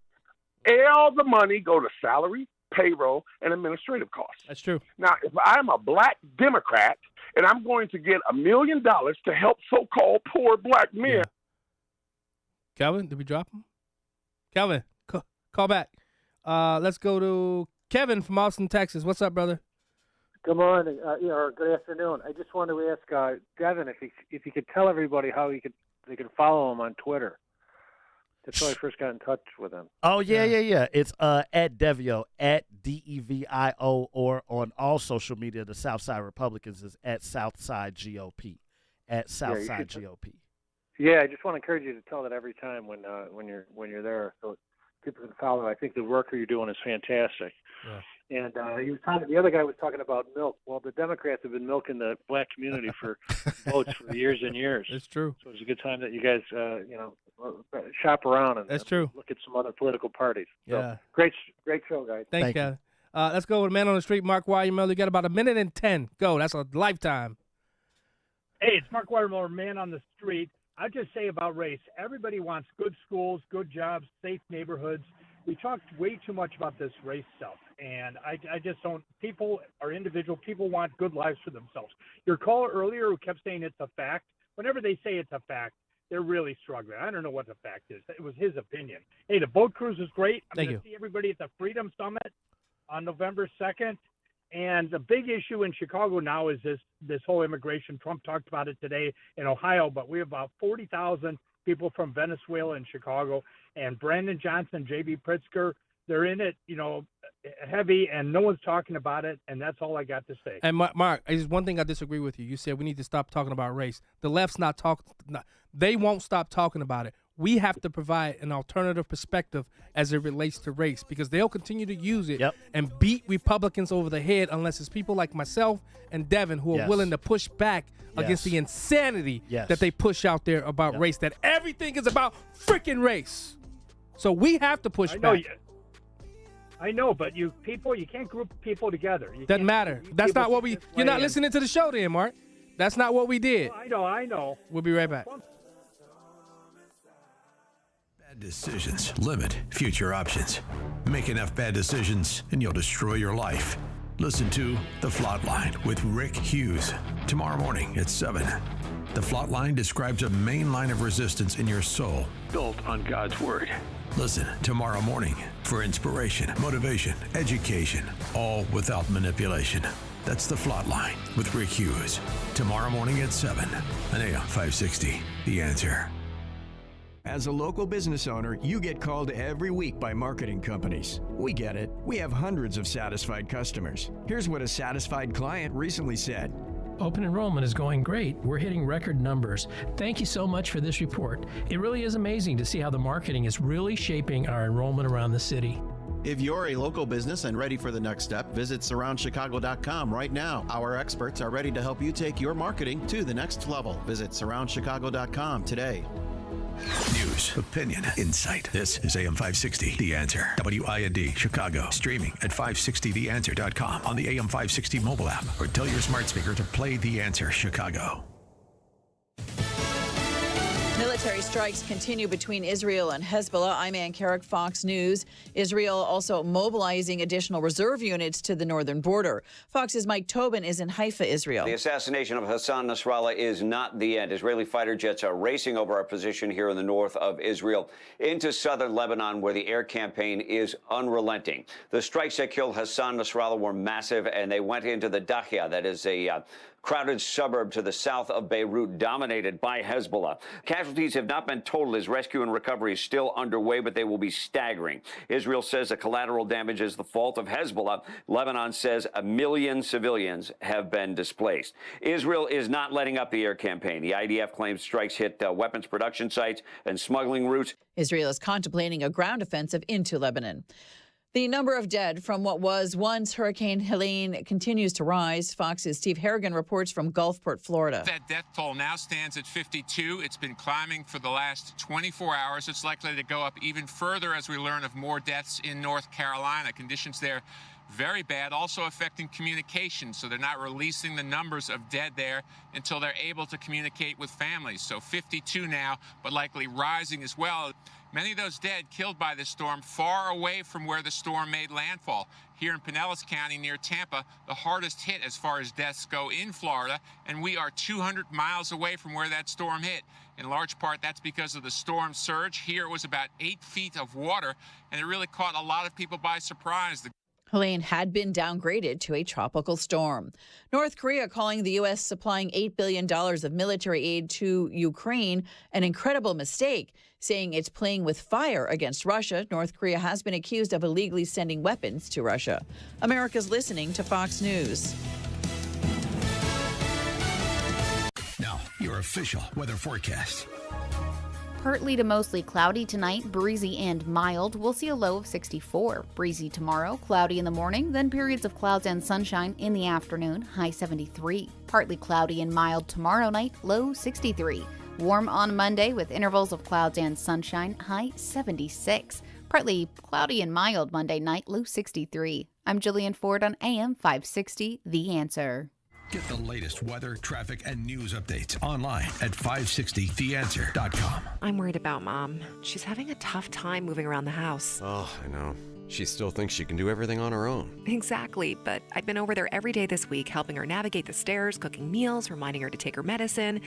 All the money go to salary, payroll, and administrative costs. That's true. Now, if I'm a black Democrat and I'm going to get $1 million to help so-called poor black men. Yeah. Calvin, did we drop him? Calvin, call back. Let's go to Kevin from Austin, Texas. What's up, brother? Good morning, or good afternoon. I just wanted to ask Devin if he could tell everybody how they can follow him on Twitter. That's how I first got in touch with him. Oh, yeah. It's at Devio, at DEVIO, or on all social media, the Southside Republicans is at Southside GOP, at Southside GOP. Yeah, I just want to encourage you to tell that every time when you're there, so people can follow. I think the work you're doing is fantastic. Yeah. And he was talking. The other guy was talking about milk. Well, the Democrats have been milking the black community for votes for years and years. It's true. So it's a good time that you guys, shop around and That's true. Look at some other political parties. So, Yeah. great show, guys. Thank you. Let's go with Man on the Street, Mark Weiermuller. You got about 1 minute and 10. Go. That's a lifetime. Hey, it's Mark Weiermuller, Man on the Street. I just say about race, everybody wants good schools, good jobs, safe neighborhoods. We talked way too much about this race stuff, and I just don't. People are individual. People want good lives for themselves. Your caller earlier who kept saying it's a fact, whenever they say it's a fact, they're really struggling. I don't know what the fact is. It was his opinion. Hey, the boat cruise is great. I'm going to see everybody at the Freedom Summit on November 2nd. And the big issue in Chicago now is this whole immigration. Trump talked about it today in Ohio, but we have about 40,000 people from Venezuela in Chicago. And Brandon Johnson, J.B. Pritzker, they're in it, heavy, and no one's talking about it, and that's all I got to say. And Mark, there's one thing I disagree with you. You said we need to stop talking about race. The left's not talking. They won't stop talking about it. We have to provide an alternative perspective as it relates to race, because they'll continue to use it and beat Republicans over the head unless it's people like myself and Devin who are willing to push back against the insanity that they push out there about race, that everything is about freaking race. So we have to push back. I know, but you can't group people together. Doesn't matter. That's not what we. You're not listening to the show, then, Mark. That's not what we did. I know. We'll be right back. Bad decisions limit future options. Make enough bad decisions, and you'll destroy your life. Listen to The Flot Line with Rick Hughes tomorrow morning at 7. The Flot Line describes a main line of resistance in your soul, built on God's Word. Listen tomorrow morning for inspiration, motivation, education, all without manipulation. That's The Flot Line with Rick Hughes. Tomorrow morning at 7 on AM 560. The Answer. As a local business owner, you get called every week by marketing companies. We get it. We have hundreds of satisfied customers. Here's what a satisfied client recently said. Open enrollment is going great. We're hitting record numbers. Thank you so much for this report. It really is amazing to see how the marketing is really shaping our enrollment around the city. If you're a local business and ready for the next step, visit surroundchicago.com right now. Our experts are ready to help you take your marketing to the next level. Visit surroundchicago.com today. News, opinion, insight. This is AM 560, The Answer. WIND, Chicago. Streaming at 560theanswer.com on the AM 560 mobile app, or tell your smart speaker to play The Answer Chicago. Military strikes continue between Israel and Hezbollah. I'm Ann Carrick, Fox News. Israel also mobilizing additional reserve units to the northern border. Fox's Mike Tobin is in Haifa, Israel. The assassination of Hassan Nasrallah is not the end. Israeli fighter jets are racing over our position here in the north of Israel into southern Lebanon, where the air campaign is unrelenting. The strikes that killed Hassan Nasrallah were massive, and they went into the Dahya, that is a crowded suburb to the south of Beirut, dominated by Hezbollah. Casualties have not been totaled as rescue and recovery is still underway, but they will be staggering. Israel says the collateral damage is the fault of Hezbollah. Lebanon says 1 million civilians have been displaced. Israel is not letting up the air campaign. The IDF claims strikes hit weapons production sites and smuggling routes. Israel is contemplating a ground offensive into Lebanon. The number of dead from what was once Hurricane Helene continues to rise. Fox's Steve Harrigan reports from Gulfport, Florida. That death toll now stands at 52. It's been climbing for the last 24 hours. It's likely to go up even further as we learn of more deaths in North Carolina. Conditions there very bad, also affecting communication, so they're not releasing the numbers of dead there until they're able to communicate with families. So 52 now, but likely rising as well. Many of those dead killed by this storm far away from where the storm made landfall. Here in Pinellas County near Tampa, the hardest hit as far as deaths go in Florida, and we are 200 miles away from where that storm hit. In large part, that's because of the storm surge. Here it was about 8 feet of water, and it really caught a lot of people by surprise. Helene had been downgraded to a tropical storm. North Korea calling the U.S. supplying $8 billion of military aid to Ukraine an incredible mistake, saying it's playing with fire against Russia. North Korea has been accused of illegally sending weapons to Russia. America's listening to Fox News. Now, your official weather forecast. Partly to mostly cloudy tonight, breezy and mild. We'll see a low of 64. Breezy tomorrow, cloudy in the morning, then periods of clouds and sunshine in the afternoon, high 73. Partly cloudy and mild tomorrow night, low 63. Warm on Monday with intervals of clouds and sunshine, high 76. Partly cloudy and mild Monday night, low 63. I'm Jillian Ford on AM 560, The Answer. Get the latest weather, traffic, and news updates online at 560theanswer.com. I'm worried about Mom. She's having a tough time moving around the house. Oh, I know. She still thinks she can do everything on her own. Exactly, but I've been over there every day this week, helping her navigate the stairs, cooking meals, reminding her to take her medicine.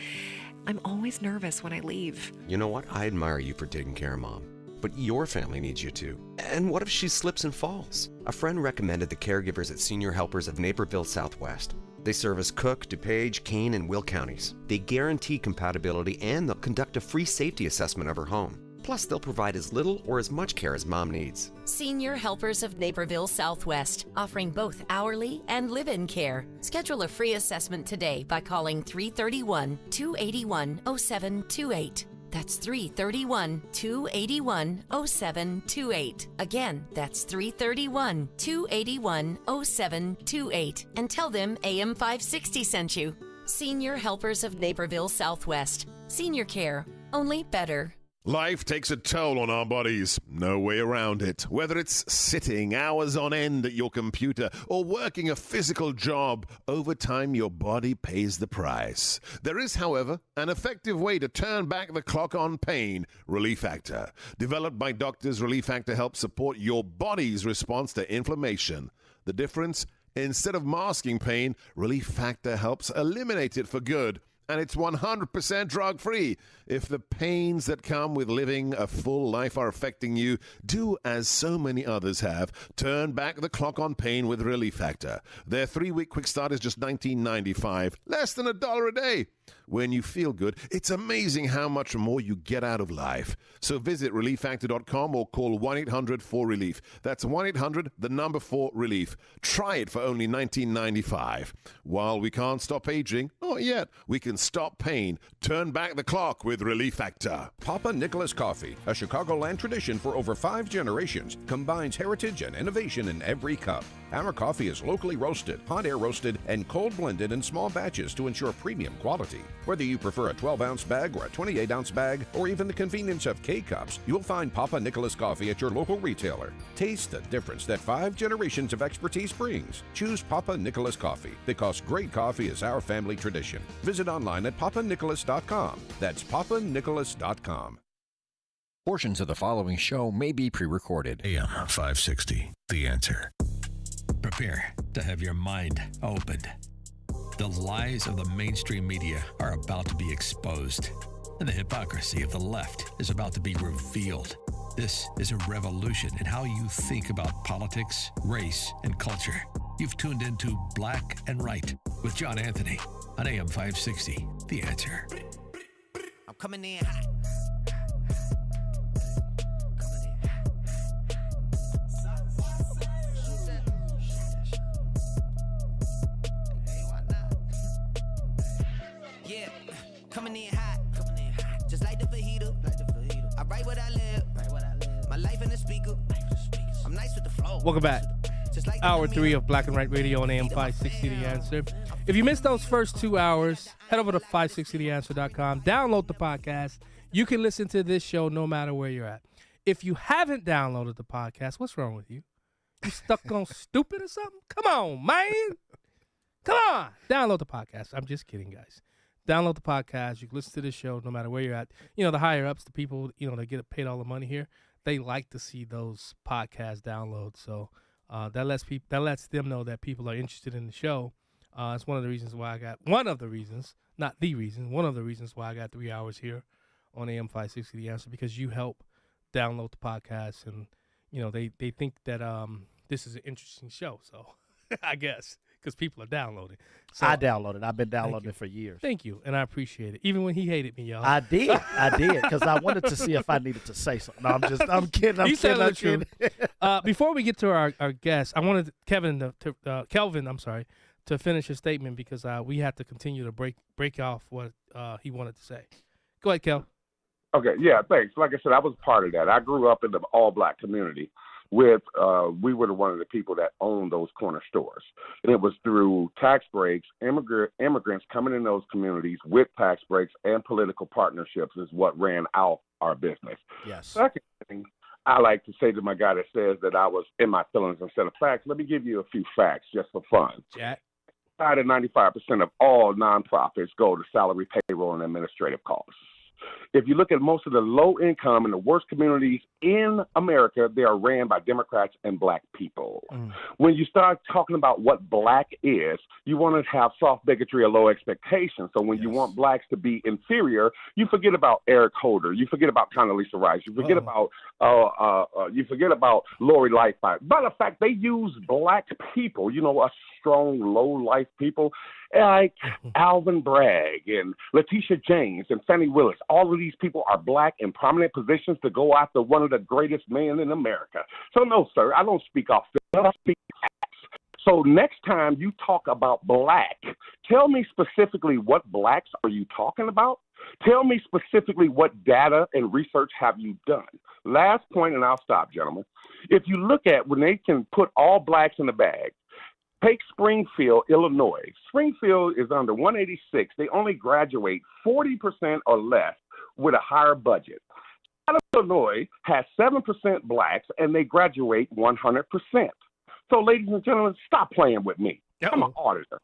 I'm always nervous when I leave. You know what? I admire you for taking care of Mom. But your family needs you too. And what if she slips and falls? A friend recommended the caregivers at Senior Helpers of Naperville Southwest. They service Cook, DuPage, Kane, and Will counties. They guarantee compatibility and they'll conduct a free safety assessment of her home. Plus, they'll provide as little or as much care as Mom needs. Senior Helpers of Naperville Southwest, offering both hourly and live-in care. Schedule a free assessment today by calling 331-281-0728. That's 331-281-0728. Again, that's 331-281-0728. And tell them AM 560 sent you. Senior Helpers of Naperville Southwest. Senior care, only better. Life takes a toll on our bodies. No way around it. Whether it's sitting hours on end at your computer or working a physical job, over time your body pays the price. There is, however, an effective way to turn back the clock on pain, Relief Factor. Developed by doctors, Relief Factor helps support your body's response to inflammation. The difference? Instead of masking pain, Relief Factor helps eliminate it for good. And it's 100% drug-free. If the pains that come with living a full life are affecting you, do as so many others have. Turn back the clock on pain with Relief Factor. Their 3-week quick start is just $19.95, less than $1 a day. When you feel good, it's amazing how much more you get out of life. So visit ReliefFactor.com or call 1-800-4RELIEF. That's 1-800-4RELIEF. Try it for only $19.95. While we can't stop aging, not yet, we can stop pain. Turn back the clock with Relief Factor. Papa Nicholas Coffee, a Chicagoland tradition for over 5 generations, combines heritage and innovation in every cup. Our coffee is locally roasted, hot air roasted, and cold blended in small batches to ensure premium quality. Whether you prefer a 12-ounce bag or a 28-ounce bag, or even the convenience of K-Cups, you'll find Papa Nicholas Coffee at your local retailer. Taste the difference that 5 generations of expertise brings. Choose Papa Nicholas Coffee, because great coffee is our family tradition. Visit online at papanicholas.com. That's papanicholas.com. Portions of the following show may be pre-recorded. AM 560, The Answer. Prepare to have your mind opened. The lies of the mainstream media are about to be exposed, and the hypocrisy of the left is about to be revealed. This is a revolution in how you think about politics, race, and culture. You've tuned into Black and Right with John Anthony on AM 560, The Answer. I'm coming in hot. Coming in hot, just like the fajita. I write what I live, my life in the speaker. I'm nice with the flow. Welcome back. Hour 3 of Black and Right Radio on AM 560 The Answer. If you missed those first 2 hours, head over to 560theanswer.com. Download the podcast. You can listen to this show no matter where you're at. If you haven't downloaded the podcast, what's wrong with you? You stuck on stupid or something? Come on, man. Come on. Download the podcast. I'm just kidding, guys. Download the podcast. You can listen to this show no matter where you're at. You know, the higher ups, the people, you know, that get paid all the money here, they like to see those podcast downloads. So that lets them know that people are interested in the show. It's one of the reasons why I got one of the reasons why I got 3 hours here on AM 560 The Answer, because you help download the podcast, and you know they think that this is an interesting show. So I guess because people are downloading. So, I downloaded. I've been downloading it for years. Thank you, and I appreciate it. Even when he hated me, y'all. I did, because I wanted to see if I needed to say something. No, I'm kidding. I'm kidding. Before we get to our guest, I wanted Kelvin, to finish his statement because we have to continue to break off what he wanted to say. Go ahead, Kel. Okay, yeah, thanks. Like I said, I was part of that. I grew up in the all-black community. We were one of the people that owned those corner stores. And it was through tax breaks, immigrants coming in those communities with tax breaks and political partnerships is what ran out our business. Yes. Second thing, I like to say to my guy that says that I was in my feelings instead of facts, let me give you a few facts just for fun. Jack. 95% of all nonprofits go to salary, payroll, and administrative costs. If you look at most of the low income and the worst communities in America, they are ran by Democrats and black people. When you start talking about what black is, you want to have soft bigotry or low expectations. So when you want blacks to be inferior, you forget about Eric Holder, you forget about Condoleezza Rice, you forget about Lori Lightfoot. Matter of fact, they use black people, us strong, low life people like Alvin Bragg and Letitia James and Fannie Willis. All of these people are black in prominent positions to go after one of the greatest men in America. So no, sir, I don't speak off. I speak facts. So next time you talk about black, tell me specifically what blacks are you talking about? Tell me specifically what data and research have you done? Last point, and I'll stop, gentlemen. If you look at when they can put all blacks in the bag, take Springfield, Illinois. Springfield is under 186. They only graduate 40% or less with a higher budget. Illinois has 7% blacks, and they graduate 100%. So, ladies and gentlemen, stop playing with me. I'm an auditor.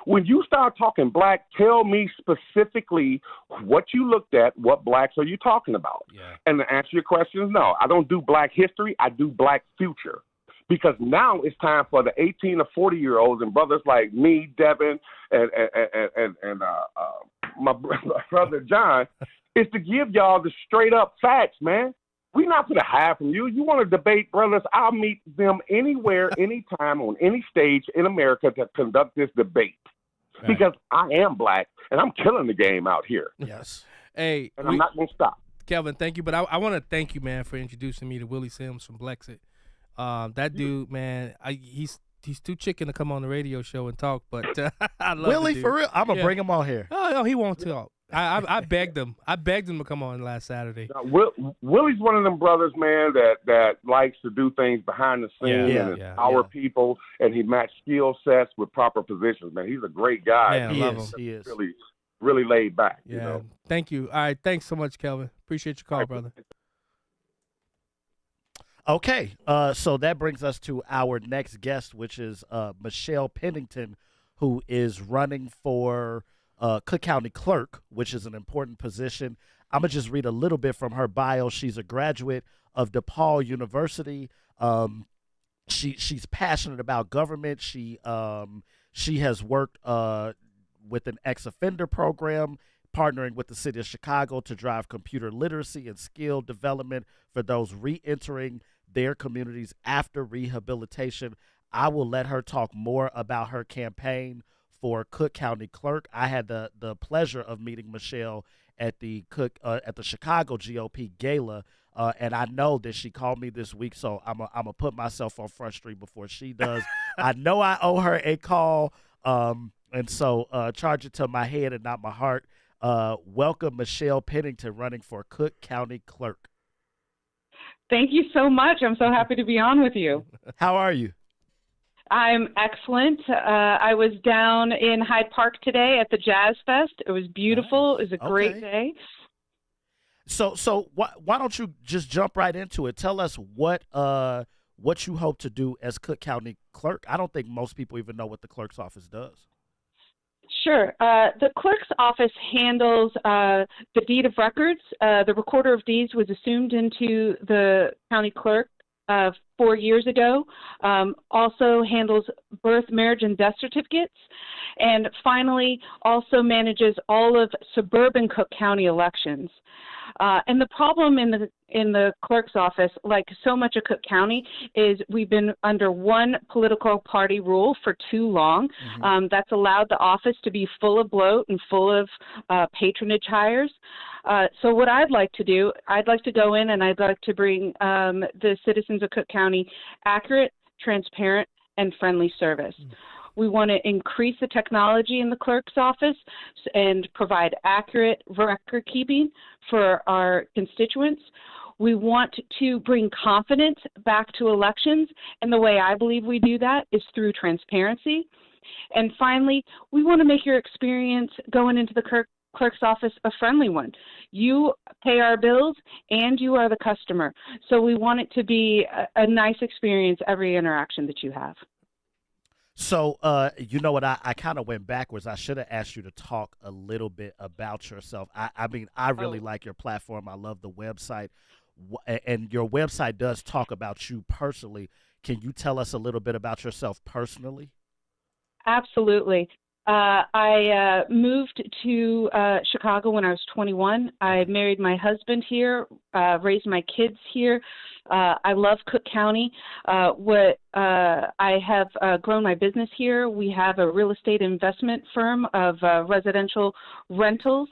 When you start talking black, tell me specifically what you looked at, what blacks are you talking about? Yeah. And to answer your question is no. I don't do black history. I do black future. Because now it's time for the 18 to 40-year-olds and brothers like me, Devin, and my brother John, is to give y'all the straight-up facts, man. We're not going to hide from you. You want to debate, brothers, I'll meet them anywhere, anytime, on any stage in America to conduct this debate. Right. Because I am black, and I'm killing the game out here. Yes. Hey, and I'm not going to stop. Kelvin, thank you. But I want to thank you, man, for introducing me to Willie Sims from Blexit. That dude, man, he's too chicken to come on the radio show and talk, but I love Willie, for real? I'm going to bring him on here. Oh, no, he won't talk. I begged him. I begged him to come on last Saturday. Willie's one of them brothers, man, that likes to do things behind the scenes and empower people, and he matched skill sets with proper positions, man. He's a great guy. Man, I love him. He is. Really laid back. Yeah. You know? Thank you. All right. Thanks so much, Kelvin. Appreciate your call, brother. Okay, so that brings us to our next guest, which is Michelle Pennington, who is running for Cook County Clerk, which is an important position. I'm going to just read a little bit from her bio. She's a graduate of DePaul University. She's passionate about government. She has worked with an ex-offender program, partnering with the city of Chicago to drive computer literacy and skill development for those re-entering their communities after rehabilitation. I will let her talk more about her campaign for Cook County Clerk. I had the pleasure of meeting Michelle at the Chicago GOP Gala, and I know that she called me this week, so I'm gonna put myself on Front Street before she does. I know I owe her a call, and so charge it to my head and not my heart. Welcome, Michelle Pennington, running for Cook County Clerk. Thank you so much. I'm so happy to be on with you. How are you? I'm excellent. I was down in Hyde Park today at the Jazz Fest. It was beautiful. It was a great day. So why don't you just jump right into it? Tell us what you hope to do as Cook County Clerk. I don't think most people even know what the clerk's office does. Sure. The clerk's office handles the deed of records. The recorder of deeds was assumed into the county clerk 4 years ago. Also handles birth, marriage, and death certificates. And finally, also manages all of suburban Cook County elections. And the problem in the clerk's office, like so much of Cook County, is we've been under one political party rule for too long. That's allowed the office to be full of bloat and full of patronage hires. So what I'd like to do, I'd like to go in and I'd like to bring the citizens of Cook County accurate, transparent, and friendly service. We want to increase the technology in the clerk's office and provide accurate record keeping for our constituents. We want to bring confidence back to elections, and the way I believe we do that is through transparency. And finally, we want to make your experience going into the clerk's office a friendly one. You pay our bills and you are the customer. So we want it to be a nice experience every interaction that you have. So, you know what, I kind of went backwards. I should have asked you to talk a little bit about yourself. I mean, I really like your platform. I love the website. And your website does talk about you personally. Can you tell us a little bit about yourself personally? Absolutely. I moved to Chicago when I was 21. I married my husband here, raised my kids here. I love Cook County. I have grown my business here. We have a real estate investment firm of residential rentals.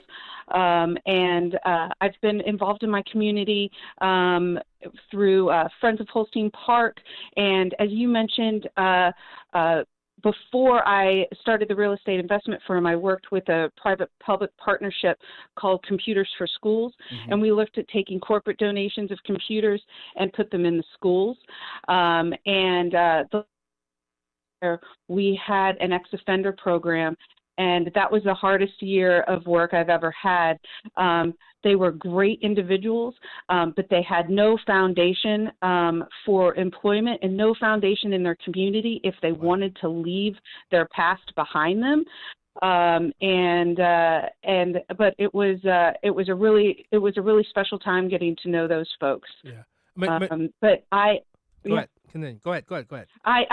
And I've been involved in my community through Friends of Holstein Park. And as you mentioned, before I started the real estate investment firm, I worked with a private-public partnership called Computers for Schools, and we looked at taking corporate donations of computers and put them in the schools. We had an ex-offender program, and that was the hardest year of work I've ever had. They were great individuals, but they had no foundation for employment and no foundation in their community if they wanted to leave their past behind them. But it was a really special time getting to know those folks. Yeah. Go ahead. Go ahead. I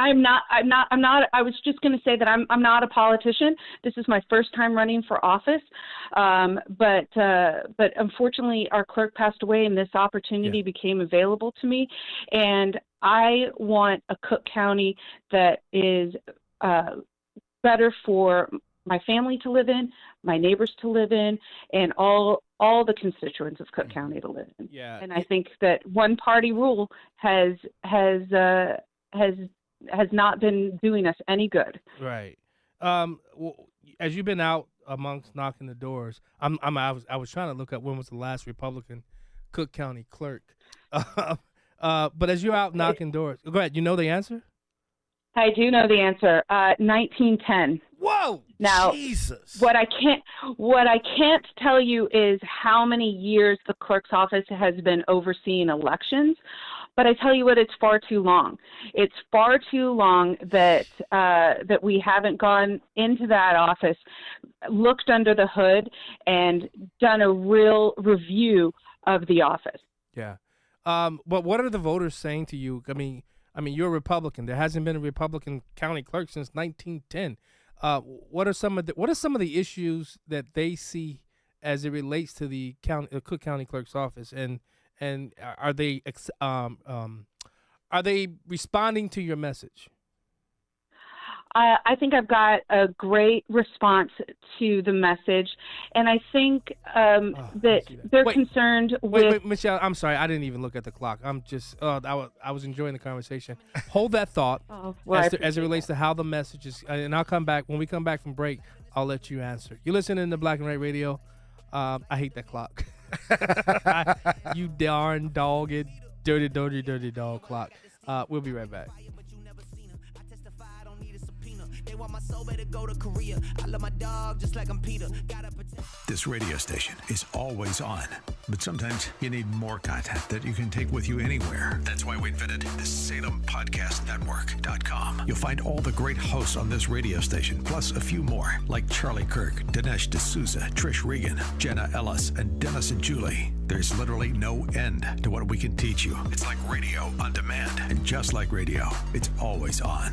was just going to say that I'm not a politician. This is my first time running for office. But unfortunately our clerk passed away and this opportunity became available to me. And I want a Cook County that is better for my family to live in, my neighbors to live in, and all the constituents of Cook County to live in. Yeah. And I think that one party rule has not been doing us any good. Right. As you've been out amongst knocking the doors, I was trying to look up when was the last Republican Cook County clerk. But as you're out knocking doors, go ahead. You know the answer? I do know the answer. 1910. Whoa! Now, Jesus. What I can't tell you is how many years the clerk's office has been overseeing elections, but I tell you what, it's far too long. It's far too long that we haven't gone into that office, looked under the hood, and done a real review of the office. Yeah. But what are the voters saying to you? I mean, you're a Republican. There hasn't been a Republican county clerk since 1910. What are some of the issues that they see as it relates to the Cook County Clerk's office, and are they responding to your message? I think I've got a great response to the message, and I think that they're concerned with. Wait, Michelle, I'm sorry, I didn't even look at the clock. I'm just, I was enjoying the conversation. Hold that thought as it relates to how the message is, and I'll come back when we come back from break. I'll let you answer. You're listening to Black and White Radio. I hate that clock. You darn dogged, dirty dog clock. We'll be right back. They want my soul, better go to Korea. I love my dog just like I'm Peter. This radio station is always on, but sometimes you need more content that you can take with you anywhere. That's why we invented the SalemPodcastNetwork.com. You'll find all the great hosts on this radio station, plus a few more, like Charlie Kirk, Dinesh D'Souza, Trish Regan, Jenna Ellis, and Dennis and Julie. There's literally no end to what we can teach you. It's like radio on demand, and just like radio, it's always on.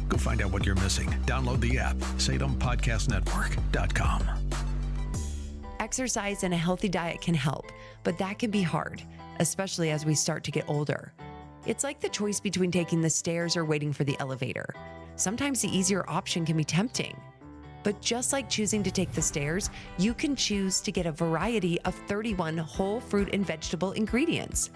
Go find out what you're missing. Download the app, SalemPodcastNetwork.com. Exercise and a healthy diet can help, but that can be hard, especially as we start to get older. It's like the choice between taking the stairs or waiting for the elevator. Sometimes the easier option can be tempting. But just like choosing to take the stairs, you can choose to get a variety of 31 whole fruit and vegetable ingredients.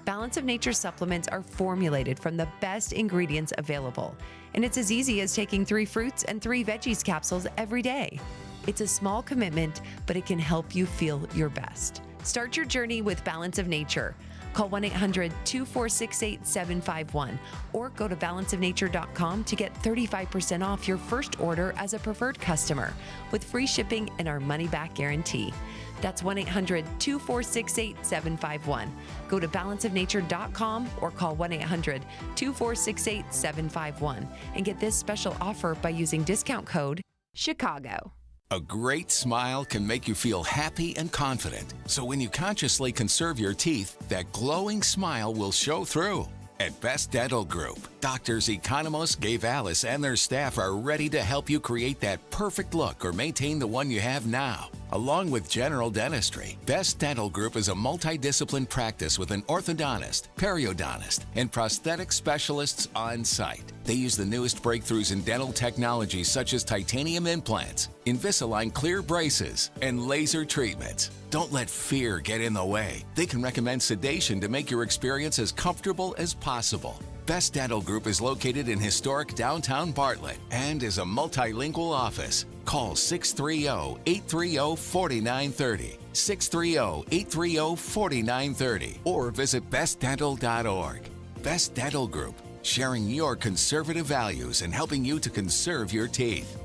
Balance of Nature supplements are formulated from the best ingredients available, and it's as easy as taking 3 fruits and 3 veggies capsules every day. It's a small commitment, but it can help you feel your best. Start your journey with Balance of Nature. Call 1-800-246-8751 or go to balanceofnature.com to get 35% off your first order as a preferred customer with free shipping and our money-back guarantee. That's 1-800-246-8751. Go to balanceofnature.com or call 1-800-246-8751 and get this special offer by using discount code CHICAGO. A great smile can make you feel happy and confident. So when you consciously conserve your teeth, that glowing smile will show through. At Best Dental Group, doctors Economos, Gavalis, and their staff are ready to help you create that perfect look or maintain the one you have now. Along with general dentistry, Best Dental Group is a multidisciplined practice with an orthodontist, periodontist, and prosthetic specialists on site. They use the newest breakthroughs in dental technology such as titanium implants, Invisalign clear braces, and laser treatments. Don't let fear get in the way. They can recommend sedation to make your experience as comfortable as possible. Best Dental Group is located in historic downtown Bartlett and is a multilingual office. Call 630-830-4930, 630-830-4930, or visit bestdental.org. Best Dental Group, sharing your conservative values and helping you to conserve your teeth.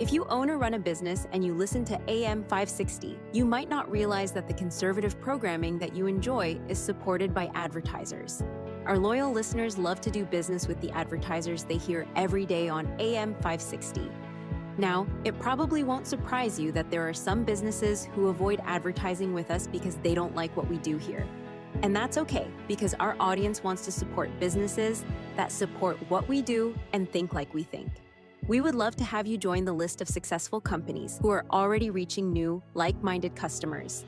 If you own or run a business and you listen to AM 560, you might not realize that the conservative programming that you enjoy is supported by advertisers. Our loyal listeners love to do business with the advertisers they hear every day on AM 560. Now, it probably won't surprise you that there are some businesses who avoid advertising with us because they don't like what we do here. And that's okay, because our audience wants to support businesses that support what we do and think like we think. We would love to have you join the list of successful companies who are already reaching new, like-minded customers.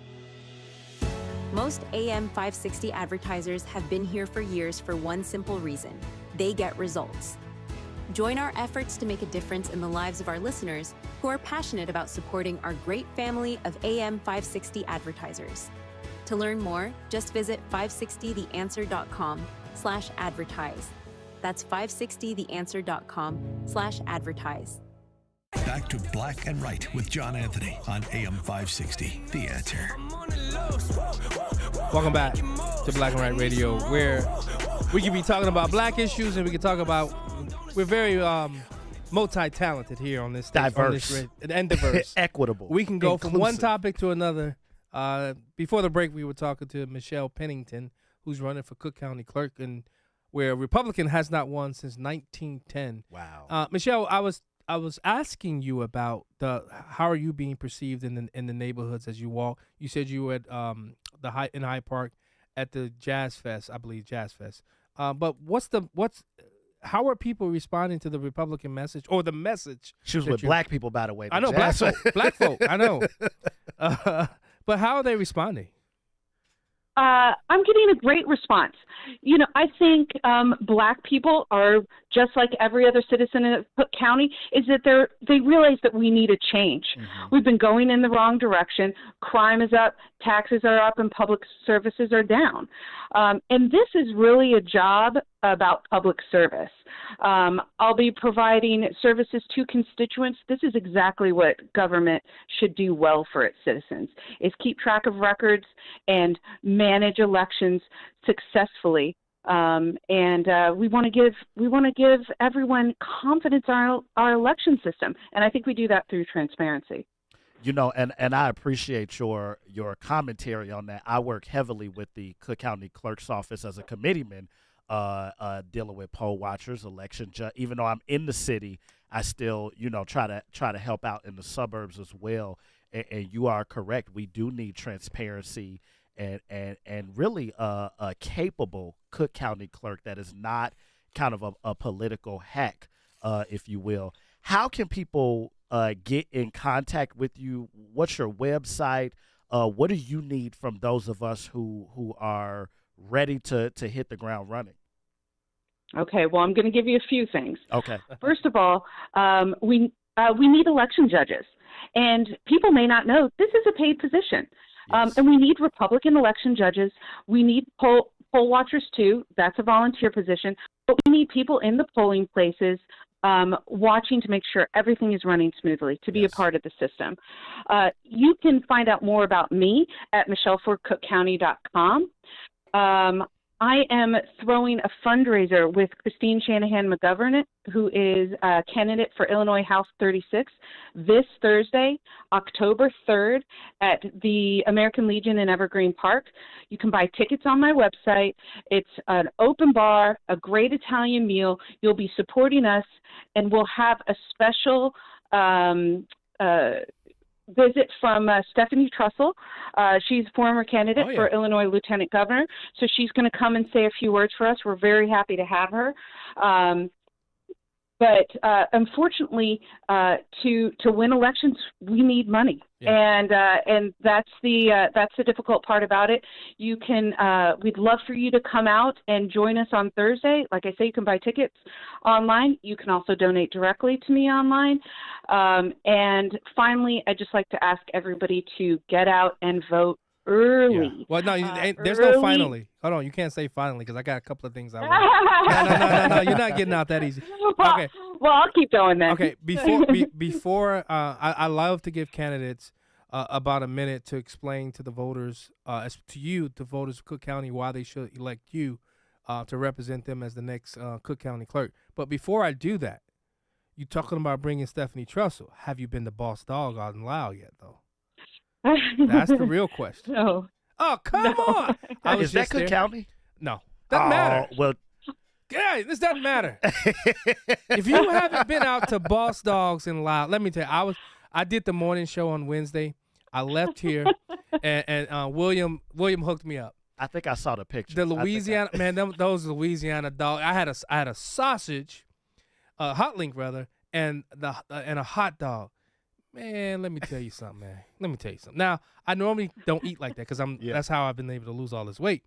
Most AM 560 advertisers have been here for years for one simple reason: they get results. Join our efforts to make a difference in the lives of our listeners who are passionate about supporting our great family of AM 560 advertisers. To learn more, just visit 560theanswer.com/advertise. That's 560theanswer.com/advertise. Back to Black and Right with John Anthony on AM 560, The Answer. Welcome back to Black and Right Radio, where we can be talking about black issues and we can talk about, we're very multi-talented here on this station. Diverse. And diverse. Equitable. We can go inclusive. from one topic to another. Before the break, we were talking to Michelle Pennington, who's running for Cook County Clerk, and where a Republican has not won since 1910. Wow. Michelle, I was asking you about how are you being perceived in the neighborhoods as you walk. You said you were at in Hyde Park at the Jazz Fest, I believe Jazz Fest. But how are people responding to the Republican message or the message? She was with black people, by the way. I know, black folk. I know. But how are they responding? I'm getting a great response. You know, I think black people are just like every other citizen in Cook County, is that they realize that we need a change. Mm-hmm. We've been going in the wrong direction. Crime is up, taxes are up, and public services are down. And this is really a job about public service. I'll be providing services to constituents. This is exactly what government should do well for its citizens, is keep track of records and manage elections successfully. And we want to give everyone confidence in our election system. And I think we do that through transparency. You know, and I appreciate your commentary on that. I work heavily with the Cook County Clerk's Office as a committeeman, dealing with poll watchers, election judge. Even though I'm in the city, I still, try to help out in the suburbs as well. And you are correct. We do need transparency and really a capable Cook County clerk that is not kind of a political hack, if you will. how can people get in contact with you? What's your website? What do you need from those of us who are ready to hit the ground running? Okay, well, I'm going to give you a few things. Okay. First of all, we need election judges. And people may not know this is a paid position. And we need Republican election judges. We need poll watchers, too. That's a volunteer position. But we need people in the polling places watching to make sure everything is running smoothly, to be a part of the system. You can find out more about me at michelleforcookcounty.com. I am throwing a fundraiser with Christine Shanahan McGovern, who is a candidate for Illinois House 36, this Thursday, October 3rd, at the American Legion in Evergreen Park. You can buy tickets on my website. It's an open bar, a great Italian meal. You'll be supporting us, and we'll have a special visit from Stephanie Trussell. She's a former candidate for Illinois Lieutenant Governor, so she's going to come and say a few words for us. We're very happy to have her. But unfortunately, to win elections, we need money, and that's the difficult part about it. You can we'd love for you to come out and join us on Thursday. Like I say, you can buy tickets online. You can also donate directly to me online. And finally, I'd just like to ask everybody to get out and vote early. Yeah. Well, no, there's no finally. Hold on, you can't say finally because I got a couple of things I want. No, you're not getting out that easy. Okay. Well, I'll keep going then. Okay, before I love to give candidates about a minute to explain to the voters, the voters of Cook County, why they should elect you to represent them as the next Cook County clerk. But before I do that, you talking about bringing Stephanie Trussell. Have you been to Boss Dog out in Lyle yet, though? That's the real question. No. Oh, come on. Is that Cook County? No. Doesn't matter. Well, yeah, this doesn't matter. If you haven't been out to Boss Dogs in Lyle, let me tell you, I did the morning show on Wednesday. I left here, and William hooked me up. I think I saw the picture. The Louisiana, those Louisiana dogs. I had a sausage, hot link rather, and a hot dog. Man, let me tell you something, Now, I normally don't eat like that because that's how I've been able to lose all this weight.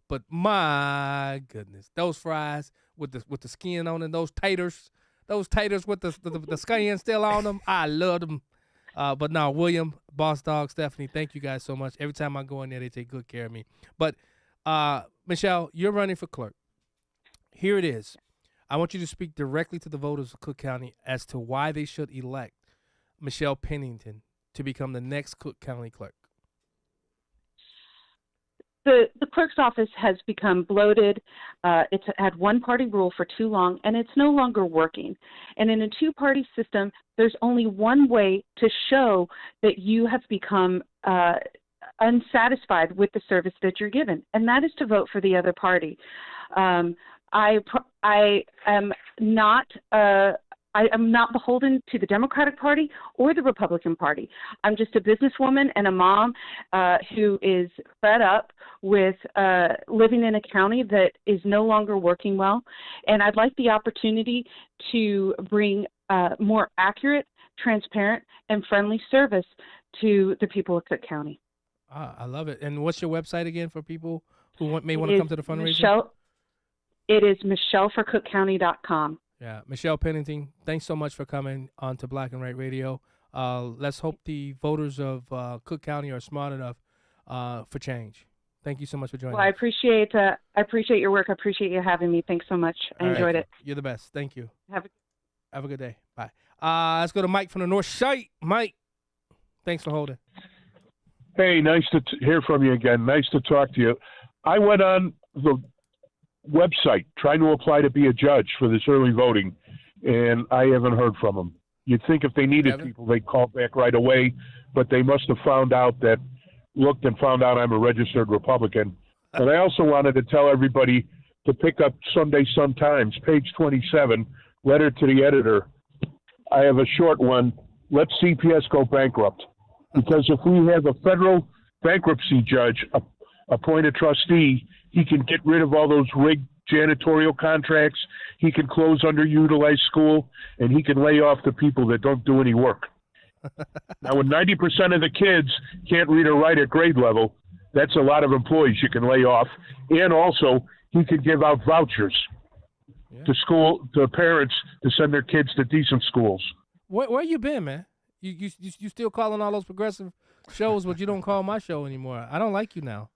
But my goodness, those fries with the skin on them, those taters with the skin still on them, I love them. But now, William, Boss Dog, Stephanie, thank you guys so much. Every time I go in there, they take good care of me. But Michelle, you're running for clerk. Here it is. I want you to speak directly to the voters of Cook County as to why they should elect Michelle Pennington to become the next Cook County clerk. The clerk's office has become bloated. It's had one-party rule for too long, and it's no longer working. And in a two-party system, there's only one way to show that you have become unsatisfied with the service that you're given, and that is to vote for the other party. I am not beholden to the Democratic Party or the Republican Party. I'm just a businesswoman and a mom who is fed up with living in a county that is no longer working well. And I'd like the opportunity to bring more accurate, transparent, and friendly service to the people of Cook County. I love it. And what's your website again for people who may want to come to the fundraiser? It is michelleforcookcounty.com. Yeah, Michelle Pennington, thanks so much for coming on to Black and White Radio. Let's hope the voters of Cook County are smart enough for change. Thank you so much for joining us. I appreciate your work. I appreciate you having me. Thanks so much. I enjoyed it. You're the best. Thank you. Have a good day. Bye. Let's go to Mike from the North Side. Mike, thanks for holding. Hey, nice to hear from you again. Nice to talk to you. I went on the website trying to apply to be a judge for this early voting, and I haven't heard from them. You'd think if they needed people, they'd call back right away, but they must have found out I'm a registered Republican. And I also wanted to tell everybody to pick up Sunday Sun-Times, page 27, letter to the editor. I have a short one. Let CPS go bankrupt. Because if we have a federal bankruptcy judge appoint a trustee, he can get rid of all those rigged janitorial contracts. He can close underutilized school, and he can lay off the people that don't do any work. Now, when 90% of the kids can't read or write at grade level, that's a lot of employees you can lay off. And also, he can give out vouchers to parents to send their kids to decent schools. Where you been, man? You still calling all those progressive shows, but you don't call my show anymore. I don't like you now.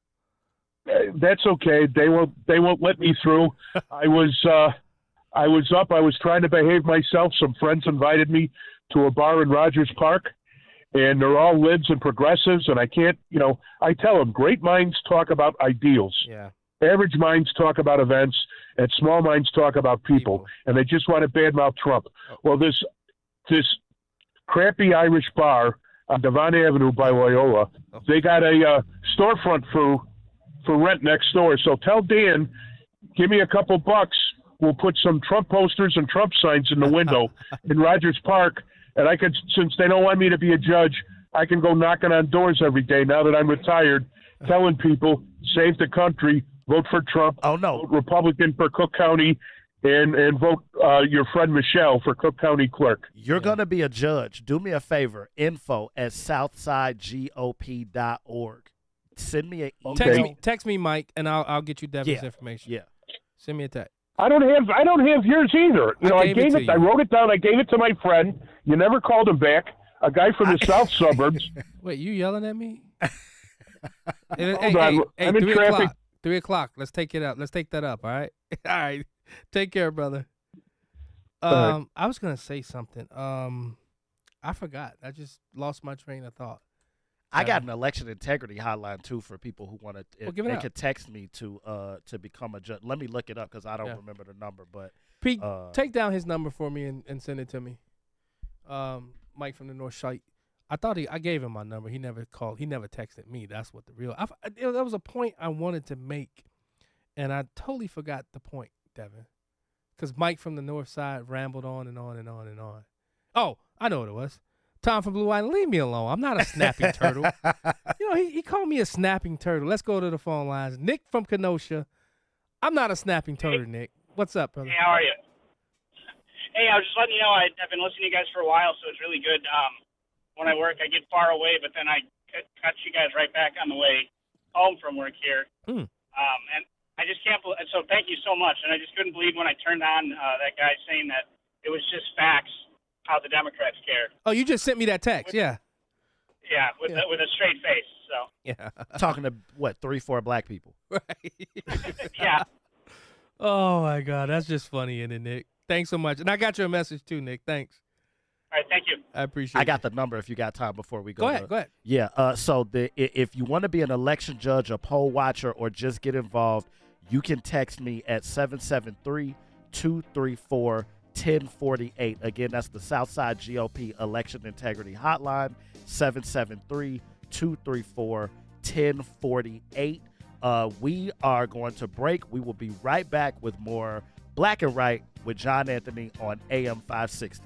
That's okay. They won't let me through. I was up. I was trying to behave myself. Some friends invited me to a bar in Rogers Park, and they're all libs and progressives, and I can't, I tell them, great minds talk about ideals. Yeah. Average minds talk about events, and small minds talk about people. And they just want to badmouth Trump. Well, this crappy Irish bar on Devon Avenue by Loyola, they got a storefront for rent next door. So tell Dan, give me a couple bucks. We'll put some Trump posters and Trump signs in the window in Rogers Park. And I could, since they don't want me to be a judge, I can go knocking on doors every day now that I'm retired, telling people, save the country, vote for Trump, vote Republican for Cook County, and vote your friend Michelle for Cook County Clerk. You're going to be a judge. Do me a favor, info@southsidegop.org. Send me an email. Text me, Mike, and I'll get you Devin's information. Yeah. Send me a text. I don't have yours either. I wrote it down. I gave it to my friend. You never called him back. A guy from the south suburbs. Wait, you yelling at me? Hold on. I'm in 3 traffic. o'clock. 3 o'clock. Let's take it up. Let's take that up. All right. All right. Take care, brother. right. I was gonna say something. I forgot. I just lost my train of thought. I got an election integrity hotline too for people who want to. Well, give it they up. could text me to become a judge. Let me look it up because I don't remember the number. But Pete, take down his number for me and send it to me. Mike from the North Site. I gave him my number. He never called. He never texted me. That's what the real. That was a point I wanted to make, and I totally forgot the point, Devin, because Mike from the North Side rambled on and on and on and on. Oh, I know what it was. Tom from Blue Island, leave me alone. I'm not a snapping turtle. He called me a snapping turtle. Let's go to the phone lines. Nick from Kenosha. I'm not a snapping turtle, Nick. What's up, brother? Hey, how are you? Hey, I was just letting you know I've been listening to you guys for a while, so it's really good. When I work, I get far away, but then I catch you guys right back on the way home from work here. And I just can't believe. So thank you so much. And I just couldn't believe when I turned on that guy saying that it was just facts how the Democrats care. Oh, you just sent me that text, yeah. Yeah, with a straight face. So yeah, talking to what 3-4 black people. Right. Yeah. Oh my God, that's just funny, isn't it, Nick? Thanks so much, and I got your message too, Nick. Thanks. All right, thank you. I appreciate it. I got the number if you got time before we go. Go ahead. Yeah. So if you want to be an election judge, a poll watcher, or just get involved, you can text me at 773-234-1048. Again, that's the Southside GOP Election Integrity Hotline, 773-234-1048. We are going to break. We will be right back with more Black and Right with John Anthony on AM 560.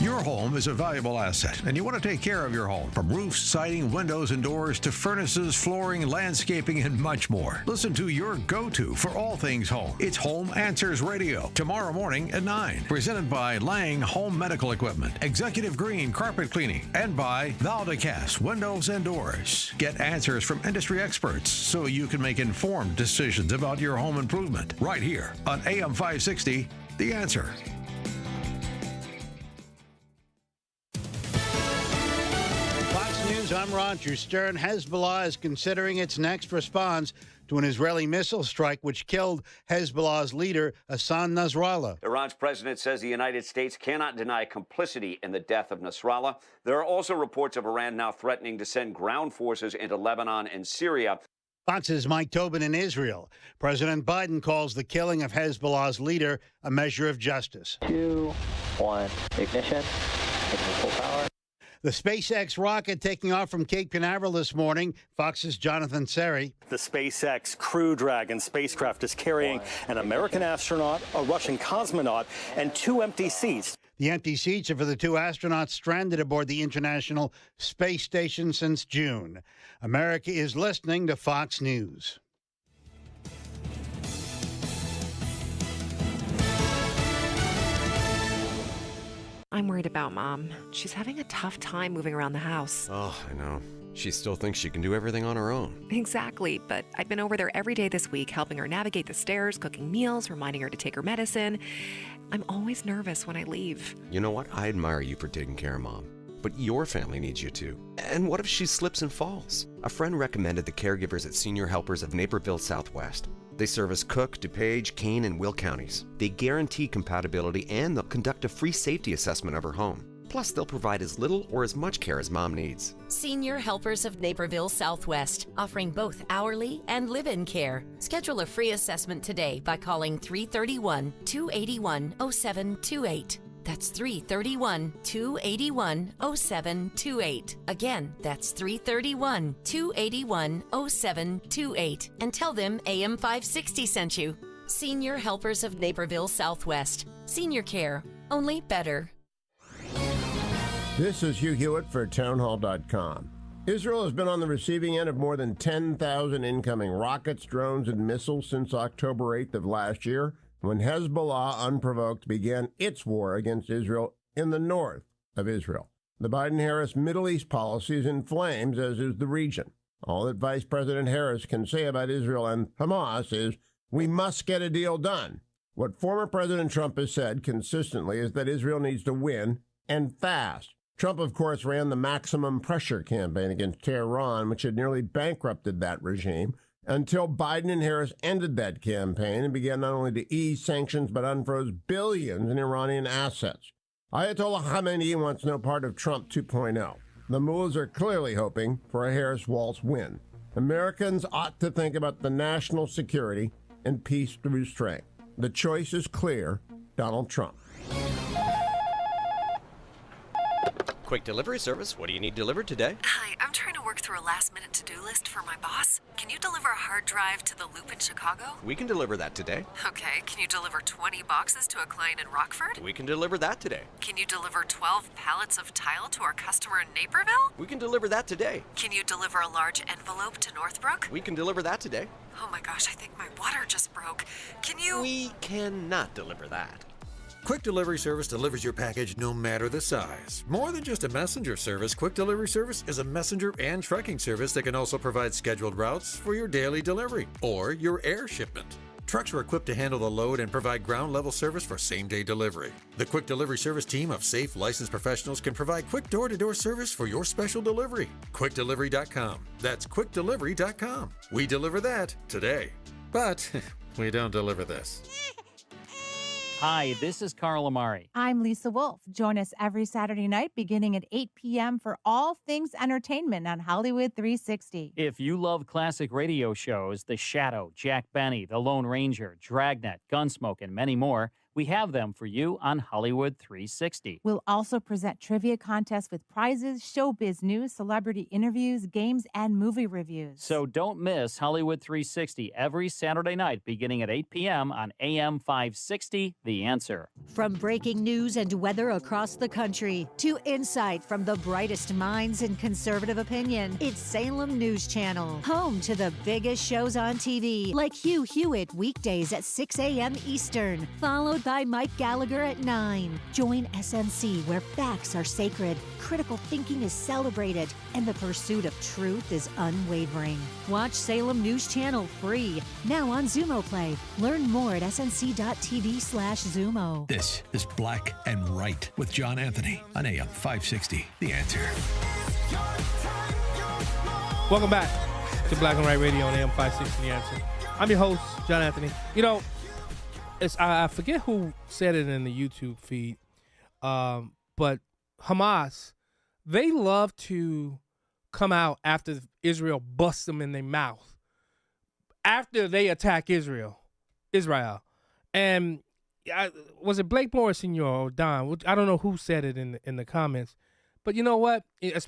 Your home is a valuable asset, and you want to take care of your home. From roofs, siding, windows, and doors to furnaces, flooring, landscaping, and much more. Listen to your go-to for all things home. It's Home Answers Radio, tomorrow morning at 9. Presented by Lang Home Medical Equipment, Executive Green Carpet Cleaning, and by Valdecast Windows and Doors. Get answers from industry experts so you can make informed decisions about your home improvement. Right here on AM 560, The Answer. I'm Roger Stern. Hezbollah is considering its next response to an Israeli missile strike which killed Hezbollah's leader, Hassan Nasrallah. Iran's president says the United States cannot deny complicity in the death of Nasrallah. There are also reports of Iran now threatening to send ground forces into Lebanon and Syria. Fox's Mike Tobin in Israel. President Biden calls the killing of Hezbollah's leader a measure of justice. 2, 1, ignition. Full power. The SpaceX rocket taking off from Cape Canaveral this morning. Fox's Jonathan Seri. The SpaceX Crew Dragon spacecraft is carrying an American astronaut, a Russian cosmonaut, and 2 empty seats. The empty seats are for the 2 astronauts stranded aboard the International Space Station since June. America is listening to Fox News. I'm worried about Mom. She's having a tough time moving around the house. Oh, I know. She still thinks she can do everything on her own. Exactly, but I've been over there every day this week, helping her navigate the stairs, cooking meals, reminding her to take her medicine. I'm always nervous when I leave. You know what? I admire you for taking care of Mom. But your family needs you too. And what if she slips and falls? A friend recommended the caregivers at Senior Helpers of Naperville Southwest. They service Cook, DuPage, Kane, and Will counties. They guarantee compatibility and they'll conduct a free safety assessment of her home. Plus, they'll provide as little or as much care as Mom needs. Senior Helpers of Naperville Southwest, offering both hourly and live-in care. Schedule a free assessment today by calling 331-281-0728. That's 331-281-0728. Again, that's 331-281-0728. And tell them AM 560 sent you. Senior Helpers of Naperville Southwest. Senior care, only better. This is Hugh Hewitt for townhall.com. Israel has been on the receiving end of more than 10,000 incoming rockets, drones, and missiles since October 8th of last year, when Hezbollah, unprovoked, began its war against Israel in the north of Israel. The Biden-Harris Middle East policy is in flames, as is the region. All that Vice President Harris can say about Israel and Hamas is, we must get a deal done. What former President Trump has said consistently is that Israel needs to win, and fast. Trump, of course, ran the maximum pressure campaign against Tehran, which had nearly bankrupted that regime, until Biden and Harris ended that campaign and began not only to ease sanctions, but unfroze billions in Iranian assets. Ayatollah Khamenei wants no part of Trump 2.0. The mullahs are clearly hoping for a Harris-Walz win. Americans ought to think about the national security and peace through strength. The choice is clear: Donald Trump. Quick delivery service. What do you need delivered today? Hi, I'm trying to work through a last-minute to-do list for my boss. Can you deliver a hard drive to the Loop in Chicago? We can deliver that today. Okay, can you deliver 20 boxes to a client in Rockford? We can deliver that today. Can you deliver 12 pallets of tile to our customer in Naperville? We can deliver that today. Can you deliver a large envelope to Northbrook? We can deliver that today. Oh my gosh, I think my water just broke. Can you? We cannot deliver that. Quick Delivery Service delivers your package no matter the size. More than just a messenger service, Quick Delivery Service is a messenger and tracking service that can also provide scheduled routes for your daily delivery or your air shipment. Trucks are equipped to handle the load and provide ground-level service for same-day delivery. The Quick Delivery Service team of safe, licensed professionals can provide quick door-to-door service for your special delivery. QuickDelivery.com. That's QuickDelivery.com. We deliver that today. But we don't deliver this. Hi, this is Carl Amari. I'm Lisa Wolf. Join us every Saturday night beginning at 8 p.m. for all things entertainment on Hollywood 360. If you love classic radio shows, The Shadow, Jack Benny, The Lone Ranger, Dragnet, Gunsmoke, and many more, we have them for you on Hollywood 360. We'll also present trivia contests with prizes, showbiz news, celebrity interviews, games, and movie reviews. So don't miss Hollywood 360 every Saturday night beginning at 8 p.m. on AM 560, The Answer. From breaking news and weather across the country to insight from the brightest minds in conservative opinion, it's Salem News Channel, home to the biggest shows on TV, like Hugh Hewitt weekdays at 6 a.m. Eastern, followed by Mike Gallagher at 9. Join SNC, where facts are sacred, critical thinking is celebrated, and the pursuit of truth is unwavering. Watch Salem News Channel free, now on Zumo Play. Learn more at snc.tv/Zumo. This is Black and Right with John Anthony on AM 560, The Answer. Welcome back to Black and Right Radio on AM 560, The Answer. I'm your host, John Anthony. You know, I forget who said it in the YouTube feed, but Hamas, they love to come out after Israel busts them in their mouth after they attack Israel. And was it Blake Morrison or Don? I don't know who said it in the comments, but you know what?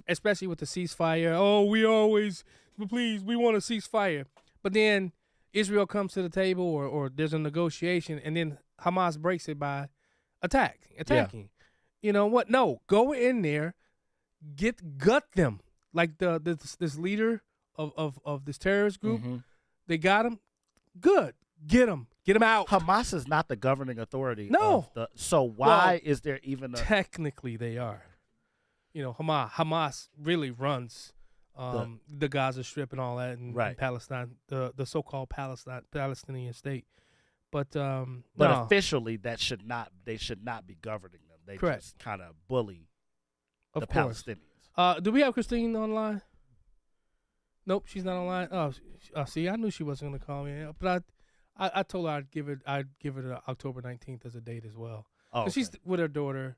Especially with the ceasefire. Oh, we want a ceasefire, but then Israel comes to the table or there's a negotiation, and then Hamas breaks it by attacking. You know what? No, go in there, gut them. Like this leader of this terrorist group, they got him. Good, get him out. Hamas is not the governing authority. No. So why is there even a... Technically, they are. You know, Hamas really runs the Gaza Strip and all that, and Palestine, the so-called Palestinian state. But no. Officially, they should not be governing them. They just kind of bully the Palestinians. Do we have Christine online? Nope, she's not online. Oh, see, I knew she wasn't going to call me, but I told her I'd give it October 19th as a date as well. Oh, okay. She's with her daughter.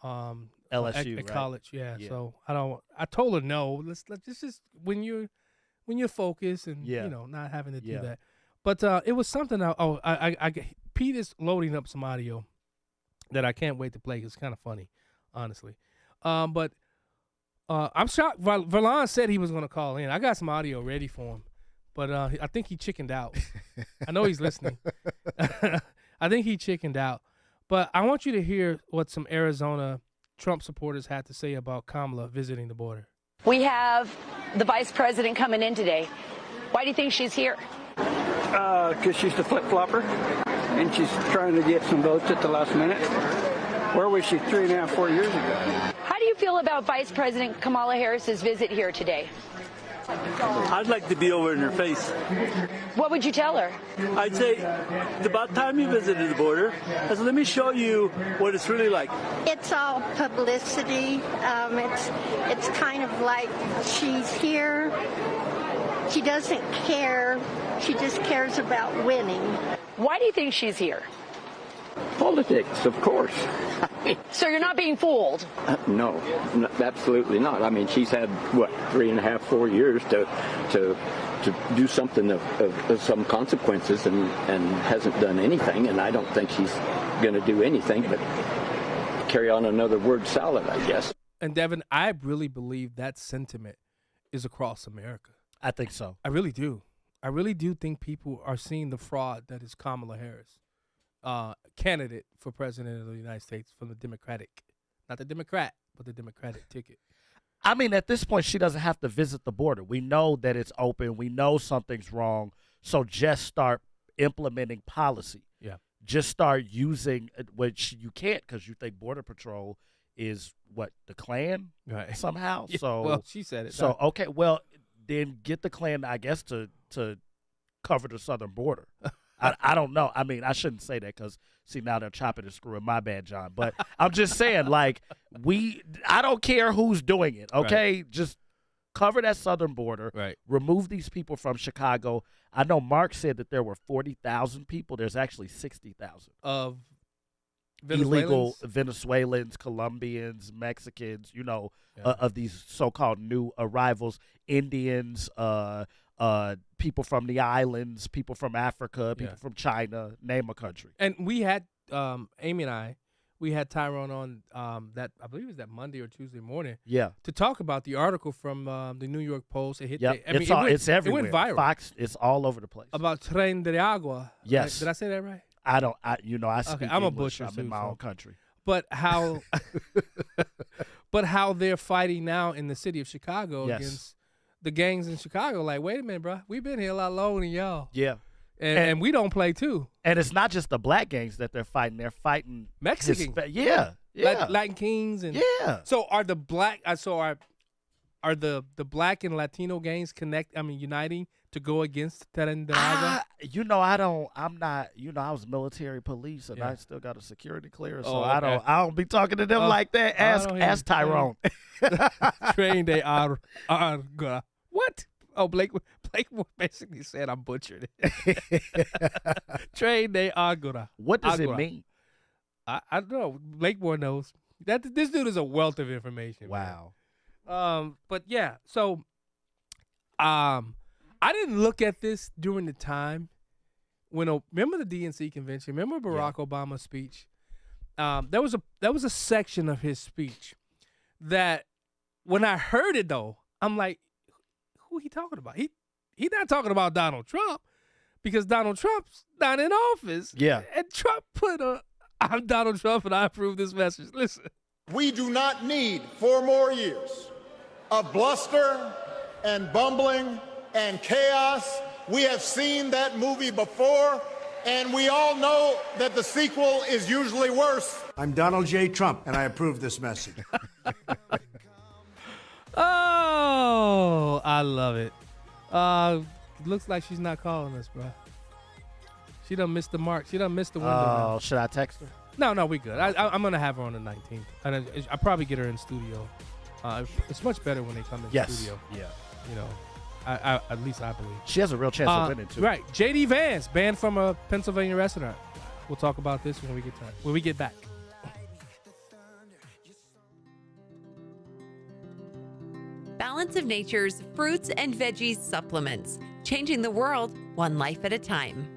LSU at college, yeah. So I told her no. Let's just when you're focused and you know not having to do that. But it was something. Pete is loading up some audio that I can't wait to play. It's kind of funny, honestly. But I'm shocked. Verlon said he was going to call in. I got some audio ready for him, but I think he chickened out. I know he's listening. I think he chickened out. But I want you to hear what some Arizona Trump supporters had to say about Kamala visiting the border. We have the vice president coming in today. Why do you think she's here? Because she's the flip-flopper, and she's trying to get some votes at the last minute. Where was she 3.5, 4 years ago? How do you feel about Vice President Kamala Harris's visit here today? I'd like to be over in her face. What would you tell her? I'd say, it's about time you visited the border. I said, let me show you what it's really like. It's all publicity. It's kind of like she's here. She doesn't care. She just cares about winning. Why do you think she's here? Politics, of course. So you're not being fooled? No, absolutely not. I mean, she's had, 3.5, 4 years to do something of some consequences and hasn't done anything, and I don't think she's going to do anything but carry on another word salad, I guess. And Devin, I really believe that sentiment is across America. I think so. I really do. I really do think people are seeing the fraud that is Kamala Harris. Candidate for president of the United States from the Democratic, not the Democrat, but the Democratic ticket. I mean, at this point, she doesn't have to visit the border. We know that it's open. We know something's wrong. So just start implementing policy. Yeah. Just start using, which you can't because you think Border Patrol is the Klan somehow. Yeah, so well, she said it. So okay, well then get the Klan, I guess, to cover the southern border. I don't know. I mean, I shouldn't say that because, see, now they're chopping and screwing. My bad, John. But I'm just saying, I don't care who's doing it, okay? Right. Just cover that southern border. Right. Remove these people from Chicago. I know Mark said that there were 40,000 people. There's actually 60,000. Of illegal Venezuelans, Colombians, Mexicans, of these so-called new arrivals, Indians, people from the islands, people from Africa, people from China, name a country. And we had, Amy and I, we had Tyrone on that, I believe it was that Monday or Tuesday morning. Yeah. To talk about the article from the New York Post. It hit. Yep. It's everywhere. It went viral. Fox, it's all over the place. About Tren de Agua. Yes. Did I say that right? I speak I'm English. a butcher. I'm in my own country. But how they're fighting now in the city of Chicago against the gangs in Chicago. Like, wait a minute, bro. We've been here a lot longer than y'all. Yeah. And we don't play too. And it's not just the black gangs that they're fighting. They're fighting Mexicans. Yeah. Latin Kings and So are the black? Are the black and Latino gangs uniting to go against Tren de Agua? I'm not. I was military police and I still got a security clearance, so I don't be talking to them like that. Ask Tyrone. Tren de Agua. What? Oh, Blake basically said I butchered it. Tren de Agua. What does it mean? I don't know. Blakemore knows. This dude is a wealth of information. Wow. But yeah, so I didn't look at this during the time when remember the DNC convention? Remember Barack Obama's speech? There was a section of his speech that when I heard it though, I'm like, who he talking about? He not talking about Donald Trump because Donald Trump's not in office. Yeah. And Trump put I'm Donald Trump and I approve this message. Listen. We do not need 4 more years of bluster and bumbling and chaos. We have seen that movie before, and we all know that the sequel is usually worse. I'm Donald J. Trump, and I approve this message. Oh, I love it. Looks like she's not calling us, bro. She done missed the mark. She done missed the window. Oh, should I text her? No, we good. I'm gonna have her on the 19th, and I probably get her in studio. It's much better when they come in studio. Yeah. You know, I at least I believe She has a real chance of winning too. Right, JD Vance banned from a Pennsylvania restaurant. We'll talk about this when we get time. When we get back. Balance of Nature's fruits and veggies supplements, changing the world one life at a time.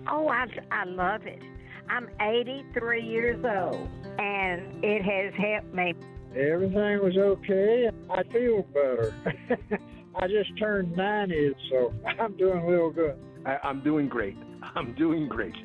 Oh, I love it. I'm 83 years old, and it has helped me. Everything was okay. I feel better. I just turned 90, so I'm doing real good. I'm doing great. I'm doing great.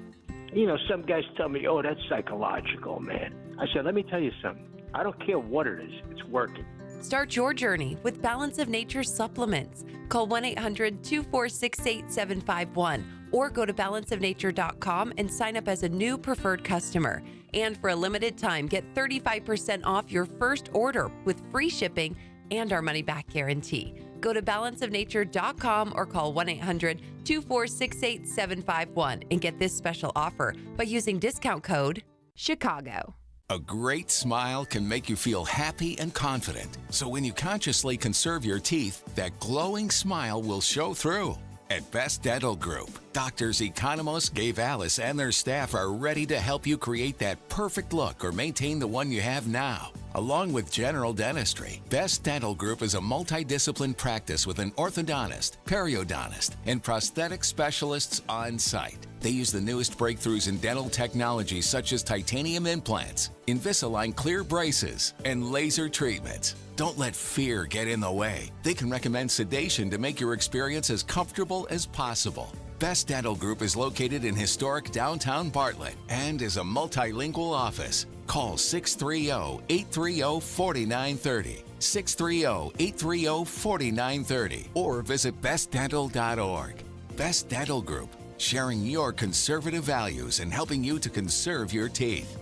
You know, some guys tell me, oh, that's psychological, man. I said, let me tell you something. I don't care what it is. It's working. Start your journey with Balance of Nature supplements. Call 1-800-246-8751 or go to balanceofnature.com and sign up as a new preferred customer. And for a limited time, get 35% off your first order with free shipping and our money-back guarantee. Go to balanceofnature.com or call 1-800-246-8751 and get this special offer by using discount code CHICAGO. A great smile can make you feel happy and confident. So when you consciously conserve your teeth, that glowing smile will show through. At Best Dental Group, Doctors Economos, Gabe Alice, and their staff are ready to help you create that perfect look or maintain the one you have now. Along with general dentistry, Best Dental Group is a multidisciplined practice with an orthodontist, periodontist, and prosthetic specialists on site. They use the newest breakthroughs in dental technology such as titanium implants, Invisalign clear braces, and laser treatments. Don't let fear get in the way. They can recommend sedation to make your experience as comfortable as possible. Best Dental Group is located in historic downtown Bartlett and is a multilingual office. Call 630-830-4930, 630-830-4930, or visit bestdental.org. Best Dental Group, sharing your conservative values and helping you to conserve your teeth.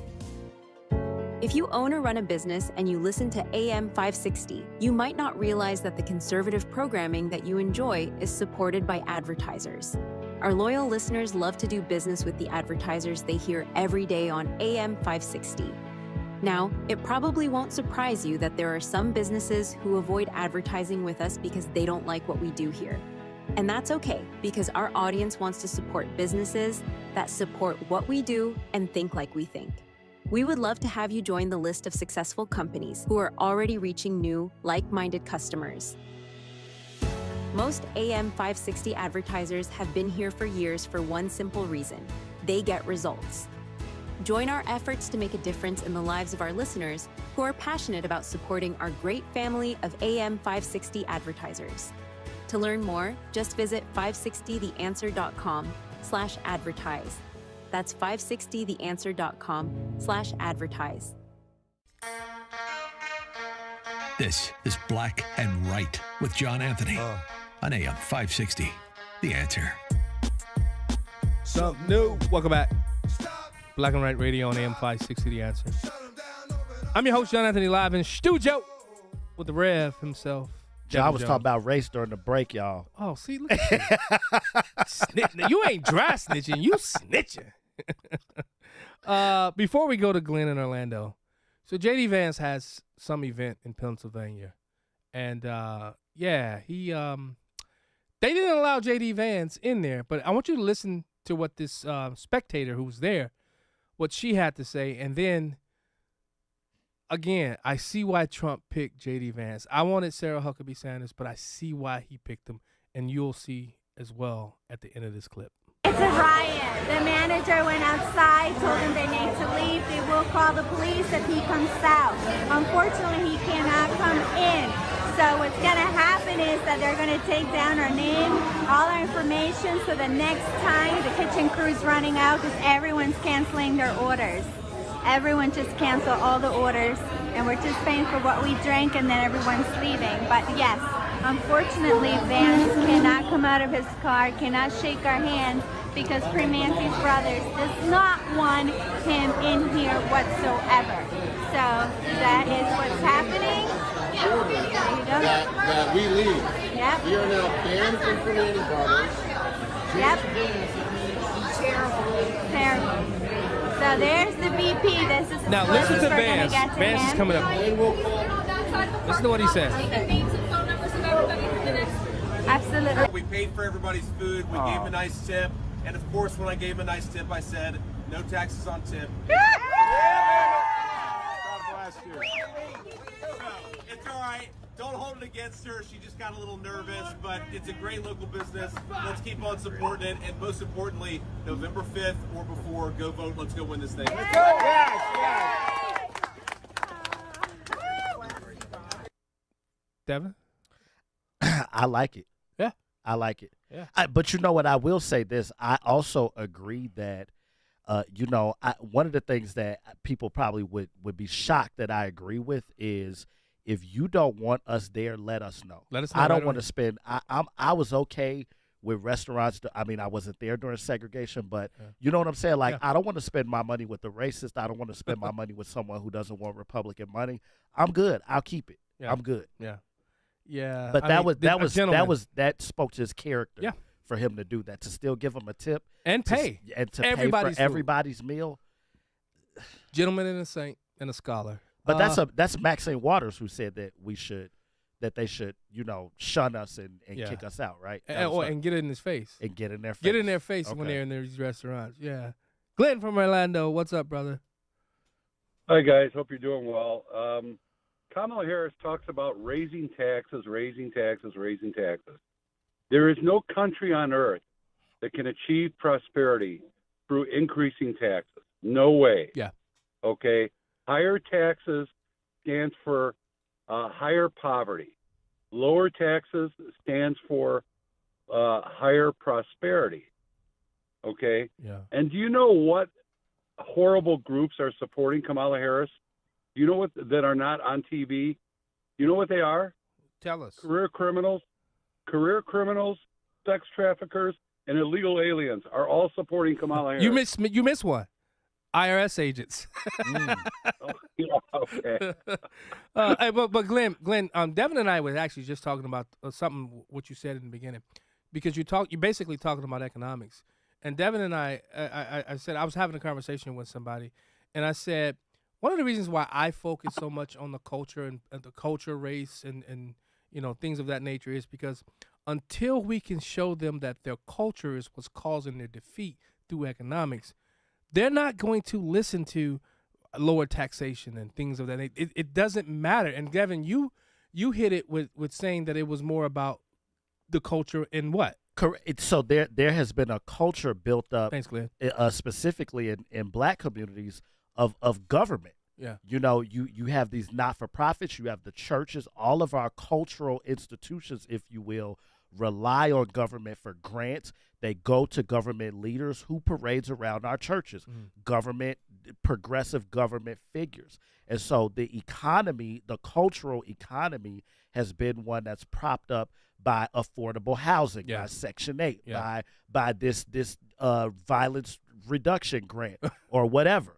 If you own or run a business and you listen to AM 560, you might not realize that the conservative programming that you enjoy is supported by advertisers. Our loyal listeners love to do business with the advertisers they hear every day on AM 560. Now, it probably won't surprise you that there are some businesses who avoid advertising with us because they don't like what we do here. And that's okay, because our audience wants to support businesses that support what we do and think like we think. We would love to have you join the list of successful companies who are already reaching new, like-minded customers. Most AM 560 advertisers have been here for years for one simple reason: they get results. Join our efforts to make a difference in the lives of our listeners who are passionate about supporting our great family of AM 560 advertisers. To learn more, just visit 560theanswer.com/advertise. That's 560theanswer.com/advertise. This is Black and Right with John Anthony on AM 560. The Answer. Something new. Welcome back. Black and Right Radio on AM 560. The Answer. I'm your host, John Anthony, live in studio with the Rev himself. I was talking about race during the break, y'all. Oh, see, look at you. You ain't dry snitching. You snitching. Before we go to Glenn in Orlando, so JD Vance has some event in Pennsylvania, and they didn't allow JD Vance in there, but I want you to listen to what this spectator who was there, what she had to say, and then again, I see why Trump picked JD Vance. I wanted Sarah Huckabee Sanders, but I see why he picked him, and you'll see as well at the end of this clip. It's a riot. The manager went outside, told them they need to leave. They will call the police if he comes south. Unfortunately, he cannot come in. So what's going to happen is that they're going to take down our name, all our information, so the next time the kitchen crew's running out because everyone's canceling their orders. Everyone just cancel all the orders and we're just paying for what we drank, and then everyone's leaving. But yes, unfortunately, Vance cannot come out of his car, cannot shake our hands, because Primanti's Brothers does not want him in here whatsoever. So that is what's happening. There you go. That we leave. Yep. We are now banned from Primanti Brothers. Yep. Terrible. So there's the VP. This is the Now listen to closest we're gonna Vance. get to Vance is him. coming up. Listen to what he says. Absolutely. We paid for everybody's food. We gave him a nice tip. And of course, when I gave him a nice tip, I said, no taxes on tip. God bless you. So, it's all right. Don't hold it against her. She just got a little nervous, but it's a great local business. Let's keep on supporting it. And most importantly, November 5th or before, go vote. Let's go win this thing. Let's go. Devin? I like it. Yeah. I like it. Yeah. But you know what? I will say this. I also agree that, one of the things that people probably would be shocked that I agree with is if you don't want us there, let us know. Let us know I don't right want away. to spend. I was okay with restaurants. I mean, I wasn't there during segregation, but you know what I'm saying? Like, I don't want to spend my money with the racist. I don't want to spend my money with someone who doesn't want Republican money. I'm good. I'll keep it. Yeah. I'm good. Yeah. Yeah. But that spoke to his character. Yeah. For him to do that, to still give him a tip and pay to everybody's pay for everybody's meal. Gentleman and a saint and a scholar. But that's Maxine Waters who said that they should shun us and kick us out, right? And get it in his face. And get in their face. Get in their face when they're in these restaurants. Yeah. Glenn from Orlando, what's up, brother? Hi, guys. Hope you're doing well. Kamala Harris talks about raising taxes. There is no country on earth that can achieve prosperity through increasing taxes. No way. Yeah. Okay? Higher taxes stands for higher poverty. Lower taxes stands for higher prosperity. Okay? Yeah. And do you know what horrible groups are supporting Kamala Harris? Do you know what that are not on TV? You know what they are? Tell us. Career criminals, sex traffickers, and illegal aliens are all supporting Kamala Harris. You miss one. IRS agents. Okay. But Glenn, Devin and I were actually just talking about something what you said in the beginning, because you're basically talking about economics. And Devin and I said I was having a conversation with somebody, and I said one of the reasons why I focus so much on the culture and the culture, race, and things of that nature is because until we can show them that their culture is what's causing their defeat through economics, they're not going to listen to lower taxation and things of that nature. It doesn't matter. And Devin, you hit it with saying that it was more about the culture and what? Correct. So there has been a culture built up, thanks, Glenn, specifically in black communities of government. Yeah. You have these not-for-profits, you have the churches, all of our cultural institutions, if you will, rely on government for grants. They go to government leaders who parades around our churches, progressive government figures. And so the economy, the cultural economy, has been one that's propped up by affordable housing, by Section 8, by this violence reduction grant or whatever.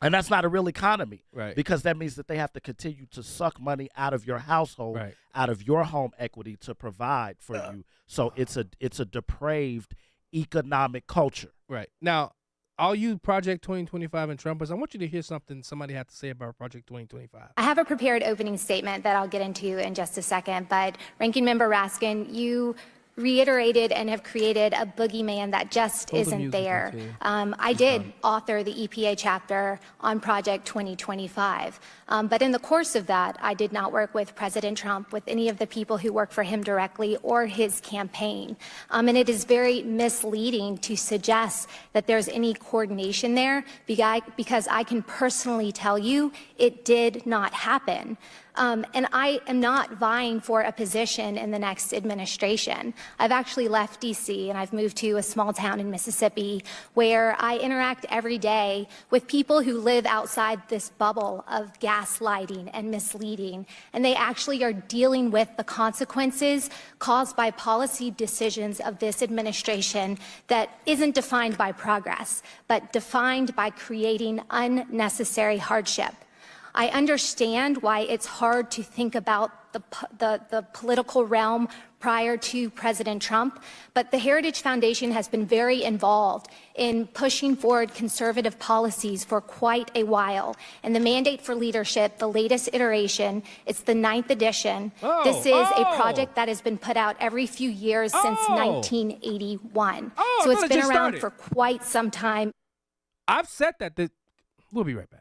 And that's not a real economy, right? Because that means that they have to continue to suck money out of your household, out of your home equity to provide for you. So it's a depraved economic culture. Right. Now, all you Project 2025 and Trumpers, I want you to hear something somebody had to say about Project 2025. I have a prepared opening statement that I'll get into in just a second, but Ranking Member Raskin, you reiterated and have created a boogeyman that just isn't there. I did author the EPA chapter on Project 2025, but in the course of that, I did not work with President Trump, with any of the people who work for him directly or his campaign. And it is very misleading to suggest that there's any coordination there, because I can personally tell you it did not happen. And I am not vying for a position in the next administration. I've actually left D.C. and I've moved to a small town in Mississippi where I interact every day with people who live outside this bubble of gaslighting and misleading, and they actually are dealing with the consequences caused by policy decisions of this administration that isn't defined by progress, but defined by creating unnecessary hardship. I understand why it's hard to think about the political realm prior to President Trump, but the Heritage Foundation has been very involved in pushing forward conservative policies for quite a while. And the Mandate for Leadership, the latest iteration, it's the 9th edition. This is a project that has been put out every few years since 1981. So it's been around for quite some time. I've said that. We'll be right back.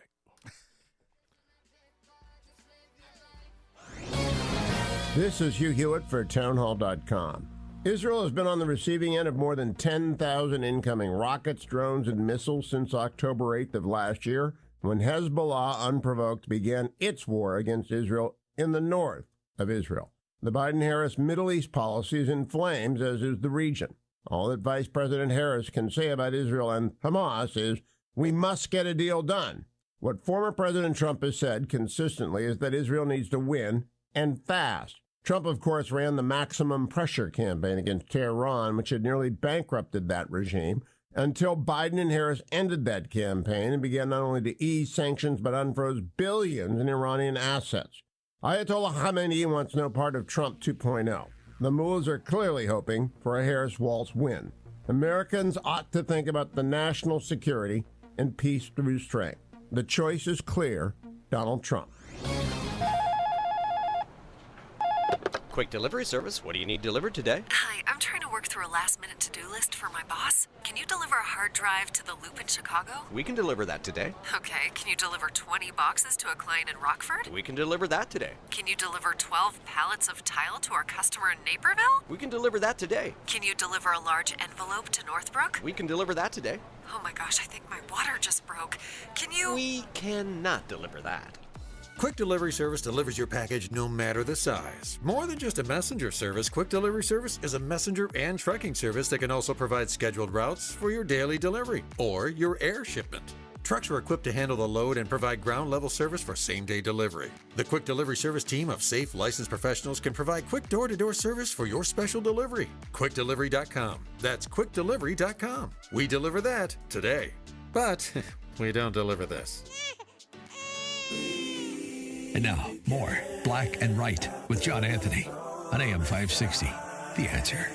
This is Hugh Hewitt for townhall.com. Israel has been on the receiving end of more than 10,000 incoming rockets, drones, and missiles since October 8th of last year, when Hezbollah, unprovoked, began its war against Israel in the north of Israel. The Biden-Harris Middle East policy is in flames, as is the region. All that Vice President Harris can say about Israel and Hamas is, we must get a deal done. What former President Trump has said consistently is that Israel needs to win, and fast. Trump, of course, ran the maximum pressure campaign against Tehran, which had nearly bankrupted that regime, until Biden and Harris ended that campaign and began not only to ease sanctions, but unfroze billions in Iranian assets. Ayatollah Khamenei wants no part of Trump 2.0. The mullahs are clearly hoping for a Harris-Walz win. Americans ought to think about the national security and peace through strength. The choice is clear: Donald Trump. Quick delivery service. What do you need delivered today? Hi, I'm trying to work through a last-minute to-do list for my boss. Can you deliver a hard drive to the Loop in Chicago? We can deliver that today. Okay, can you deliver 20 boxes to a client in Rockford? We can deliver that today. Can you deliver 12 pallets of tile to our customer in Naperville? We can deliver that today. Can you deliver a large envelope to Northbrook? We can deliver that today. Oh my gosh, I think my water just broke. Can you? We cannot deliver that. Quick Delivery Service delivers your package no matter the size. More than just a messenger service, Quick Delivery Service is a messenger and tracking service that can also provide scheduled routes for your daily delivery or your air shipment. Trucks are equipped to handle the load and provide ground-level service for same-day delivery. The Quick Delivery Service team of safe, licensed professionals can provide quick door-to-door service for your special delivery. QuickDelivery.com. That's QuickDelivery.com. We deliver that today. But we don't deliver this. And now, more Black and Right with John Anthony on AM 560. The Answer.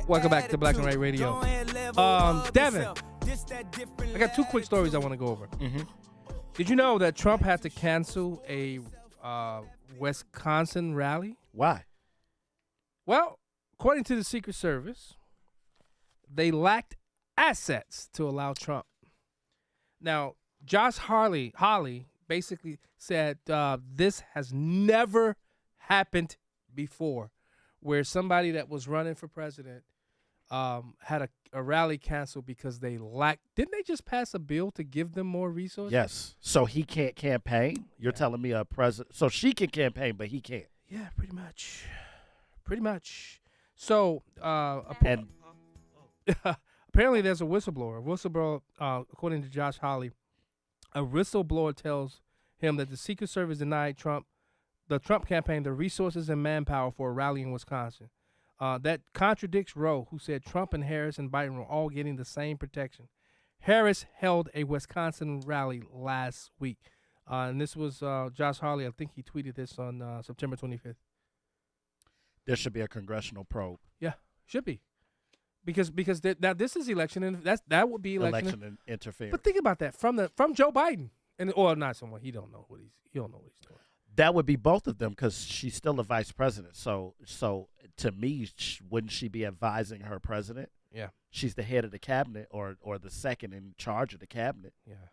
Welcome back to Black and Right Radio. Devin, I got two quick stories I want to go over. Did you know that Trump had to cancel a Wisconsin rally? Why? Well, according to the Secret Service, they lacked assets to allow Trump. Now, Josh Hawley basically said this has never happened before, where somebody that was running for president had a rally canceled because they lacked. Didn't they just pass a bill to give them more resources? Yes. So he can't campaign? You're telling me a president. So she can campaign, but he can't. Yeah, pretty much. Pretty much. So apparently there's a whistleblower. According to Josh Hawley, a whistleblower tells him that the Secret Service denied the Trump campaign, the resources and manpower for a rally in Wisconsin. That contradicts Roe, who said Trump and Harris and Biden were all getting the same protection. Harris held a Wisconsin rally last week. And this was Josh Hawley. I think he tweeted this on September 25th. There should be a congressional probe. Yeah, should be. Because now this is election, and that would be election interference. But think about that from Joe Biden, or not someone he don't know what he's doing. That would be both of them because she's still a vice president. So to me, wouldn't she be advising her president? Yeah, she's the head of the cabinet or the second in charge of the cabinet. Yeah,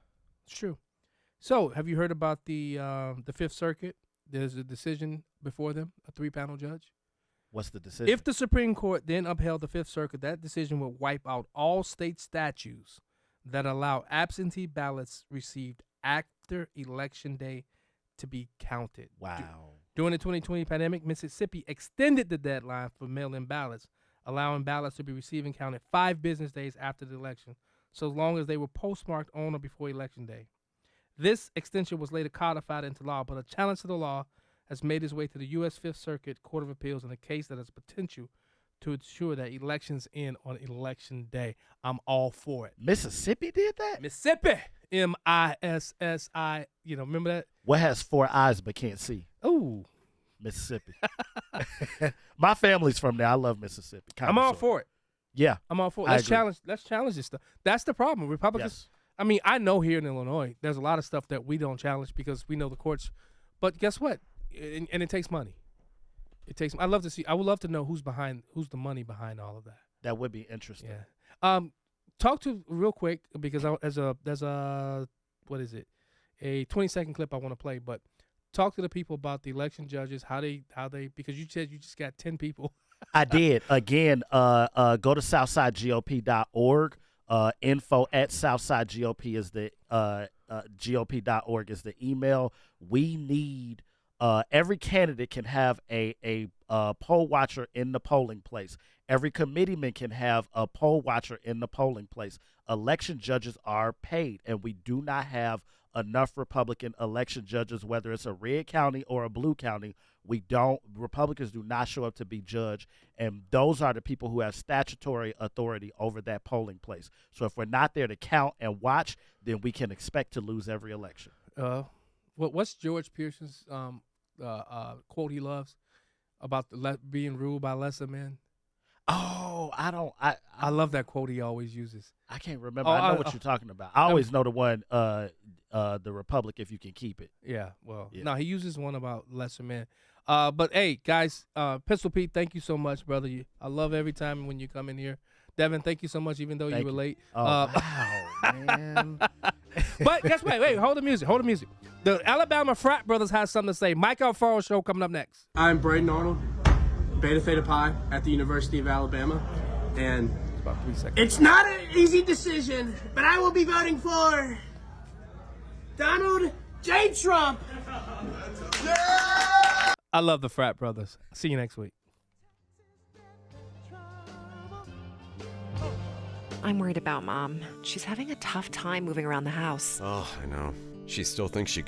it's true. So have you heard about the Fifth Circuit? There's a decision before them, a 3-panel judge. What's the decision? If the Supreme Court then upheld the Fifth Circuit, that decision would wipe out all state statutes that allow absentee ballots received after Election Day to be counted. Wow. During the 2020 pandemic, Mississippi extended the deadline for mail-in ballots, allowing ballots to be received and counted 5 business days after the election, so long as they were postmarked on or before Election Day. This extension was later codified into law, but a challenge to the law has made its way to the U.S. Fifth Circuit Court of Appeals in a case that has potential to ensure that elections end on Election Day. I'm all for it. Mississippi did that? Mississippi. M-I-S-S-I. Remember that? What has 4 eyes but can't see? Ooh. Mississippi. My family's from there. I love Mississippi. I'm all for it. Yeah. I'm all for it. I Let's agree. challenge this stuff. That's the problem. Republicans. Yes. I mean, I know here in Illinois, there's a lot of stuff that we don't challenge because we know the courts. But guess what? And it takes money. I would love to know who's the money behind all of that. That would be interesting. Yeah. Talk to real quick because there's a what is it? A 20-second clip I want to play, but talk to the people about the election judges, how they because you said you just got 10 people. I did. Again, go to SouthsideGOP.org. Info at SouthsideGOP is the GOP.org is the email. We need every candidate can have a poll watcher in the polling place. Every committeeman can have a poll watcher in the polling place. Election judges are paid, and we do not have enough Republican election judges, whether it's a red county or a blue county. Republicans do not show up to be judged, and those are the people who have statutory authority over that polling place. So if we're not there to count and watch, then we can expect to lose every election. What's George Pearson's quote he loves about being ruled by lesser men? Oh, I love that quote he always uses. I can't remember. I know what you're talking about. I always know the one, the Republic, if you can keep it. Yeah, no, he uses one about lesser men. But hey, guys, Pistol Pete, thank you so much, brother. I love every time when you come in here. Devin, thank you so much, even though you were late. Oh, wow, man. But guess what? Wait, hold the music. The Alabama Frat Brothers has something to say. Mike Alfaro Show coming up next. I'm Braden Arnold, Beta Theta Pi at the University of Alabama, and it's about 3 seconds. It's not an easy decision, but I will be voting for Donald J. Trump. I love the Frat Brothers. See you next week. I'm worried about Mom. She's having a tough time moving around the house. Oh, I know. She still thinks she